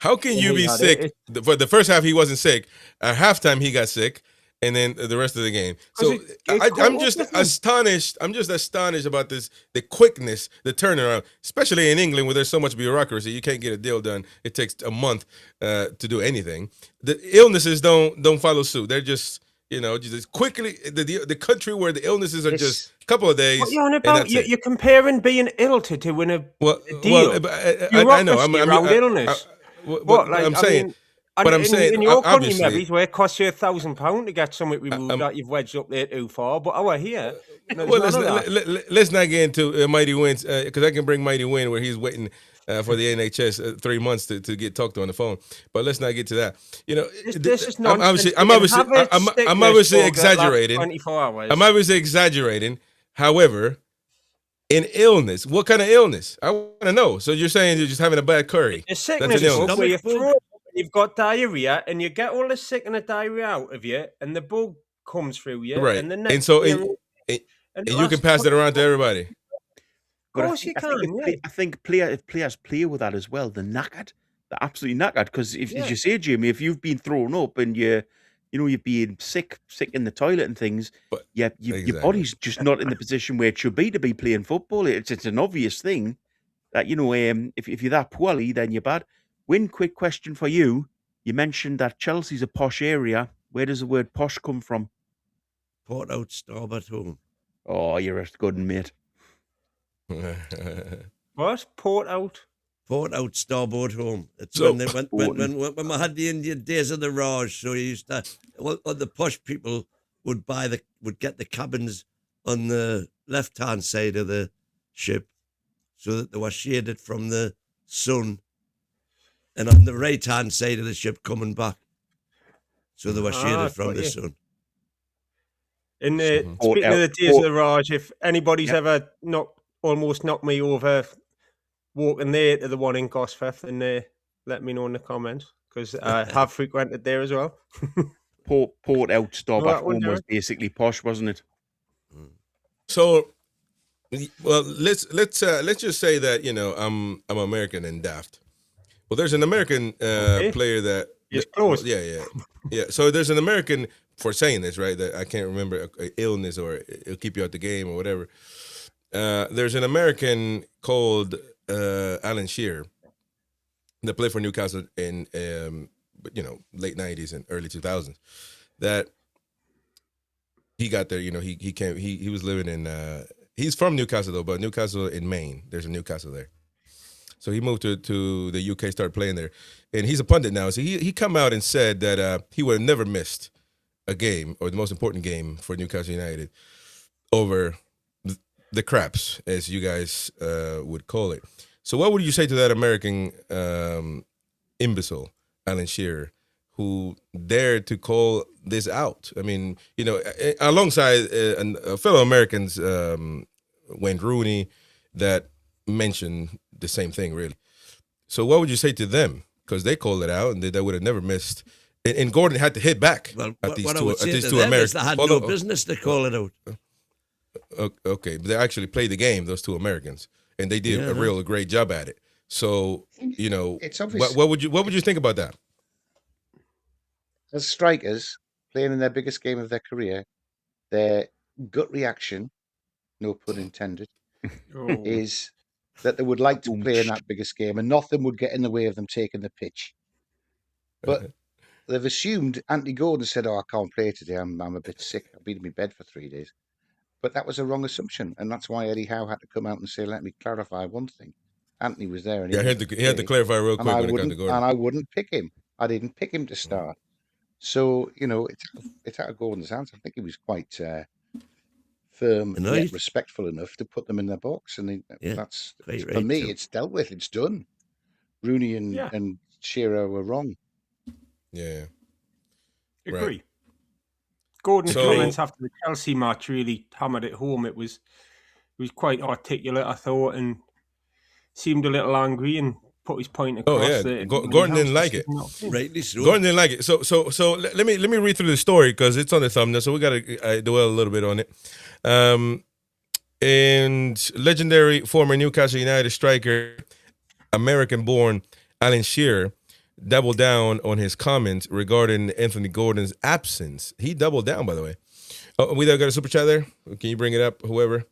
How can you he be had sick? For the first half, he wasn't sick. At halftime, he got sick, and then the rest of the game. So 'Cause it I'm caught just up with him. astonished. I'm just astonished about the quickness, the turnaround, especially in England where there's so much bureaucracy. You can't get a deal done. It takes a month to do anything. The illnesses don't follow suit. They're just just quickly the country where the illnesses are just a couple of days. What are you on and about? that's it. You're comparing being ill to doing a Well, deal. I know. Bureaucracy around illness. I'm saying. But I'm saying, in your country, obviously, maybe where it costs you £1,000 to get something removed that you've wedged up there too far. But over here, well, let's not get into Mighty Wyn because I can bring Mighty Wyn where he's waiting for the NHS 3 months to get talked to on the phone. But let's not get to that. This is I'm nonsense. I'm obviously exaggerating. 24 hours. I'm obviously exaggerating. However, in illness, what kind of illness? I want to know. So you're saying you're just having a bad curry? A That's sickness an illness. bug where you throw up and you've got diarrhea and you get all the sick and the diarrhea out of you and the bug comes through you. Right. And, the And so day and it you can lasts pass it around to everybody. Of course you can. I think if players play with that as well, they're knackered. They're absolutely knackered because as you say, Jamie, if you've been thrown up and you've been sick in the toilet and things, but your body's just not in the position where it should be to be playing football. It's an obvious thing that if you're that poorly, then you're bad. Wyn, quick question for you. You mentioned that Chelsea's a posh area. Where does the word posh come from? Port out, starboard home. Oh, you're a good one, mate. What? Port out? Port out, starboard home. It's So- when we had the Indian days of the Raj, so you used to, the posh people would get the cabins on the left-hand side of the ship so that they were shaded from the sun, and on the right-hand side of the ship coming back, so they were shaded from got the you. sun. And speaking of the days of the Raj, if anybody's ever almost knocked me over walking there to the one in Gosforth, then let me know in the comments, because I have frequented there as well. Port out stop at home was basically posh, wasn't it? So, well, let's just say that I'm American and daft. Well, there's an American player that it's close. Yeah. So there's an American for saying this, right? That I can't remember a illness or it'll keep you out the game or whatever. There's an American called Alan Shearer that played for Newcastle in late 90s and early 2000s. That he got there, he came. He was living in. He's from Newcastle though, but Newcastle in Maine. There's a Newcastle there. So he moved to the UK, started playing there, and he's a pundit now. So he come out and said that he would have never missed a game or the most important game for Newcastle United over the craps, as you guys would call it. So what would you say to that American imbecile, Alan Shearer, who dared to call this out? I mean, alongside fellow Americans, Wayne Rooney, that mentioned the same thing, really. So what would you say to them? Because they called it out and they would have never missed. And Gordon had to hit back at these two Americans. They had no business to call it out. Okay, but they actually played the game, those two Americans, and they did a real great job at it. So, it's obvious. What would you think about that? As strikers playing in their biggest game of their career, their gut reaction, no pun intended, is that they would like to play in that biggest game, and nothing would get in the way of them taking the pitch. But they've assumed Anthony Gordon said, "Oh, I can't play today. I'm a bit sick. I've been in my bed for 3 days." But that was a wrong assumption, and that's why Eddie Howe had to come out and say, "Let me clarify one thing. Anthony was there, and he had to clarify real quick when it comes to Gordon. And I wouldn't pick him. I didn't pick him to start. So it's out of Gordon's hands. I think he was quite firm and yet respectful enough to put them in their box, and that's for me. It's dealt with. It's done. Rooney and Shearer were wrong. Yeah, agree. Right. Gordon's comments after the Chelsea match really hammered it home. It was quite articulate, I thought, and seemed a little angry and put his point across. Gordon didn't like it. Rightly so. Gordon didn't like it. So let me read through the story because it's on the thumbnail, so we got to dwell a little bit on it. And legendary former Newcastle United striker, American-born Alan Shearer, doubled down on his comments regarding Anthony Gordon's absence. He doubled down, by the way. Oh, we got a super chat there. Can you bring it up, whoever?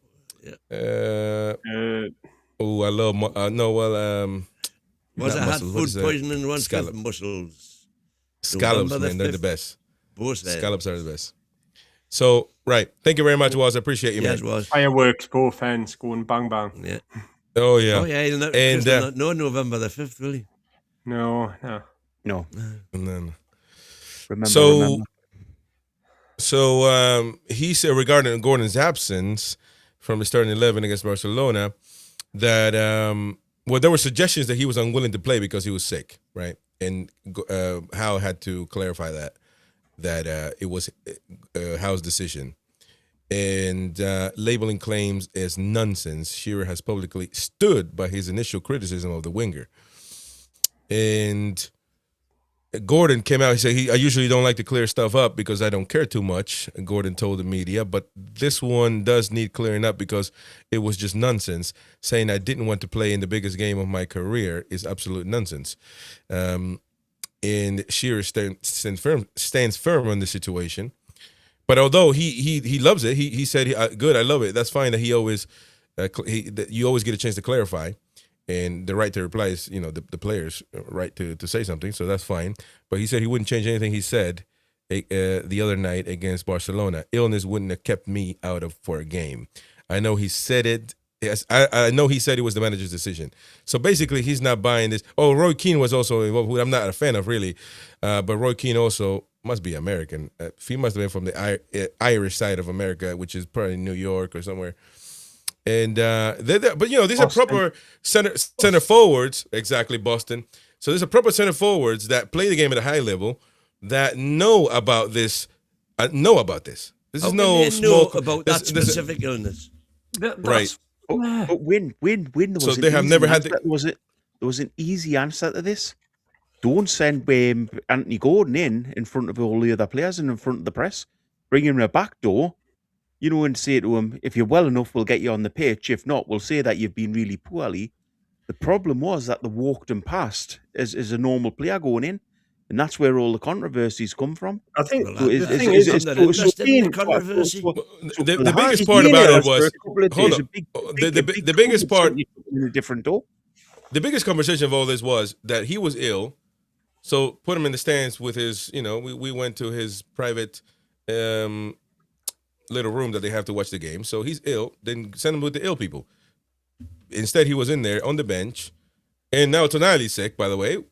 Yeah. I love. Was I had food poisoning once? Scallop. Mussels. Scallops, man, they're the best. Both Scallops are the best. So, right. Thank you very much, Waz. I appreciate you, man. Yes, Waz. Fireworks, both ends, going bang, bang. Yeah. Oh, yeah. Oh, yeah. And no November the 5th, will he? No. And then, remember. So he said regarding Gordon's absence from the starting 11 against Barcelona that there were suggestions that he was unwilling to play because he was sick, right? And Howe had to clarify that it was Howe's decision. And labeling claims as nonsense, Shearer has publicly stood by his initial criticism of the winger. And Gordon came out, he said, I usually don't like to clear stuff up because I don't care too much, Gordon told the media, but this one does need clearing up because it was just nonsense. Saying I didn't want to play in the biggest game of my career is absolute nonsense. And Shearer stands firm on the situation. But although he loves it, he said, good, I love it. That's fine that you always get a chance to clarify. And the right to reply is, the player's right to say something, so that's fine. But he said he wouldn't change anything he said the other night against Barcelona. Illness wouldn't have kept me out for a game. I know he said it. Yes, I know he said it was the manager's decision. So basically, he's not buying this. Oh, Roy Keane was also involved, who I'm not a fan of, really. But Roy Keane also must be American. He must have been from the Irish side of America, which is probably New York or somewhere. And but these Boston. Are proper center forwards, exactly, Boston. So these are proper center forwards that play the game at a high level, that know about this. This How is can no they small know about that specific illness. Right. But Wyn, there was So an they have easy never had answer. the- There was an easy answer to this. Don't send Anthony Gordon in front of all the other players and in front of the press. Bring him in a back door, and say to him, if you're well enough, we'll get you on the pitch. If not, we'll say that you've been really poorly. The problem was that they walked him past as a normal player going in. And that's where all the controversies come from. I think Well, the I'm thing is, not interested in the controversy. The biggest part about it was the biggest part. In a different door. The biggest conversation of all this was that he was ill, so put him in the stands with his. We went to his private little room that they have to watch the game. So he's ill. Then send him with the ill people. Instead, he was in there on the bench, and now Tonali's sick. By the way,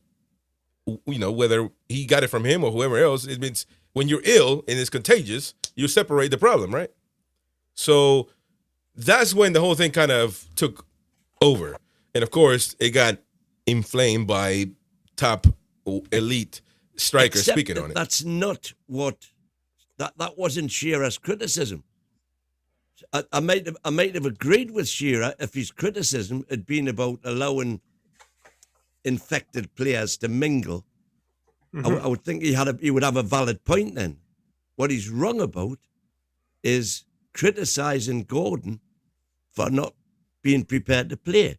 whether he got it from him or whoever else, it means when you're ill and it's contagious, you separate the problem, right? So that's when the whole thing kind of took over. And of course, it got inflamed by top elite strikers speaking on it. That's not what that wasn't Shearer's criticism. I might have agreed with Shearer if his criticism had been about allowing infected players to mingle. Mm-hmm. I would think he would have a valid point then. What he's wrong about is criticising Gordon for not being prepared to play,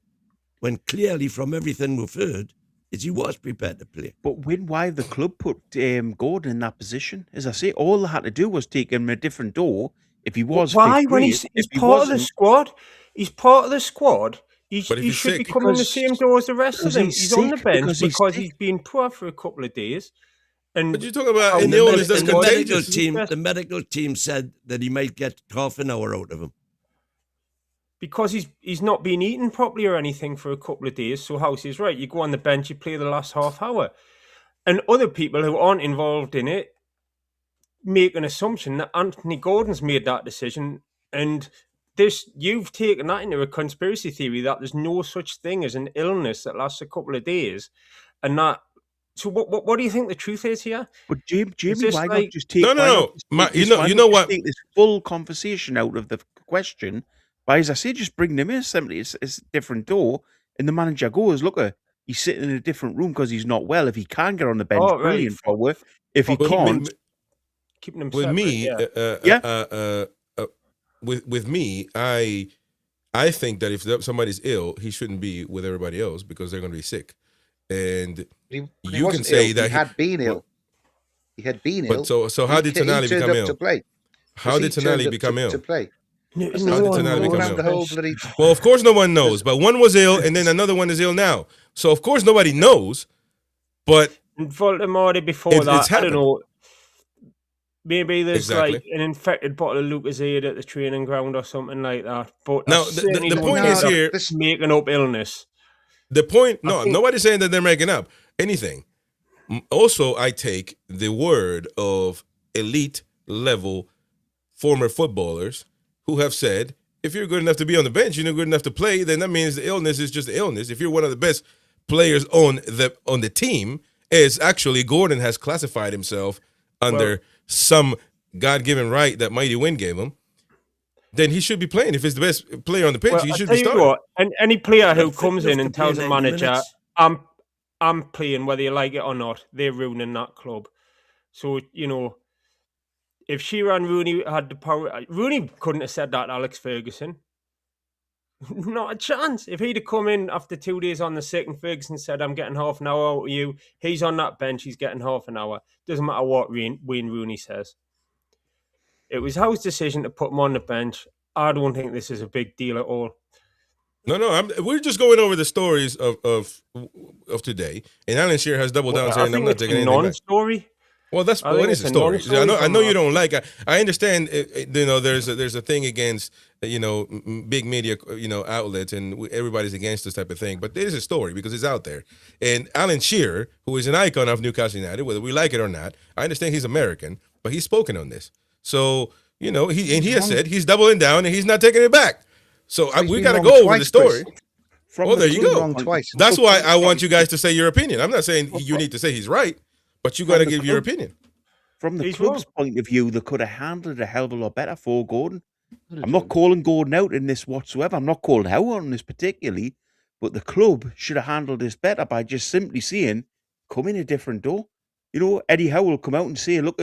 when clearly from everything we've heard is he was prepared to play. But why the club put Gordon in that position? As I say, all they had to do was take him a different door. If he was why when he's part of the squad, he's part of the squad. He should be coming in the same door as the rest of them. He's on the bench because he's been poor for a couple of days. But you're talking about in the illness that's contagious. The medical team said that he might get half an hour out of him. Because he's not been eating properly or anything for a couple of days. So House is right. You go on the bench, you play the last half hour. And other people who aren't involved in it make an assumption that Anthony Gordon's made that decision. And you've taken that into a conspiracy theory that there's no such thing as an illness that lasts a couple of days. And that. So what do you think the truth is here? But Jamie, why not just take no. You know what? Take this full conversation out of the question. By, as I say, just bring them in. Simply, it's a different door, and the manager goes, look, he's sitting in a different room because he's not well. If he can get on the bench, brilliant forward. If he can't, keeping him with separate, me, with me, I think that if somebody's ill, he shouldn't be with everybody else because they're going to be sick. And you can say that he had been ill. He had been ill. But so how did Tonali become ill? How did Tonali become ill? To play. How did Tonali become ill? Well, of course no one knows, but one was ill and then another one is ill now. So of course nobody knows, but Voldemort before that, I don't know. Maybe there's like an infected bottle of Lucozade at the training ground or something like that. But now the point is here, making up illness. The point, nobody's saying that they're making up anything. Also, I take the word of elite level former footballers who have said, if you're good enough to be on the bench, you're not good enough to play, then that means the illness is just the illness. If you're one of the best players on the team, as actually Gordon has classified himself under some God-given right that Mighty Wyn gave him, then he should be playing. If he's the best player on the pitch, he should be starting. And any player who comes in and tells the manager, I'm playing whether you like it or not, they're ruining that club. So, if Shearer and Rooney had the power, Rooney couldn't have said that to Alex Ferguson. Not a chance. If he'd have come in after 2 days on the sick and Ferguson said, I'm getting half an hour out of you, he's on that bench, he's getting half an hour. Doesn't matter what Wayne Rooney says. It was Howe's decision to put him on the bench. I don't think this is a big deal at all. No, we're just going over the stories of today. And Alan Shearer has doubled down saying I'm not taking anything back. Non-story. Well, what is a story? I know you don't like it. I understand, there's a thing against, big media, outlets, and everybody's against this type of thing. But there's a story because it's out there. And Alan Shearer, who is an icon of Newcastle United, whether we like it or not, I understand he's American, but he's spoken on this. So, he has said he's doubling down and he's not taking it back. So we got to go over the story. There you go. That's why I want you guys to say your opinion. I'm not saying you need to say he's right, but you got to give your opinion. from the He's club's wrong. point of view, they could have handled it a hell of a lot better for Gordon. Could have I'm not done. calling Gordon out in this whatsoever. I'm not calling Howe on this particularly, but the club should have handled this better by just simply saying, come in a different door. You know, Eddie Howe will come out and say, look,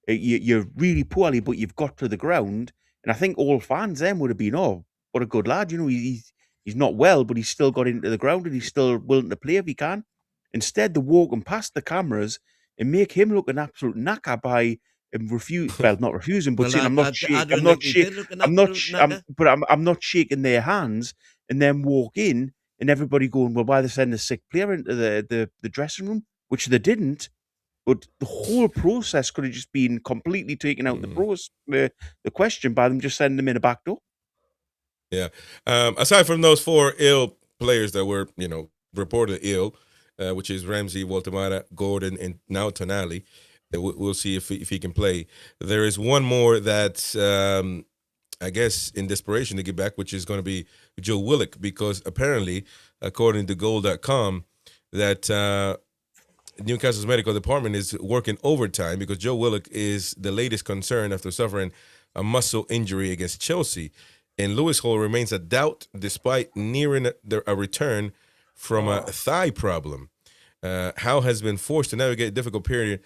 you're really poorly, but you've got to the ground. And I think all fans then would have been, oh, what a good lad. You know, he's not well, but he's still got into the ground and he's still willing to play if he can. Instead, they walk him past the cameras and make him look an absolute knacker by not refusing, but saying, I'm not shaking their hands, and then walk in and everybody going, well, why they send a sick player into the dressing room, which they didn't. But the whole process could have just been completely taken out the question by them just sending them in a back door. Yeah. Aside from those 4 ill players that were, reported ill, which is Ramsey, Waltemata, Gordon, and now Tonali, we'll see if he can play. There is one more that I guess in desperation to get back, which is going to be Joe Willock, because apparently, according to Goal.com, that Newcastle's medical department is working overtime because Joe Willock is the latest concern after suffering a muscle injury against Chelsea. And Lewis Hall remains a doubt despite nearing a return from a thigh problem. Howe has been forced to navigate a difficult period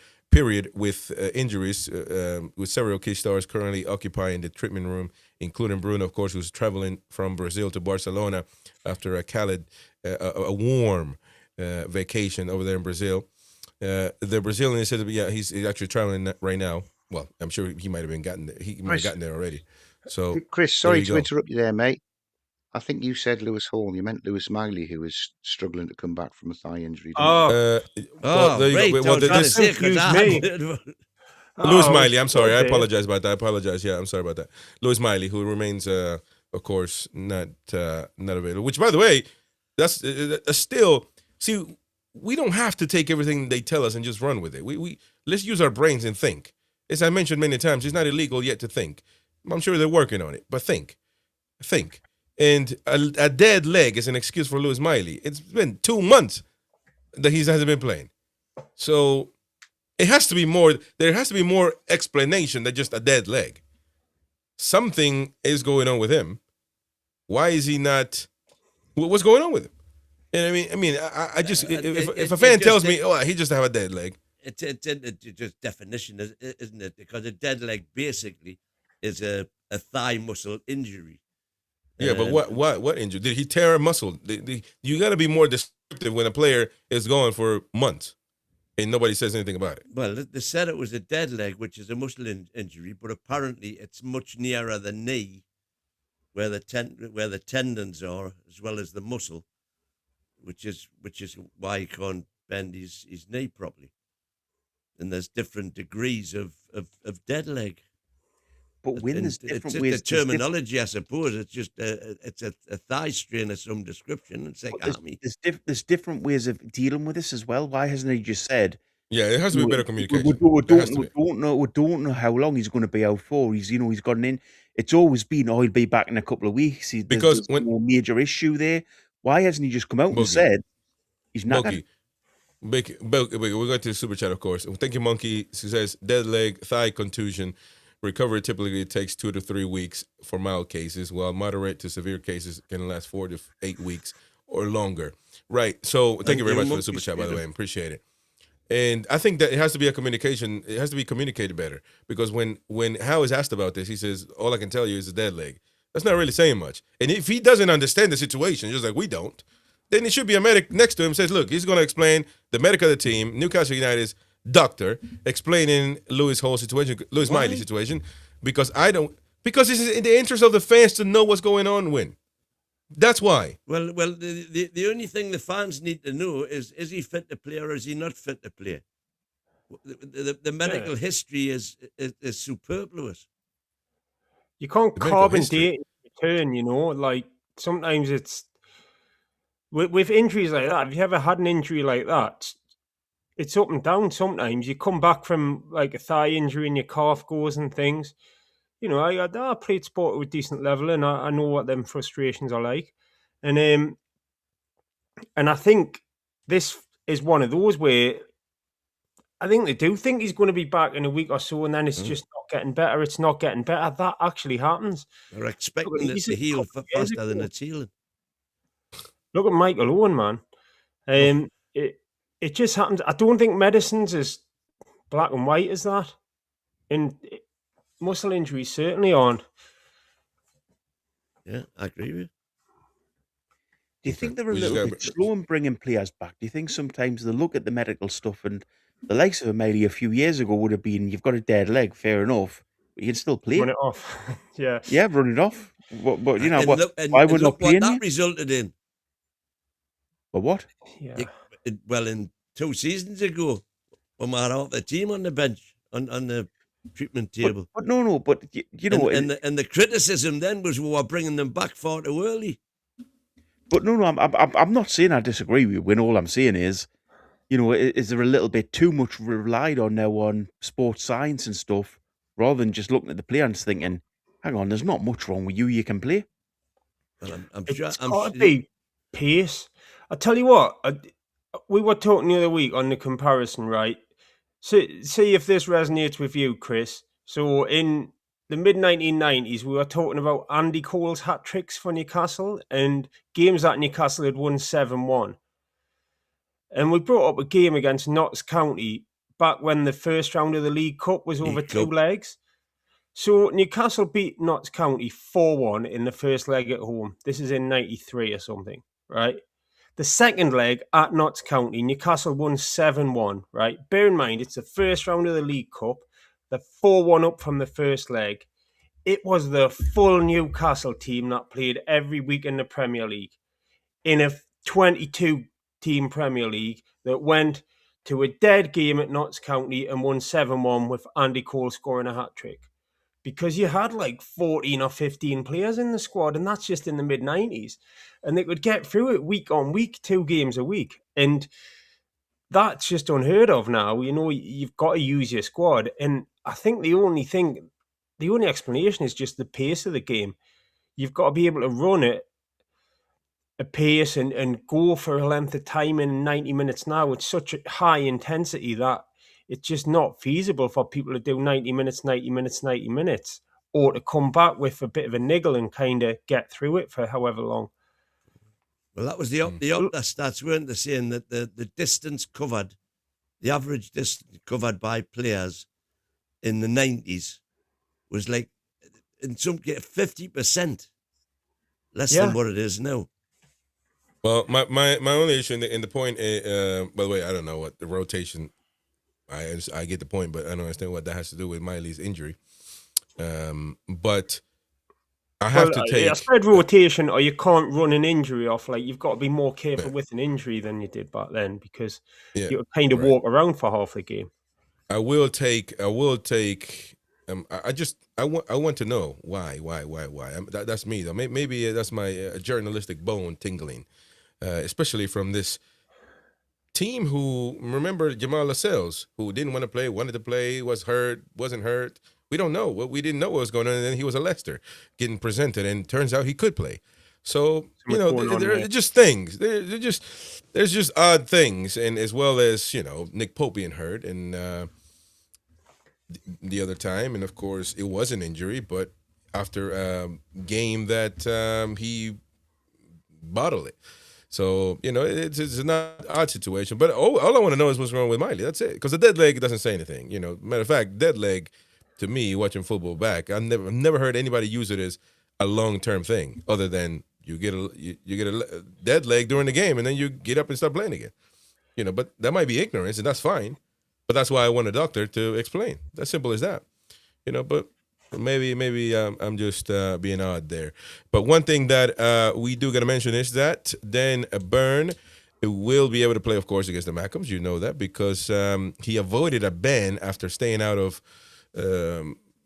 with injuries, with several key stars currently occupying the treatment room, including Bruno, of course, who's traveling from Brazil to Barcelona after a warm vacation over there in Brazil. The Brazilian said, he's actually traveling right now. Well, I'm sure he might have gotten there. He might have gotten there already. So, Chris, sorry to interrupt you there, mate. I think you said Lewis Hall. You meant Lewis Miley, who was struggling to come back from a thigh injury. There you go. Well, Lewis Miley. I'm sorry. I apologize about that. Yeah, I'm sorry about that. Lewis Miley, who remains, of course, not available. Which, by the way, that's still. See, we don't have to take everything they tell us and just run with it. We let's use our brains and think. As I mentioned many times, it's not illegal yet to think. I'm sure they're working on it, but think. And a dead leg is an excuse for Lewis Miley. It's been 2 months that he hasn't been playing. So it has to be more. There has to be more explanation than just a dead leg. Something is going on with him. Why is he not? What's going on with him? And I just if a fan tells me, he just have a dead leg. It's just definition, isn't it? Because a dead leg basically is a thigh muscle injury. Yeah, but what injury? Did he tear a muscle? You got to be more descriptive when a player is gone for months and nobody says anything about it. Well, they said it was a dead leg, which is a muscle injury, but apparently it's much nearer the knee, where the tendons are, as well as the muscle, which is why he can't bend his knee properly. And there's different degrees of dead leg. But when there's different ways, the terminology, I suppose, it's just it's a thigh strain of some description. It's like there's different ways of dealing with this as well. Why hasn't he just said? Yeah, it has to be better communication. We don't know how long he's going to be out for. He's gotten in. It's always been, he'll be back in a couple of weeks. There's no major issue there. Why hasn't he just come out and said he's not? Boaky, we're going to the super chat, of course. Thank you, Monkey. She says dead leg, thigh contusion. Recovery typically takes 2 to 3 weeks for mild cases, while moderate to severe cases can last 4 to 8 weeks or longer. Right. So thank you very much for the super chat, by the way. I appreciate it. And I think that it has to be it has to be communicated better, because when Howe is asked about this, he says, all I can tell you is a dead leg. That's not really saying much. And if he doesn't understand the situation, just like we don't, then it should be a medic next to him says, look, he's going to explain the medic of the team, Newcastle United's doctor, explaining Lewis Miley's situation, because this is in the interest of the fans to know what's going on. That's why. Well, the only thing the fans need to know is he fit to play or is he not fit to play? The medical history is superfluous. You can't carbon date return, like sometimes it's with injuries like that. Have you ever had an injury like that? It's up and down sometimes. You come back from like a thigh injury and your calf goes and things. I played sport at a decent level and I know what them frustrations are like. And I think this is one of those where I think they do think he's going to be back in a week or so, and then it's just not getting better. It's not getting better. That actually happens. They're expecting it to heal faster than it's healing. Look at Michael Owen, man. It just happens. I don't think medicine's as black and white as that. And muscle injuries certainly aren't. Yeah, I agree with you. Do you think they're a little bit slow in bringing players back? Do you think sometimes they look at the medical stuff and the likes of Maybe a few years ago would have been, you've got a dead leg, fair enough, but you can still play. Run it off. Yeah. Yeah, run it off. But you know, why would not play? What that resulted in? But what? Yeah. Well, in 2 seasons ago, when we had half the team on the bench, on the treatment table. But no, but you know... And the criticism then was we were bringing them back far too early. But no, I'm not saying I disagree with you. When all I'm saying is, you know, is there a little bit too much relied on now on sports science and stuff, rather than just looking at the player and thinking, hang on, there's not much wrong with you. You can play. Well, it's got to be pace. I tell you what, we were talking the other week on the comparison, right? See if this resonates with you, Chris. So in the mid-1990s, we were talking about Andy Cole's hat-tricks for Newcastle and games that Newcastle had won 7-1. And we brought up a game against Notts County back when the first round of the League Cup was over 2 legs. So Newcastle beat Notts County 4-1 in the first leg at home. This is in 93 or something, right? The second leg at Notts County, Newcastle won 7-1, right? Bear in mind, it's the first round of the League Cup. They're 4-1 up from the first leg. It was the full Newcastle team that played every week in the Premier League. In a 22-team Premier League that went to a dead game at Notts County and won 7-1 with Andy Cole scoring a hat-trick. Because you had like 14 or 15 players in the squad, and that's just in the mid-90s. And they could get through it week on week, 2 games a week. And that's just unheard of now. You know, you've got to use your squad. And I think the only explanation is just the pace of the game. You've got to be able to run it a pace and go for a length of time in 90 minutes now. It's such a high intensity that it's just not feasible for people to do 90 minutes, or to come back with a bit of a niggle and kind of get through it for however long. Well, that was the stats, weren't they, saying that the distance covered, the average distance covered by players in the 90s was like, in some case, 50% less than what it is now. Well, my only issue in the point, by the way, I don't know what the rotation, I get the point, but I don't understand what that has to do with Miley's injury. But I have to take... I said rotation, or you can't run an injury off. Like, you've got to be more careful with an injury than you did back then, because you kind of walk around for half the game. I will take. I want to know why. That's me though. Maybe that's my journalistic bone tingling, especially from this team who, remember Jamal Lascelles, who didn't want to play, wanted to play, was hurt, wasn't hurt. We don't know. We didn't know what was going on, and then he was a Leicester getting presented, and turns out he could play. So, you know, they're just things. There's just odd things, and as well as, you know, Nick Pope being hurt, and the other time, and of course it was an injury, but after a game that he bottled it. So, you know, it's not an odd situation. But all I want to know is what's wrong with Miley. That's it. Because the dead leg doesn't say anything. You know, matter of fact, dead leg, to me, watching football back, I've never heard anybody use it as a long-term thing, other than you get a dead leg during the game, and then you get up and start playing again. You know, but that might be ignorance, and that's fine. But that's why I want a doctor to explain. That's simple as that. You know, but maybe I'm just being odd there. But one thing that we do got to mention is that Dan Burn will be able to play, of course, against the Mackems. You know that, because he avoided a ban after staying out of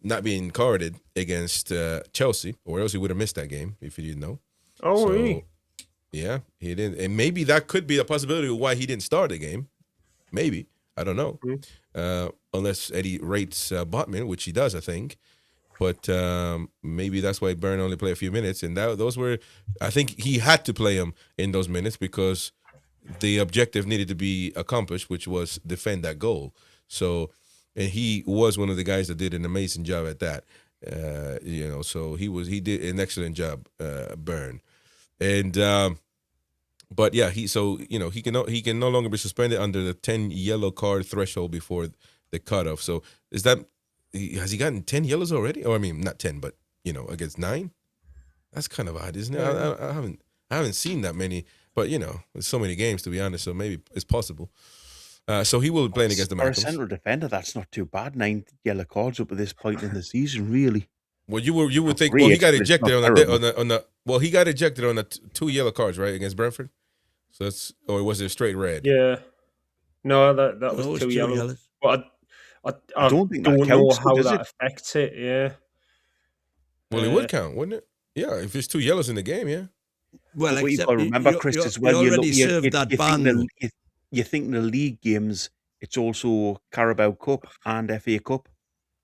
not being carded against Chelsea, or else he would have missed that game if he didn't know. Oh, so, really? Yeah, he didn't. And maybe that could be a possibility of why he didn't start the game. Maybe. I don't know. Unless Eddie rates Botman, which he does, I think. But maybe that's why Byrne only played a few minutes. And those were, I think he had to play him in those minutes because the objective needed to be accomplished, which was defend that goal. So, and he was one of the guys that did an amazing job at that. So he did an excellent job, Byrne. And but yeah, he can no longer be suspended under the 10 yellow card threshold before the cutoff. So has he gotten 10 yellows already? Or I mean, not 10, but against 9. That's kind of odd, isn't it? I haven't seen that many, but there's so many games to be honest. So maybe it's possible. So he will be playing against the Malcolms. For a central defender, that's not too bad. 9 yellow cards up at this point in the season, really. Well, you would think. Well, he got ejected on the. Well, he got ejected on the 2 yellow cards, right, against Brentford. So or was it a straight red? Yeah. No, that was 2 yellows. But I don't think that counts, know how that affects it. Yeah. Well, it would count, wouldn't it? Yeah, if it's 2 yellows in the game, yeah. Well, what you've got to remember, Chris, as well, you think in the league games, it's also Carabao Cup and FA Cup,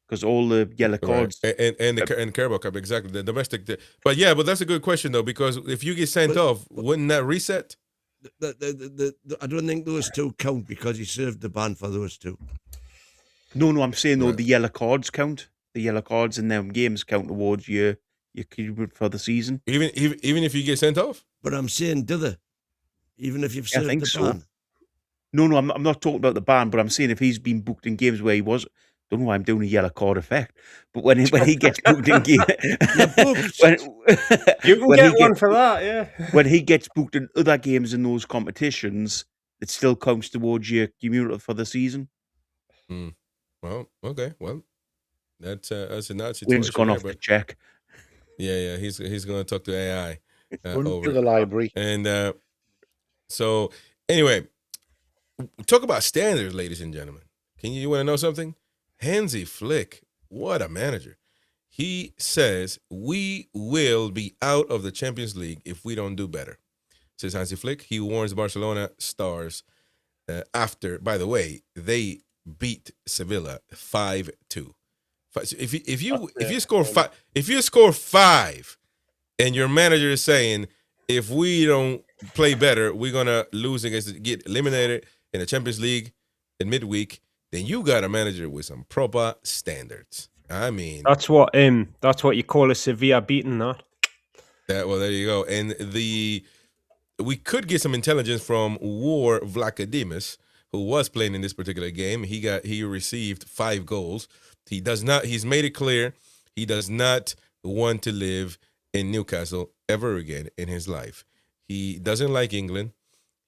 because all the yellow cards and the Carabao Cup, exactly, the domestic. But that's a good question though, because if you get sent off, wouldn't that reset? I don't think those 2 count because he served the ban for those 2. No, I'm saying though the yellow cards count. The yellow cards in them games count towards your for the season. Even if you get sent off? But I'm saying, do they? Even if you've served the ban? No, I'm not talking about the ban, but I'm saying if he's been booked in games where he was, don't know why I'm doing a yellow card effect, but when he gets booked in games, you can get one for that, yeah. When he gets booked in other games in those competitions, it still counts towards your cumulative for the season. Well, okay, well, that's a nice situation. Wynn's gone off the check. Yeah, he's going to talk to AI over to the library, and so anyway. Talk about standards, ladies and gentlemen. You want to know something? Hansi Flick, what a manager. He says, we will be out of the Champions League if we don't do better. Says Hansi Flick. He warns Barcelona stars after, by the way, they beat Sevilla 5-2. If you score 5 and your manager is saying, if we don't play better, we're going to lose get eliminated in the Champions League in midweek, then you got a manager with some proper standards. I mean, that's what you call a Sevilla beating, that. Well, there you go. And we could get some intelligence from War Vlachodimos, who was playing in this particular game. He received 5 goals. He's made it clear he does not want to live in Newcastle ever again in his life. He doesn't like England.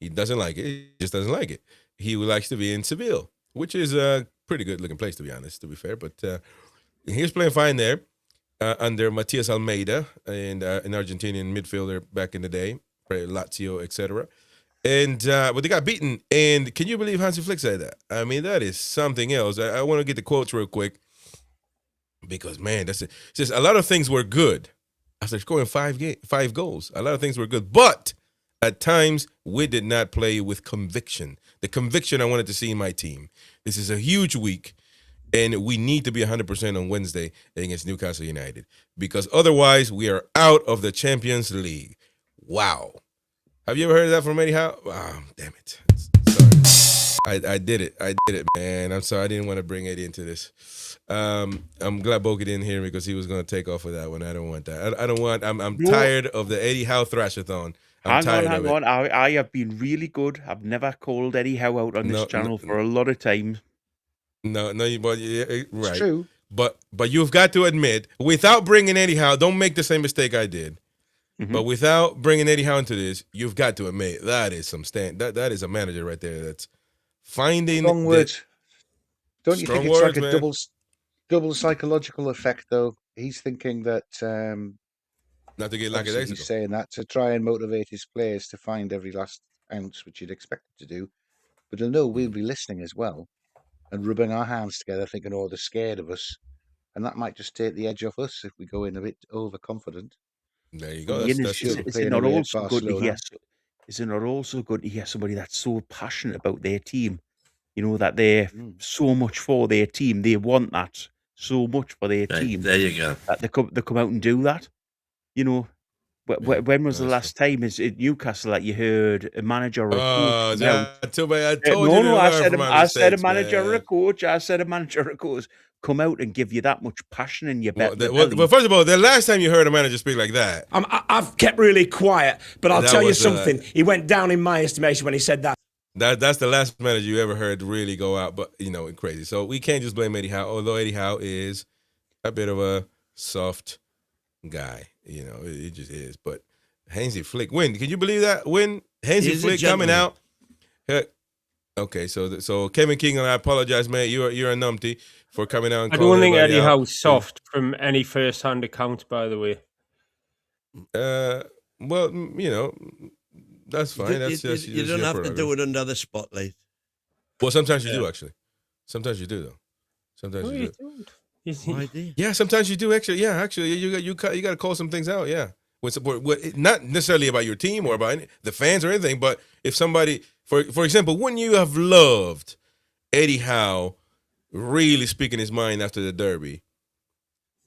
He doesn't like it. He just doesn't like it. He likes to be in Seville, which is a pretty good-looking place, to be honest, to be fair. But he was playing fine there under Matias Almeida, and an Argentinian midfielder back in the day, Lazio, etc. And but they got beaten. And can you believe Hansi Flick said that? I mean, that is something else. I want to get the quotes real quick because, man, that's it. It's just a lot of things were good. After scoring 5 goals, a lot of things were good. But at times, we did not play with conviction. The conviction I wanted to see in my team. This is a huge week, and we need to be 100% on Wednesday against Newcastle United because otherwise we are out of the Champions League. Wow. Have you ever heard of that from Eddie Howe? Oh, damn it. Sorry. I did it, man. I'm sorry. I didn't want to bring Eddie into this. I'm glad Boaky didn't hear me because he was going to take off with that one. I don't want that. I'm tired of the Eddie Howe Thrashathon. Hang on. I have been really good. I've never called Eddie Howe out on this channel for a lot of time. No, but yeah, right. It's true. But you've got to admit, without bringing Eddie Howe, don't make the same mistake I did. Mm-hmm. But without bringing Eddie Howe into this, you've got to admit that is that is a manager right there that's finding strong words. Don't you think it's like a double psychological effect though? He's thinking that not to get like he's saying that to try and motivate his players to find every last ounce, which you'd expect him to do. But he'll know we'll be listening as well and rubbing our hands together, thinking, oh, they're scared of us. And that might just take the edge off us if we go in a bit overconfident. There you go. Is it not also good to hear somebody that's so passionate about their team? You know, that they're so much for their team. They want that so much for their team. There you go. That they come out and do that. You know, When was the last time is at Newcastle that you heard a manager or a coach? I told you No, I said a manager or a coach. I said a manager or a coach come out and give you that much passion in your belly. Well, first of all, the last time you heard a manager speak like that, I've kept really quiet, but I'll tell you something. He went down in my estimation when he said that. That's the last manager you ever heard really go out, but crazy. So we can't just blame Eddie Howe, although Eddie Howe is a bit of a soft guy. It just is. But Hansi Flick, Wyn, can you believe that? Wyn, Hansi Flick coming out. Okay, so Kevin King, and I apologize, mate. You're a numpty for coming out. And I don't think Eddie Howe's soft from any first-hand account, by the way. Well, that's fine. You don't have to do it under the spotlight. Well, sometimes you do, actually. Sometimes you do, though. Sometimes you do. Yeah, sometimes you do. Actually, you got to call some things out. Yeah, with support, not necessarily about your team or about the fans or anything, but if somebody, for example, wouldn't you have loved Eddie Howe really speaking his mind after the derby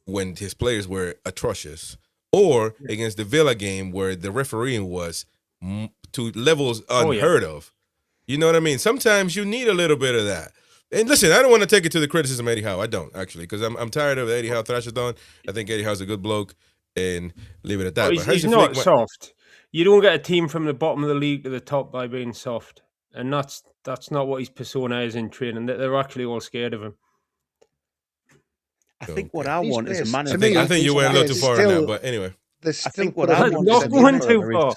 when his players were atrocious, or against the Villa game where the refereeing was to levels unheard of? You know what I mean? Sometimes you need a little bit of that. And listen, I don't want to take it to the criticism of Eddie Howe. I don't, actually, because I'm tired of the Eddie Howe thrashathon. I think Eddie Howe's a good bloke, and leave it at that. But he's not soft. You don't get a team from the bottom of the league to the top by being soft. And that's not what his persona is in training. They're actually all scared of him. I think what I want is a manager. I think you went a little too far on that, but anyway. I think what I want not going too far.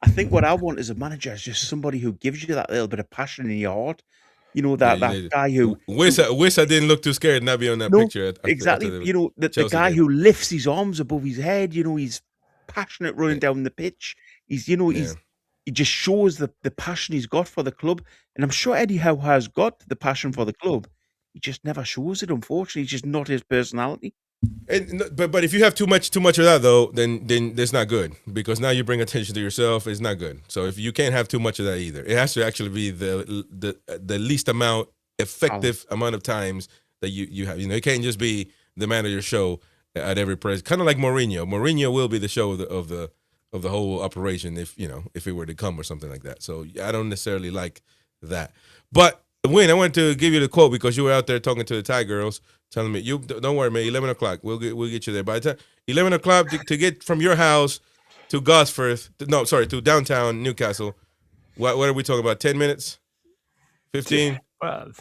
I think what I want as a manager is just somebody who gives you that little bit of passion in your heart. That guy who... Wish I didn't look too scared and not be on that picture. Exactly. The guy who lifts his arms above his head. He's passionate running down the pitch. He just shows the passion he's got for the club. And I'm sure Eddie Howe has got the passion for the club. He just never shows it, unfortunately. It's just not his personality. But if you have too much of that, though, then that's not good, because now you bring attention to yourself. It's not good. So if you can't have too much of that either, it has to actually be the least amount effective amount of times that you have. It can't just be the manager show at every press. Kind of like Mourinho. Mourinho will be the show of the whole operation if it were to come or something like that. So I don't necessarily like that. But Wyn, I wanted to give you the quote because you were out there talking to the Thai girls, telling me, don't worry, man, 11 o'clock, we'll get you there. By the time 11 o'clock to get from your house to to downtown Newcastle, what are we talking about, 10 minutes? 15? Well,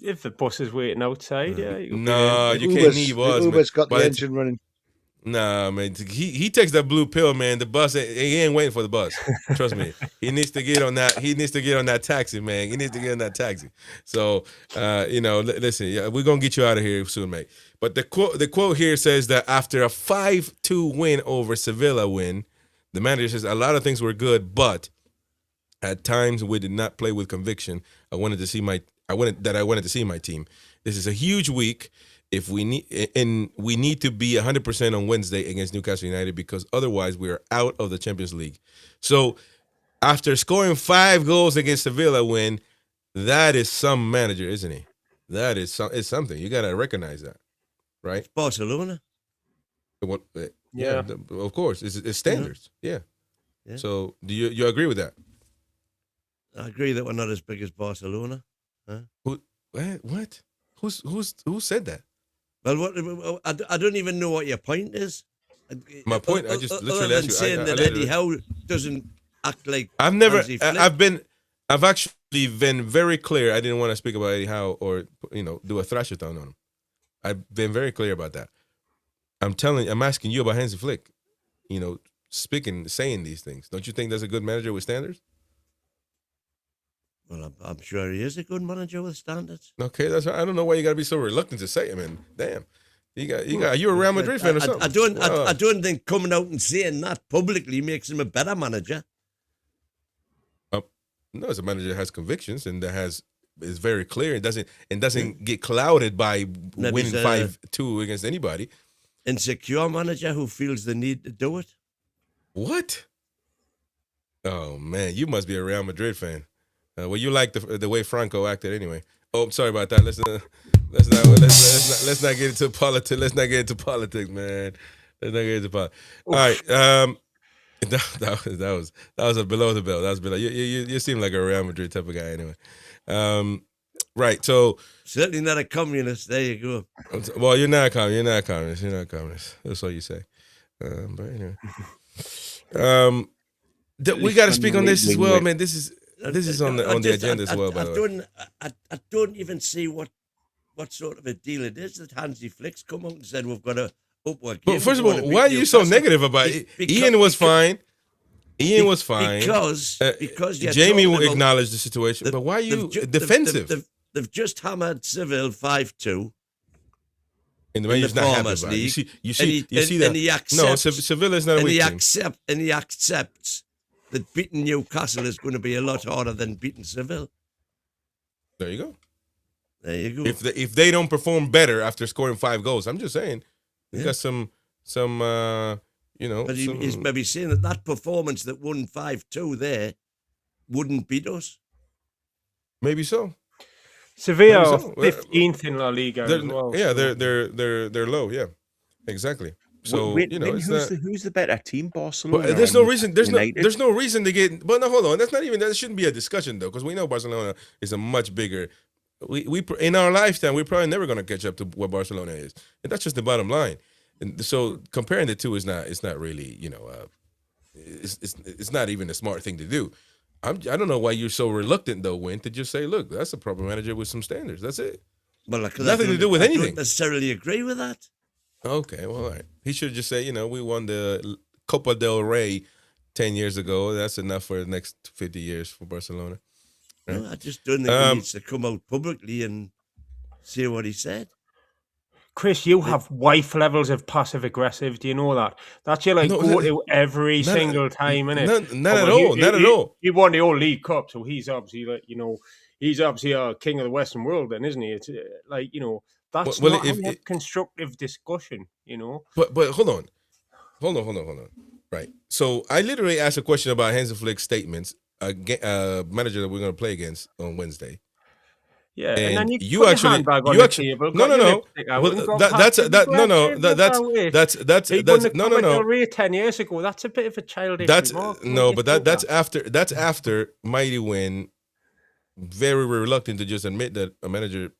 if the bus is waiting outside, you can't leave us. Uber's got the engine running. Nah, man, he takes that blue pill, man. The bus, he ain't waiting for the bus. Trust me, he needs to get on that. He needs to get on that taxi, man. He needs to get on that taxi. So, listen, we're gonna get you out of here soon, mate. But the quote here says that after a 5-2 win over Sevilla, the manager says a lot of things were good, but at times we did not play with conviction. I wanted to see my team. This is a huge week. We need to be 100% on Wednesday against Newcastle United, because otherwise we are out of the Champions League. So after scoring 5 goals against Sevilla, that is some manager, isn't he? That is it's something. You got to recognize that, right? It's Barcelona. Yeah, of course. It's standards. Yeah. So do you agree with that? I agree that we're not as big as Barcelona. Huh? What? Who said that? Well, I don't even know what your point is. My point, I just literally asked you. Saying that Eddie Howe doesn't act like I've actually been very clear. I didn't want to speak about Eddie Howe or do a thrashathon on him. I've been very clear about that. I'm asking you about Hansi Flick. Saying these things. Don't you think that's a good manager with standards? Well, I'm sure he is a good manager with standards. Okay, that's right. I don't know why you got to be so reluctant to say it, man. Damn, you're a Real Madrid fan or something. I don't think coming out and saying that publicly makes him a better manager. No, it's a manager that has convictions and is very clear and doesn't get clouded by winning 5-2 against anybody. Insecure manager who feels the need to do it. What? Oh man, you must be a Real Madrid fan. Well, you like the way Franco acted anyway. Oh, I'm sorry about that. Let's not get into politics. Let's not get into politics, man. Let's not get into politics. All right. That was a below the belt. That was below. You seem like a Real Madrid type of guy anyway. Right. So certainly not a communist. There you go. Well, you're not a communist. You're not a communist. You're not a communist. That's all you say. But anyway, we got to speak on this as well, man. This is on the agenda as well. By the way, I don't even see what sort of a deal it is that Hansi Flick's come out and said we've got a upward game. But first of all, why are you so negative about it? Iain was fine. Iain was fine because Jamie acknowledged the situation. But why are you defensive? They've just hammered Seville 5-2. And the man's not happy about it. You see that? And he accepts, no, Seville is not a weak team. And he accepts that beating Newcastle is going to be a lot harder than beating Seville. There you go. There you go. If they don't perform better after scoring 5 goals, I'm just saying, you got some. But he's maybe saying that performance that won 5-2 there wouldn't beat us. Maybe so. Sevilla 15th in La Liga as well. Yeah, they're low. Yeah, exactly. So who's the better team, Barcelona? But there's no reason. There's no reason to get. But no, hold on. That shouldn't be a discussion though, because we know Barcelona is a much bigger. We in our lifetime we're probably never going to catch up to what Barcelona is, and that's just the bottom line. And so comparing the two is not really it's not even a smart thing to do. I don't know why you're so reluctant though, Wyn, to just say, look, that's a proper manager with some standards. That's it. Well, nothing to do with anything. I don't necessarily agree with that. Okay, well, all right. He should just say, we won the Copa del Rey 10 years ago. That's enough for the next 50 years for Barcelona. Right? No, I just don't think he needs to come out publicly and say what he said. Chris, you have wife levels of passive aggressive. Do you know that? That's your go to every single time, innit? Not at all. Not at all. He won the old League Cup, so he's obviously he's obviously a king of the Western world, then, isn't he? It's that's not a constructive discussion, But hold on. Right. So I literally asked a question about Hansi Flick's statements, manager that we're going to play against on Wednesday. Yeah, and then you actually no. Ray 10 years ago. That's a bit of a childish. That's after Mighty Wyn very reluctant to just admit that a manager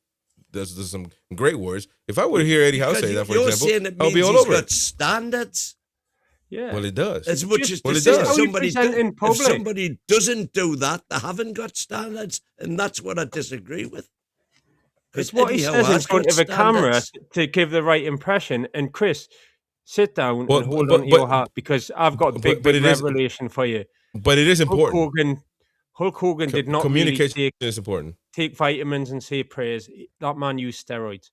does some great words. If I were to hear Eddie Howe say that, for example, I'll be all over it. Standards. Yeah. Well, it does. As much as if somebody doesn't do that, they haven't got standards, and that's what I disagree with. It's what he says in front of a camera to give the right impression. And Chris, sit down and hold on to your heart, because I've got a big revelation for you. But it is important. Hulk Hogan did not communication is important. Take vitamins and say prayers. That man used steroids.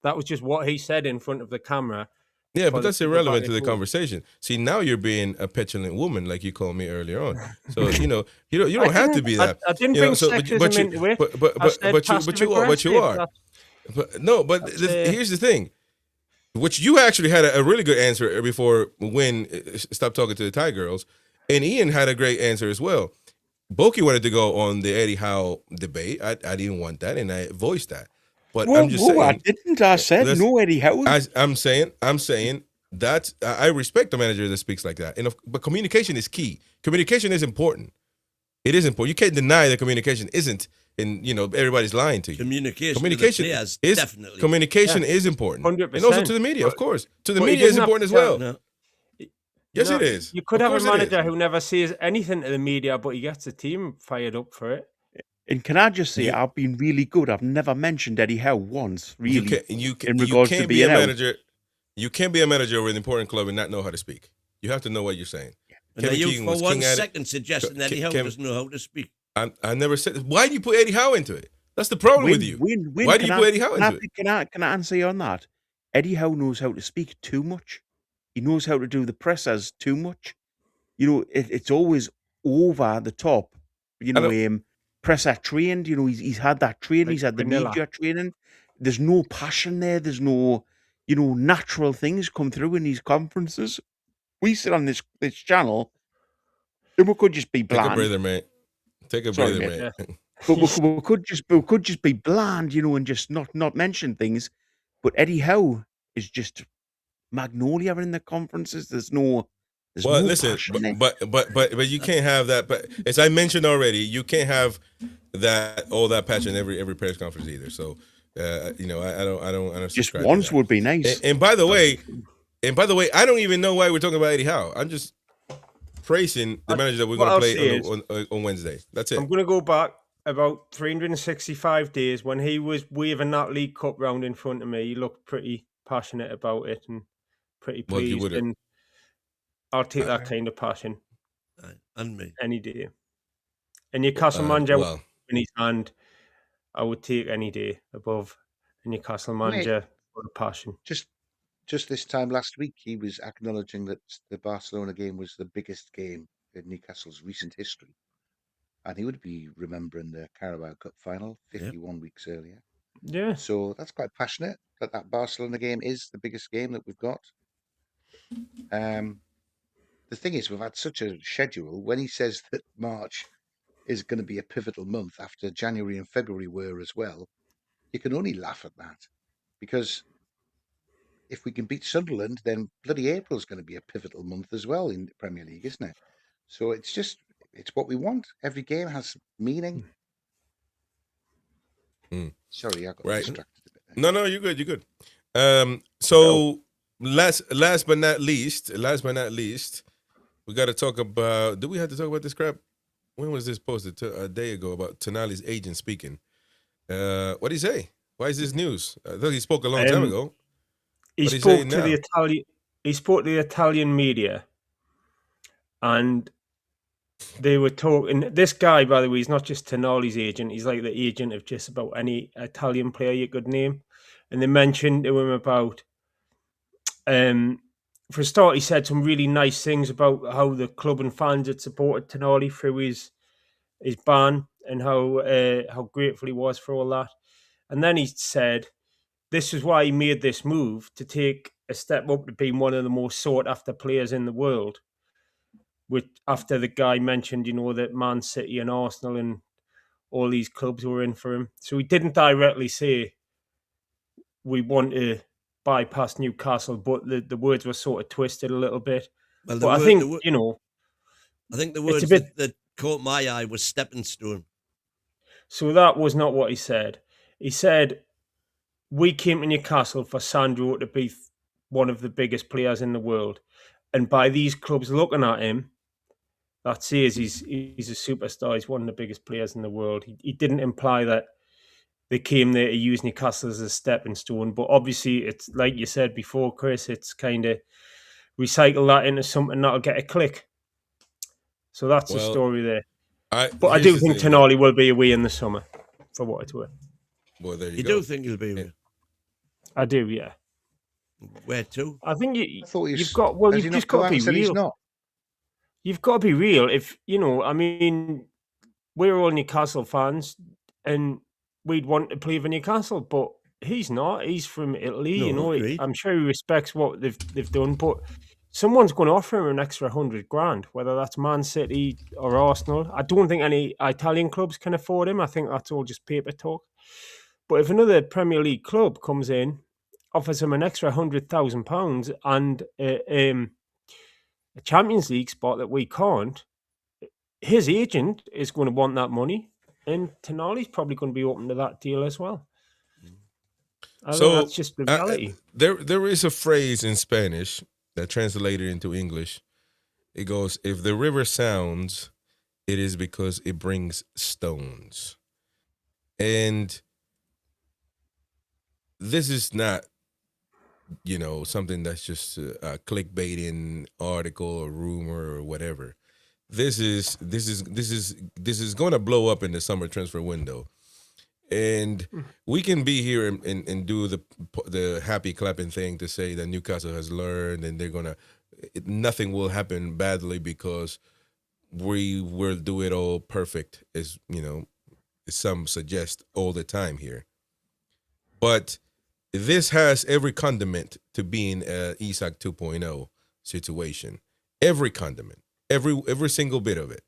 That was just what he said in front of the camera. Yeah, but that's irrelevant to the conversation. See, now you're being a petulant woman, like you called me earlier on. So you don't have to be that. I didn't bring sexism into it. But you are. Here's the thing, which you actually had a really good answer before Wyn stopped talking to the Thai girls, and Iain had a great answer as well. Boaky wanted to go on the Eddie Howe debate. I didn't want that, and I voiced that. But I'm just saying. I didn't. I said no, Eddie Howe. I'm saying that I respect the manager that speaks like that. But communication is key. Communication is important. It is important. You can't deny that communication isn't, and everybody's lying to you. Communication is definitely. Communication is important, 100%. And also to the media, of course. To the media is important as well. No. Yes, it is. You could have a manager who never says anything to the media, but he gets the team fired up for it. And can I just say, I've been really good. I've never mentioned Eddie Howe once, really. You can't be a manager. You can't be a manager of an important club and not know how to speak. You have to know what you're saying. And you for 1 second suggesting that Eddie Howe doesn't know how to speak. I never said. Why do you put Eddie Howe into it? That's the problem with you. Why do you put Eddie Howe into it? Can I answer you on that? Eddie Howe knows how to speak too much. He knows how to do the pressers too much. It's always over the top. Presser trained. He's had that training. He's had the media training. There's no passion there. There's no, natural things come through in these conferences. We sit on this channel, and we could just be bland. Take a breather, mate. Take a breather, mate. Yeah. But we could just be bland, and just not mention things. But Eddie Howe is just magnolia in the conferences. There's no There's Well, no listen, passion there. but you can't have that. But as I mentioned already, you can't have all that passion every press conference either. So, you know, I don't Just subscribe to once that. would be nice. And by the way, I don't even know why we're talking about Eddie Howe. I'm just praising the manager that we're going to play on Wednesday. That's it. I'm going to go back about 365 days when he was waving that League Cup round in front of me. He looked pretty passionate about it and pretty pleased. And I'll take that kind of passion and me any day. And Newcastle manager in his hand, I would take any day above a Newcastle manager for the passion. Just this time last week, he was acknowledging that the Barcelona game was the biggest game in Newcastle's recent history. And he would be remembering the Carabao Cup final 51 weeks earlier. Yeah. So that's quite passionate that Barcelona game is the biggest game that we've got. The thing is, we've had such a schedule. When he says that March is going to be a pivotal month after January and February were as well, you can only laugh at that. Because if we can beat Sunderland, then bloody April is going to be a pivotal month as well in the Premier League, isn't it? So it's what we want. Every game has meaning. Sorry, I got distracted a bit there. No, you're good. So last but not least, we got to talk about. Do we have to talk about this crap? When was this posted? A day ago about Tonali's agent speaking. What did he say? Why is this news? I thought he spoke a long time ago. He spoke to the Italian. He spoke to the Italian media, and they were talking. This guy, by the way, is not just Tonali's agent. He's like the agent of just about any Italian player you could name. And they mentioned to him about. For a start, he said some really nice things about how the club and fans had supported Tonali through his ban and how grateful he was for all that. And then he said this is why he made this move to take a step up to being one of the most sought after players in the world. After the guy mentioned, that Man City and Arsenal and all these clubs were in for him. So he didn't directly say we want to bypass Newcastle, but the words were sort of twisted a little bit. Well, but I think the words that caught my eye was stepping stone. So that was not what he said. He said, we came to Newcastle for Sandro to be one of the biggest players in the world. And by these clubs looking at him, that says he's a superstar. He's one of the biggest players in the world. He didn't imply that they came there to use Newcastle as a stepping stone. But obviously, it's like you said before, Chris, it's kind of recycle that into something that'll get a click. So that's the story there. But I do think Tonali will be away in the summer, for what it's worth. Well, there you go. do think he'll be away? I do, yeah. Where to? I think you've got to be real. You've got to be real. If, I mean, we're all Newcastle fans and we'd want to play for Newcastle, but he's not. He's from Italy, Agreed. I'm sure he respects what they've done, but someone's going to offer him an extra $100,000, whether that's Man City or Arsenal. I don't think any Italian clubs can afford him. I think that's all just paper talk. But if another Premier League club comes in, offers him an extra £100,000 and a Champions League spot that we can't, his agent is going to want that money, and Tonali's probably going to be open to that deal as well. I think that's just the reality. There is a phrase in Spanish that translated into English. It goes, if the river sounds, it is because it brings stones. And this is not, something that's just a clickbaiting article or rumor or whatever. This is going to blow up in the summer transfer window. And we can be here and do the happy clapping thing to say that Newcastle has learned and nothing will happen badly because we will do it all perfect, as some suggest all the time here. But this has every condiment to being an Isak 2.0 situation. Every condiment, every single bit of it.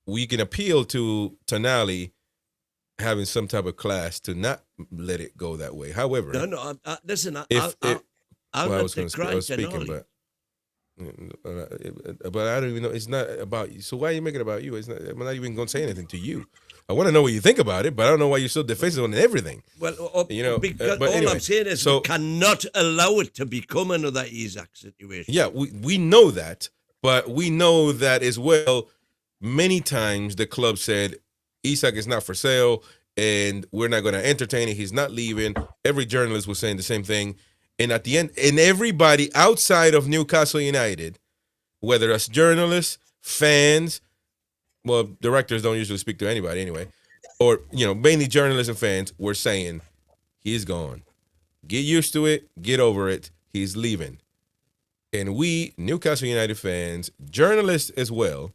We can appeal to Tonali having some type of class to not let it go that way. However, listen. I was speaking, but But I don't even know. It's not about you. So why are you making it about you? I'm not even going to say anything to you. I want to know what you think about it, but I don't know why you're so defensive on everything. Well, because but all anyway, I'm saying is we cannot allow it to become another Isaac situation. Yeah, we know that, but we know that as well. Many times the club said Isak is not for sale, and we're not going to entertain it. He's not leaving. Every journalist was saying the same thing, and at the end, and everybody outside of Newcastle United, whether it's journalists, fans. Well, directors don't usually speak to anybody anyway. Or, mainly journalists and fans were saying, he's gone. Get used to it. Get over it. He's leaving. And we, Newcastle United fans, journalists as well,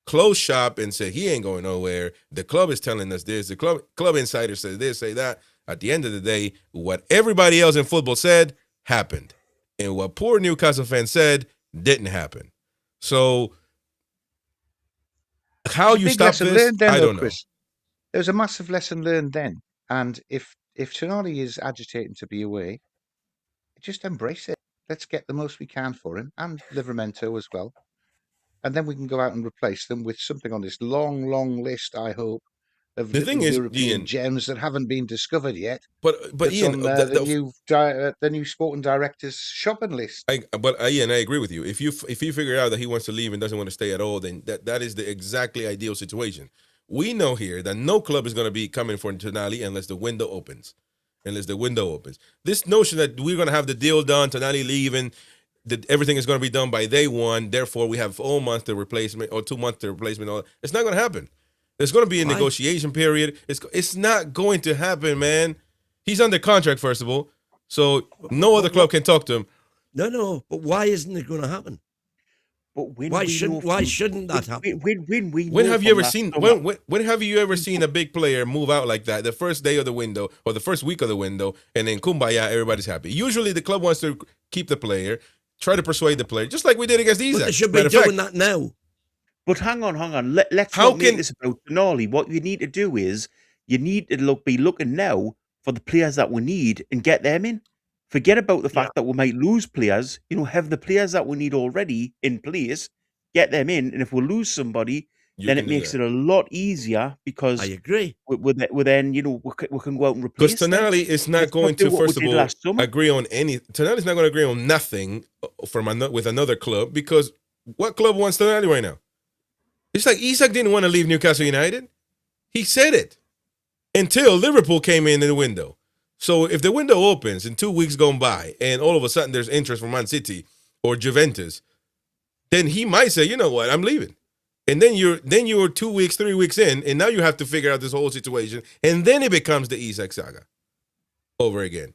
closed shop and said, he ain't going nowhere. The club is telling us this. The club insider says this, say that. At the end of the day, what everybody else in football said happened. And what poor Newcastle fans said didn't happen. So, how you stop this, then, I don't know. Chris. There was a massive lesson learned then. And if Tonali is agitating to be away, just embrace it. Let's get the most we can for him and Livramento as well. And then we can go out and replace them with something on this long, long list, I hope, of the thing is, European Iain, gems that haven't been discovered yet. But Iain, on the new sporting director's shopping list. Iain, I agree with you. If you figure out that he wants to leave and doesn't want to stay at all, then that is the exactly ideal situation. We know here that no club is going to be coming for Tonali unless the window opens. This notion that we're going to have the deal done, Tonali leaving, that everything is going to be done by day one, therefore we have 4 months to replacement or 2 months to replacement. It's not going to happen. There's going to be a negotiation period. It's not going to happen, man. He's under contract, first of all, so no other club can talk to him. No, but why isn't it going to happen? But why shouldn't that happen? When have you ever seen? When have you ever seen a big player move out like that? The first day of the window or the first week of the window, and then kumbaya, everybody's happy. Usually, the club wants to keep the player, try to persuade the player, just like we did against Isaac. But they should be doing that now. But hang on. Let's not make this about Tonali. What you need to do is you need to be looking now for the players that we need and get them in. Forget about the fact that we might lose players. Have the players that we need already in place, get them in, and if we lose somebody, then it makes it a lot easier because I agree. We then we can go out and replace. Because Tonali is not going to first of all agree on any. Tonali's not going to agree on nothing with another club because what club wants Tonali right now? It's like Isak didn't want to leave Newcastle United. He said it until Liverpool came in the window. So if the window opens and 2 weeks go by and all of a sudden there's interest from Man City or Juventus, then he might say, you know what, I'm leaving. And then you're 2 weeks, 3 weeks in, and now you have to figure out this whole situation, and then it becomes the Isak saga over again.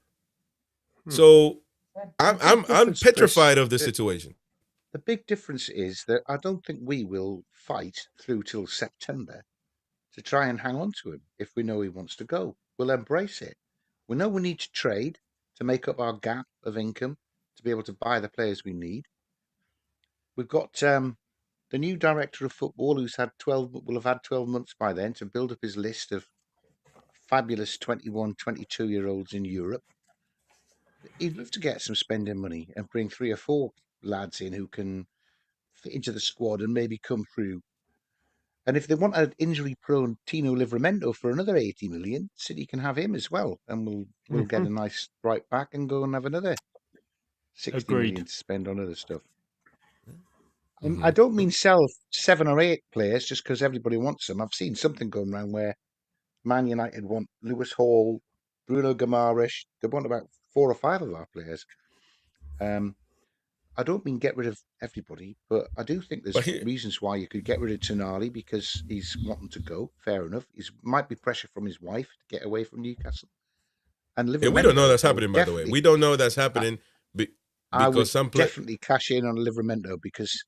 So I'm petrified of this situation. The big difference is that I don't think we will fight through till September to try and hang on to him if we know he wants to go. We'll embrace it. We know we need to trade to make up our gap of income to be able to buy the players we need. We've got the new director of football will have had 12 months by then to build up his list of fabulous 21, 22-year-olds in Europe. He'd love to get some spending money and bring 3 or 4 lads in who can fit into the squad and maybe come through. And if they want an injury-prone Tino Livramento for another 80 million, City can have him as well, and we'll get a nice right back and go and have another 60 million to spend on other stuff. I don't mean sell 7 or 8 players just because everybody wants them. I've seen something going around where Man United want Lewis Hall, Bruno Guimaraes. They want about 4 or 5 of our players. I don't mean get rid of everybody, but I do think there's reasons why you could get rid of Tonali because he's wanting to go. Fair enough. It might be pressure from his wife to get away from Newcastle. And we don't know that's happening, by the way. We don't know that's happening because some players definitely cash in on Livramento because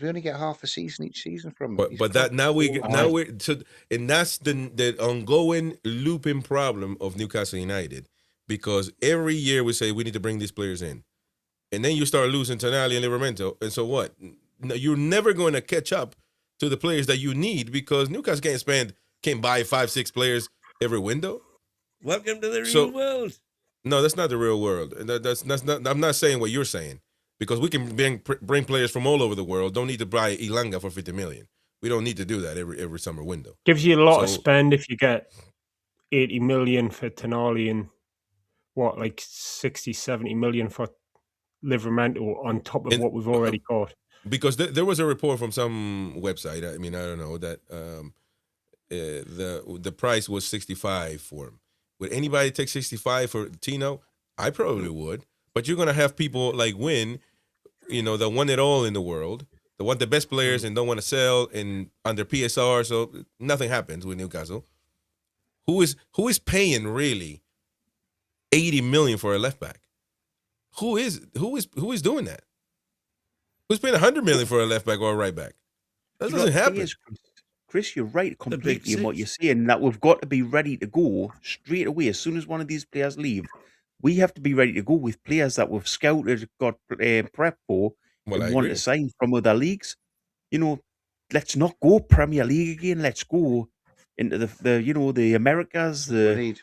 we only get half a season each season from him. But that's the ongoing looping problem of Newcastle United because every year we say we need to bring these players in. And then you start losing Tonali and Livramento. And so what? You're never going to catch up to the players that you need because Newcastle can't buy 5-6 players every window. Welcome to the real world. No, that's not the real world. That's not. I'm not saying what you're saying. because we can bring players from all over the world. Don't need to buy Ilanga for 50 million. We don't need to do that every summer window. Gives you a lot of spend if you get 80 million for Tonali and like 60, 70 million for Livramento on top of what we've already got. Because there was a report from some website. I mean, I don't know that the price was 65 for him. Would anybody take 65 for Tino? I probably would. But you're gonna have people like Wyn, that won it all in the world. They want the best players and don't want to sell and under PSR, so nothing happens with Newcastle. Who is paying really 80 million for a left back? Who is doing that? Who's paying 100 million for a left back or a right back? That doesn't happen. Chris, you're right completely in what you're saying. That we've got to be ready to go straight away as soon as one of these players leave. We have to be ready to go with players that we've scouted, got prep for, and want to sign from other leagues. Let's not go Premier League again. Let's go into the Americas, the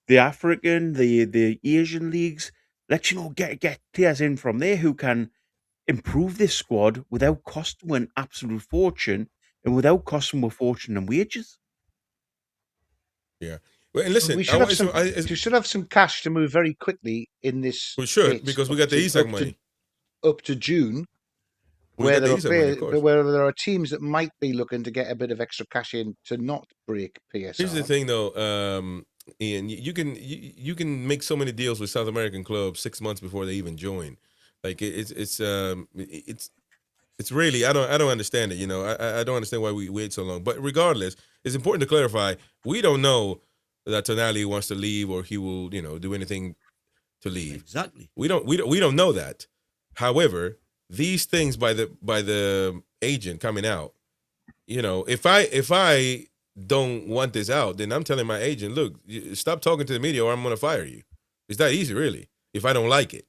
African, the Asian leagues. Let's get players in from there who can improve this squad without costing an absolute fortune and without costing a fortune in wages. Yeah. Well, and listen, we should have some cash to move very quickly in this. We should, because we got the Isak money up to June, where there are teams that might be looking to get a bit of extra cash in to not break PSR. Here's the thing, though, Ian. You can make so many deals with South American clubs 6 months before they even join. Like it's really I don't understand it. I don't understand why we wait so long. But regardless, it's important to clarify. We don't know that Tonali wants to leave or he will, do anything to leave. Exactly. We don't know that. However, these things by the agent coming out, if I don't want this out, then I'm telling my agent, look, stop talking to the media or I'm going to fire you. It's that easy, really. If I don't like it,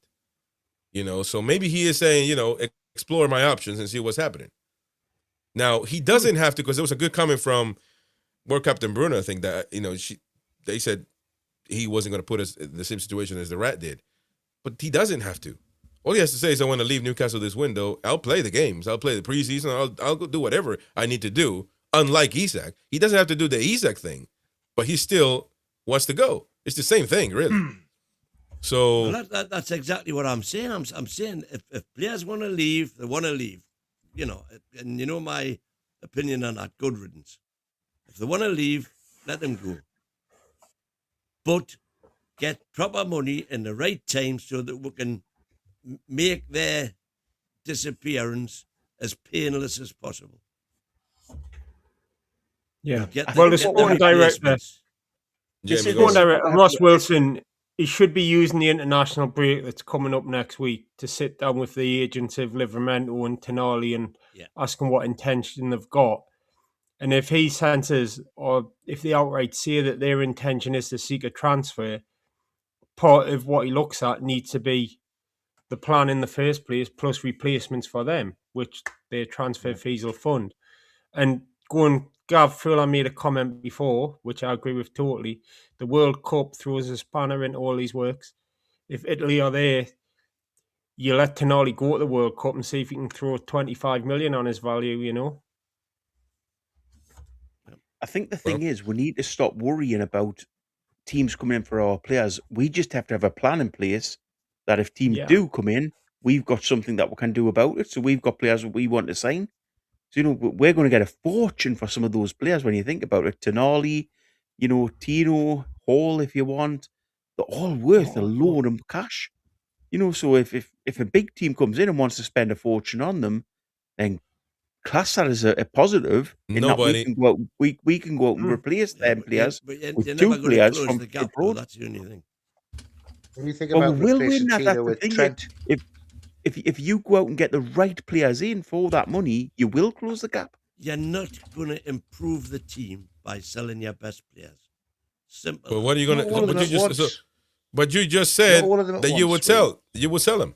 So maybe he is saying, explore my options and see what's happening. Now he doesn't have to, because there was a good comment from World Captain Bruno. I think that they said he wasn't going to put us in the same situation as the Rat did, but he doesn't have to. All he has to say is, I want to leave Newcastle this window. I'll play the games. I'll play the preseason. I'll go do whatever I need to do. Unlike Isak, he doesn't have to do the Isak thing, but he still wants to go. It's the same thing, really. So that's exactly what I'm saying. I'm saying if players want to leave, they want to leave. And my opinion on that, good riddance. If they want to leave, let them go. But get proper money in the right time so that we can make their disappearance as painless as possible. Yeah. Well, the sporting director, Ross Wilson, he should be using the international break that's coming up next week to sit down with the agents of Livramento and Tonali and ask them what intention they've got. And if he senses, or if they outright say that their intention is to seek a transfer, part of what he looks at needs to be the plan in the first place, plus replacements for them, which their transfer fees will fund. And Gav Fuller made a comment before, which I agree with totally. The World Cup throws a spanner into all these works. If Italy are there, you let Tonali go to the World Cup and see if he can throw 25 million on his value, I think the thing is, we need to stop worrying about teams coming in for our players. We just have to have a plan in place that if teams do come in, we've got something that we can do about it. So we've got players that we want to sign. So, we're going to get a fortune for some of those players when you think about it. Tonali, Tino, Hall, if you want. They're all worth a load of cash. So if a big team comes in and wants to spend a fortune on them, then class that as a positive. Nobody. We can go out and replace them players with two players from abroad. That's the only thing. When you think about replacing Tino with Trent, if you go out and get the right players in for that money, you will close the gap. You're not going to improve the team by selling your best players. Simple. But what are you going to? But you just said that you would sell. You would sell them.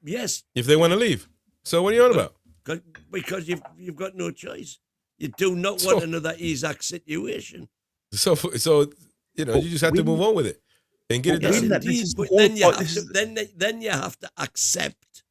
Yes. If they want to leave. So what are you on about? Because you've got no choice. You do not want another Isak situation. So you just have to move on with it and get it done. But then you have to accept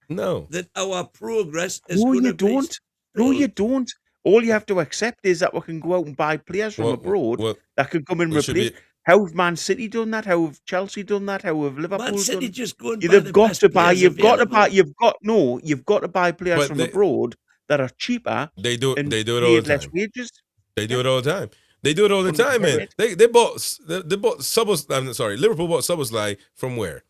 No. that our progress is No, going you to be don't. No, you don't. All you have to accept is that we can go out and buy players from abroad that can come and replace. How have Man City done that? How have Chelsea done that? How have Liverpool Man City done? just go and buy You've the got best to buy. players You've got to available. buy. You've got to buy players from abroad that are cheaper. They do and it all pay the less time. wages. They do it all the time. They do it all the time, man. They bought I'm sorry, Liverpool bought Szoboszlai from where?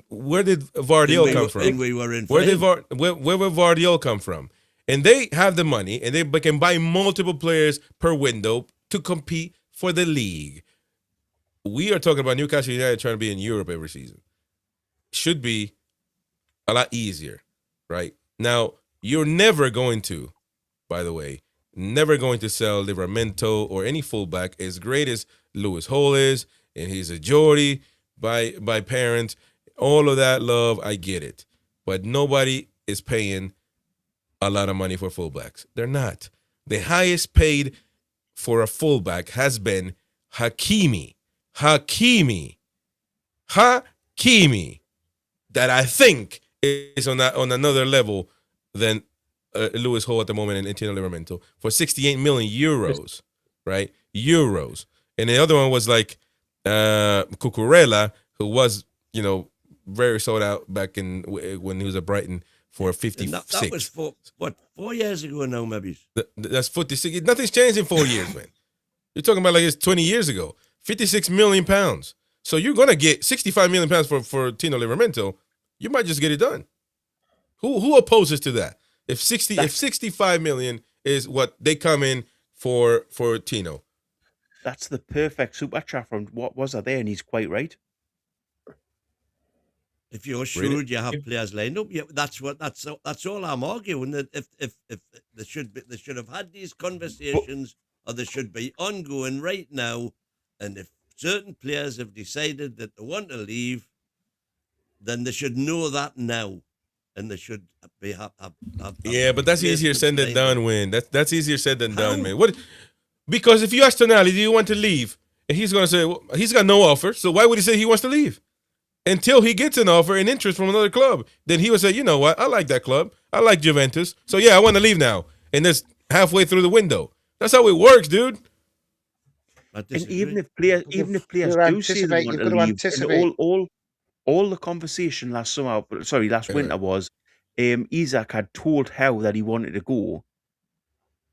Where did Vardiol come from? And we were in where did where Vardiol come from? And they have the money, and they can buy multiple players per window to compete for the league. We are talking about Newcastle United trying to be in Europe every season. Should be a lot easier, right? Now, you're never going to, by the way, never going to sell Livramento or any fullback as great as Lewis Hole is, and he's a Geordie by parents. All of that love, I get it. But nobody is paying a lot of money for fullbacks. They're not. The highest paid for a fullback has been Hakimi. That I think is on another level than Lewis Hole at the moment and Tino Livramento for 68 million euros, right? Euros. And the other one was like Cucurella, who was, very sold out back in when he was at Brighton for 56. That was 4 years ago now, maybe. That's 56. Nothing's changed in 4 years, man. You're talking about like it's 20 years ago. 56 million pounds. So you're gonna get 65 million pounds for Tino Livramento. You might just get it done. Who opposes to that? If 65 million is what they come in for Tino. That's the perfect super chat from what was there, and he's quite right. If you're shrewd, you have players lined up. Yeah, that's all I'm arguing. That if they should have had these conversations, or they should be ongoing right now. And if certain players have decided that they want to leave, then they should know that now, and they should be have yeah, but that's easier said than done, Wyn. That's easier said than done, man. What? Because if you ask Tonali, do you want to leave? And he's going to say, well, he's got no offer, so why would he say he wants to leave? Until he gets an offer and interest from another club. Then he would say, you know what, I like that club. I like Juventus. So yeah, I want to leave now. And that's halfway through the window. That's how it works, dude. And even if players do say they want to leave, all the conversation last winter was Isaac had told Howe that he wanted to go,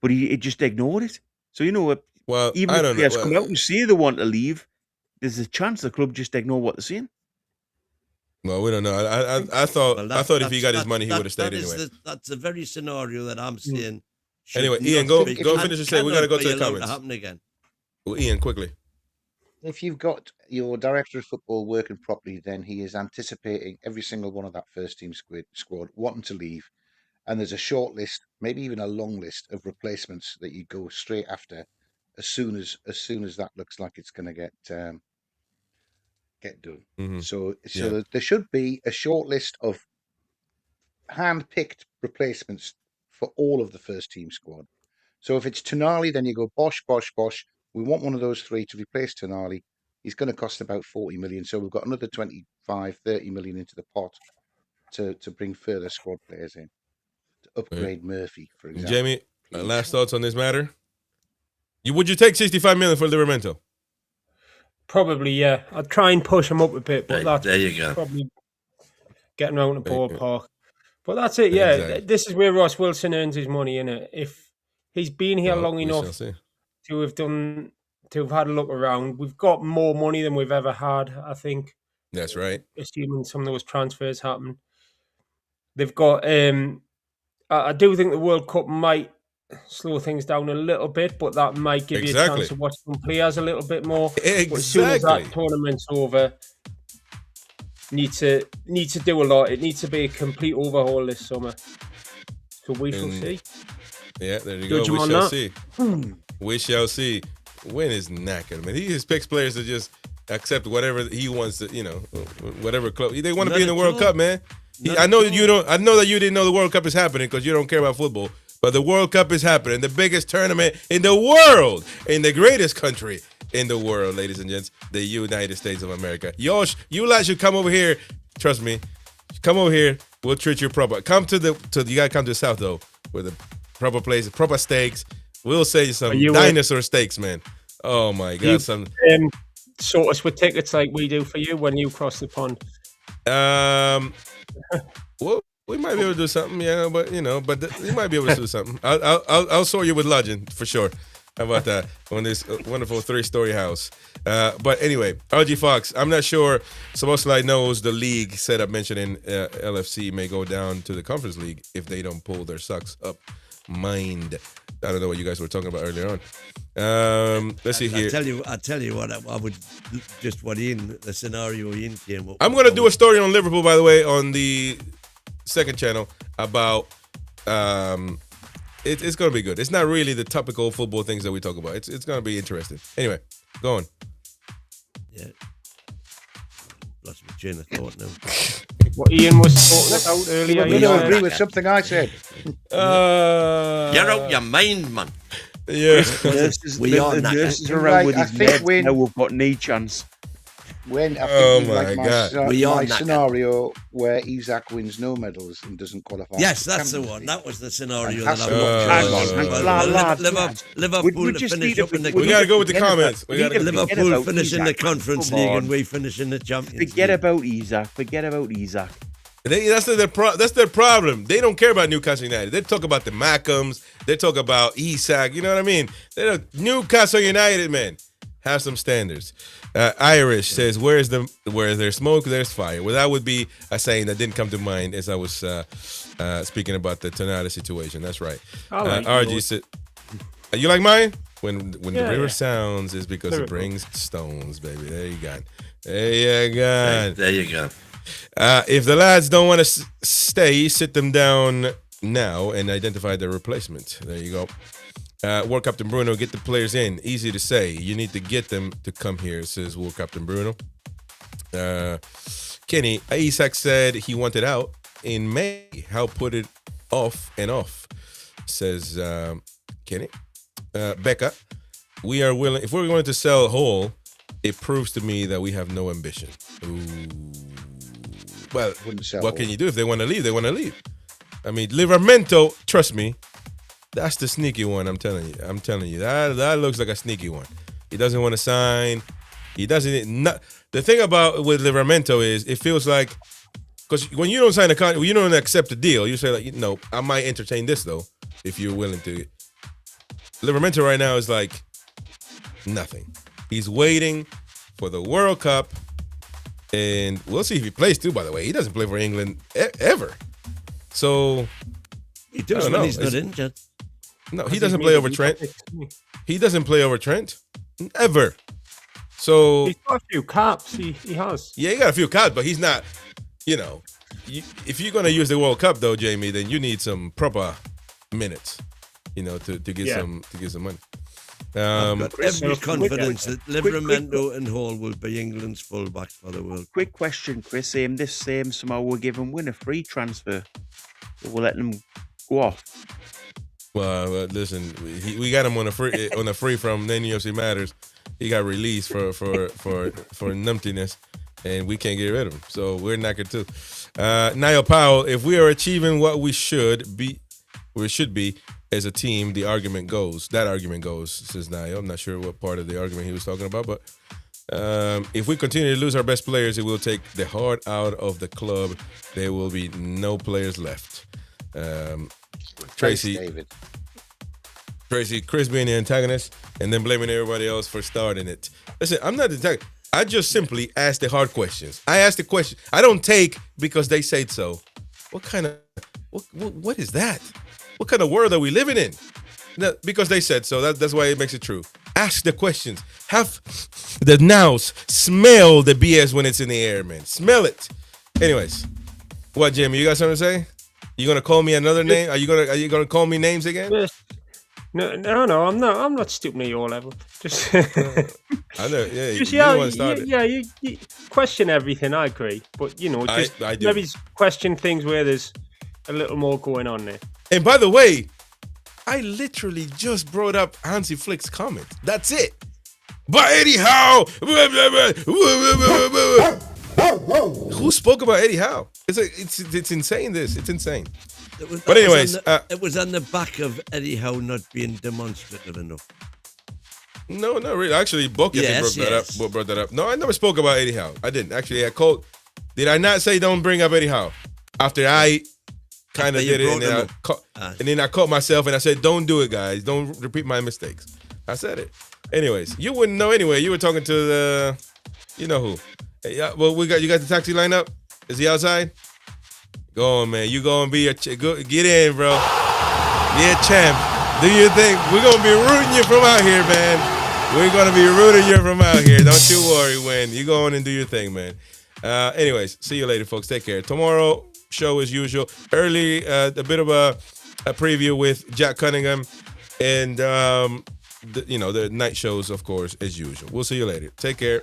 but he just ignored it. So even if players come out and say they want to leave, there's a chance the club just ignore what they're saying. Well, we don't know. I thought if he got his money, he would have stayed anyway. That's the very scenario that I'm saying. Anyway, Iain, go finish your say. We got to go to the comments. Happen again. Well, Iain, quickly. If you've got your director of football working properly, then he is anticipating every single one of that first team squad wanting to leave, and there's a short list, maybe even a long list of replacements that you go straight after as soon as that looks like it's going to get done. Mm-hmm. So there should be a short list of hand-picked replacements for all of the first team squad. So if it's Tonali, then you go Bosch. We want one of those three to replace Tonali. He's going to cost about 40 million. So we've got another 25, 30 million into the pot to bring further squad players in. To upgrade Murphy, for example. Jamie, last thoughts on this matter? Would you take 65 million for Livramento? Probably, yeah. I'd try and push him up a bit, but that's there you go. Probably getting around the ballpark. But that's it, yeah. Exactly. This is where Ross Wilson earns his money, innit? If he's been here long enough to have had a look around, we've got more money than we've ever had, I think. That's right. Assuming some of those transfers happen. They've got I do think the World Cup might slow things down a little bit, but that might give you a chance to watch some players a little bit more. Exactly. But as soon as that tournament's over, need to do a lot. It needs to be a complete overhaul this summer. So we shall see. Yeah, there you go. We shall see. We shall see. Wyn is knackered, man. He just picks players to just accept whatever he wants to, whatever club. They want to be in the World Cup, man. I know that you don't. I know that you didn't know the World Cup is happening because you don't care about football. But the World Cup is happening, the biggest tournament in the world, in the greatest country in the world, ladies and gents, the United States of America. You lads should come over here. Trust me, come over here We'll treat you proper. Come to you gotta come to the south though, where the proper place, proper steaks. We'll say some dinosaur steaks, man. Oh my God, sort us with tickets like we do for you when you cross the pond. Well, we might be able to do something, yeah, but you might be able to do something. I'll sort you with lodging for sure. How about that? On this wonderful 3-story house. But anyway, RG Fox, I'm not sure. Samoslide knows the league setup mentioning LFC may go down to the Conference League if they don't pull their socks up. Mind. I don't know what you guys were talking about earlier on. Let's see here. I tell you what, I would just the scenario Ian came up. I'm going to do a story on Liverpool, by the way, on the second channel about it's going to be good. It's not really the topical football things that we talk about. It's going to be interesting. Anyway, go on. Yeah. Lost my chain of thought now. What Ian was talking about earlier. You don't agree with something I said. You're out your mind, man. Yeah. We are nurses around with his meds. Now we've got knee chance. When I think my God. my scenario where Isaac wins no medals and doesn't qualify. Yes, that's the one. That was the scenario that I Liverpool to finish up in the. We gotta go with the comments. Liverpool finish in the Conference League and we finish in the Champions League. Forget about Isaac. That's their problem. They don't care about Newcastle United. They talk about the Mackhams. They talk about Isak. You know what I mean? They're Newcastle United, man. Have some standards. Irish says, where there's smoke, there's fire. Well, that would be a saying that didn't come to mind as I was speaking about the Tonali situation. That's right. RG said, you like mine? When the river sounds is because it brings stones, baby. There you go. There you go. If the lads don't want to stay, sit them down now and identify their replacement. There you go. World Captain Bruno, get the players in. Easy to say. You need to get them to come here, says World Captain Bruno. Kenny, Isak said he wanted out in May. How put it off and off, says Kenny. Becca, we are willing. If we're going to sell whole, it proves to me that we have no ambition. Ooh. Well, what can you do? If they want to leave, they want to leave. I mean, Livramento, trust me, that's the sneaky one. I'm telling you, that looks like a sneaky one. He doesn't want to sign. He doesn't. The thing about with Livramento is it feels like, because when you don't sign a contract, you don't accept a deal. You say like, no, I might entertain this though, if you're willing to. Livramento right now is like nothing. He's waiting for the World Cup. And we'll see if he plays too, by the way. He doesn't play for England ever. So he does when he's not injured. No, he doesn't play over Trent. He doesn't play over Trent. Ever. So he's got a few caps. He has. Yeah, he got a few caps, but he's not, if you're gonna use the World Cup though, Jamie, then you need some proper minutes, to get some money. I've got every confidence that Livramento and Hall will be England's fullbacks for the World Cup. Quick question, Chris. This somehow we're giving Wyn a free transfer. We'll let them go off. Well, listen, we got him on a free from NUFC Matters. He got released for numptiness, and we can't get rid of him. So we're knackered too. Niall Powell, if we are achieving what we should be as a team, that argument goes, says Niall. I'm not sure what part of the argument he was talking about, but if we continue to lose our best players, it will take the heart out of the club. There will be no players left. Tracy, Chris being the antagonist and then blaming everybody else for starting it. Listen, I'm not the antagonist. I just simply ask the hard questions. I ask the question. I don't take because they said so. What is that? What kind of world are we living in? No, because they said so. That's why it makes it true. Ask the questions. Have the nows. Smell the BS when it's in the air, man. Smell it. Anyways, what, Jimmy? You got something to say? You gonna call me another name? Are you gonna call me names again? No. I'm not stupid at your level. Just I know. Yeah. Just, you question everything. I agree, but I do. Maybe question things where there's a little more going on there. And by the way, I literally just brought up Hansi Flick's comment. That's it. But Eddie Howe. Who spoke about Eddie Howe? It's insane. It's insane. But anyways, it was on the back of Eddie Howe not being demonstrative enough. No, not really. Actually, Boaky brought that up. No, I never spoke about Eddie Howe. I didn't. Actually, did I not say don't bring up Eddie Howe? After I kind of did it, and then I caught myself and I said, don't do it, guys. Don't repeat my mistakes. I said it. Anyways, you wouldn't know anyway. You were talking to the, you know who. Yeah, well, you got the taxi line up? Is he outside? Go on, man. You go and be get in, bro. Be a champ. Do your thing. We're going to be rooting you from out here, man. We're going to be rooting you from out here. Don't you worry, Wyn. You go on and do your thing, man. Anyways, see you later, folks. Take care. Tomorrow, show as usual. Early, a bit of a preview with Jack Cunningham. And, the night shows, of course, as usual. We'll see you later. Take care.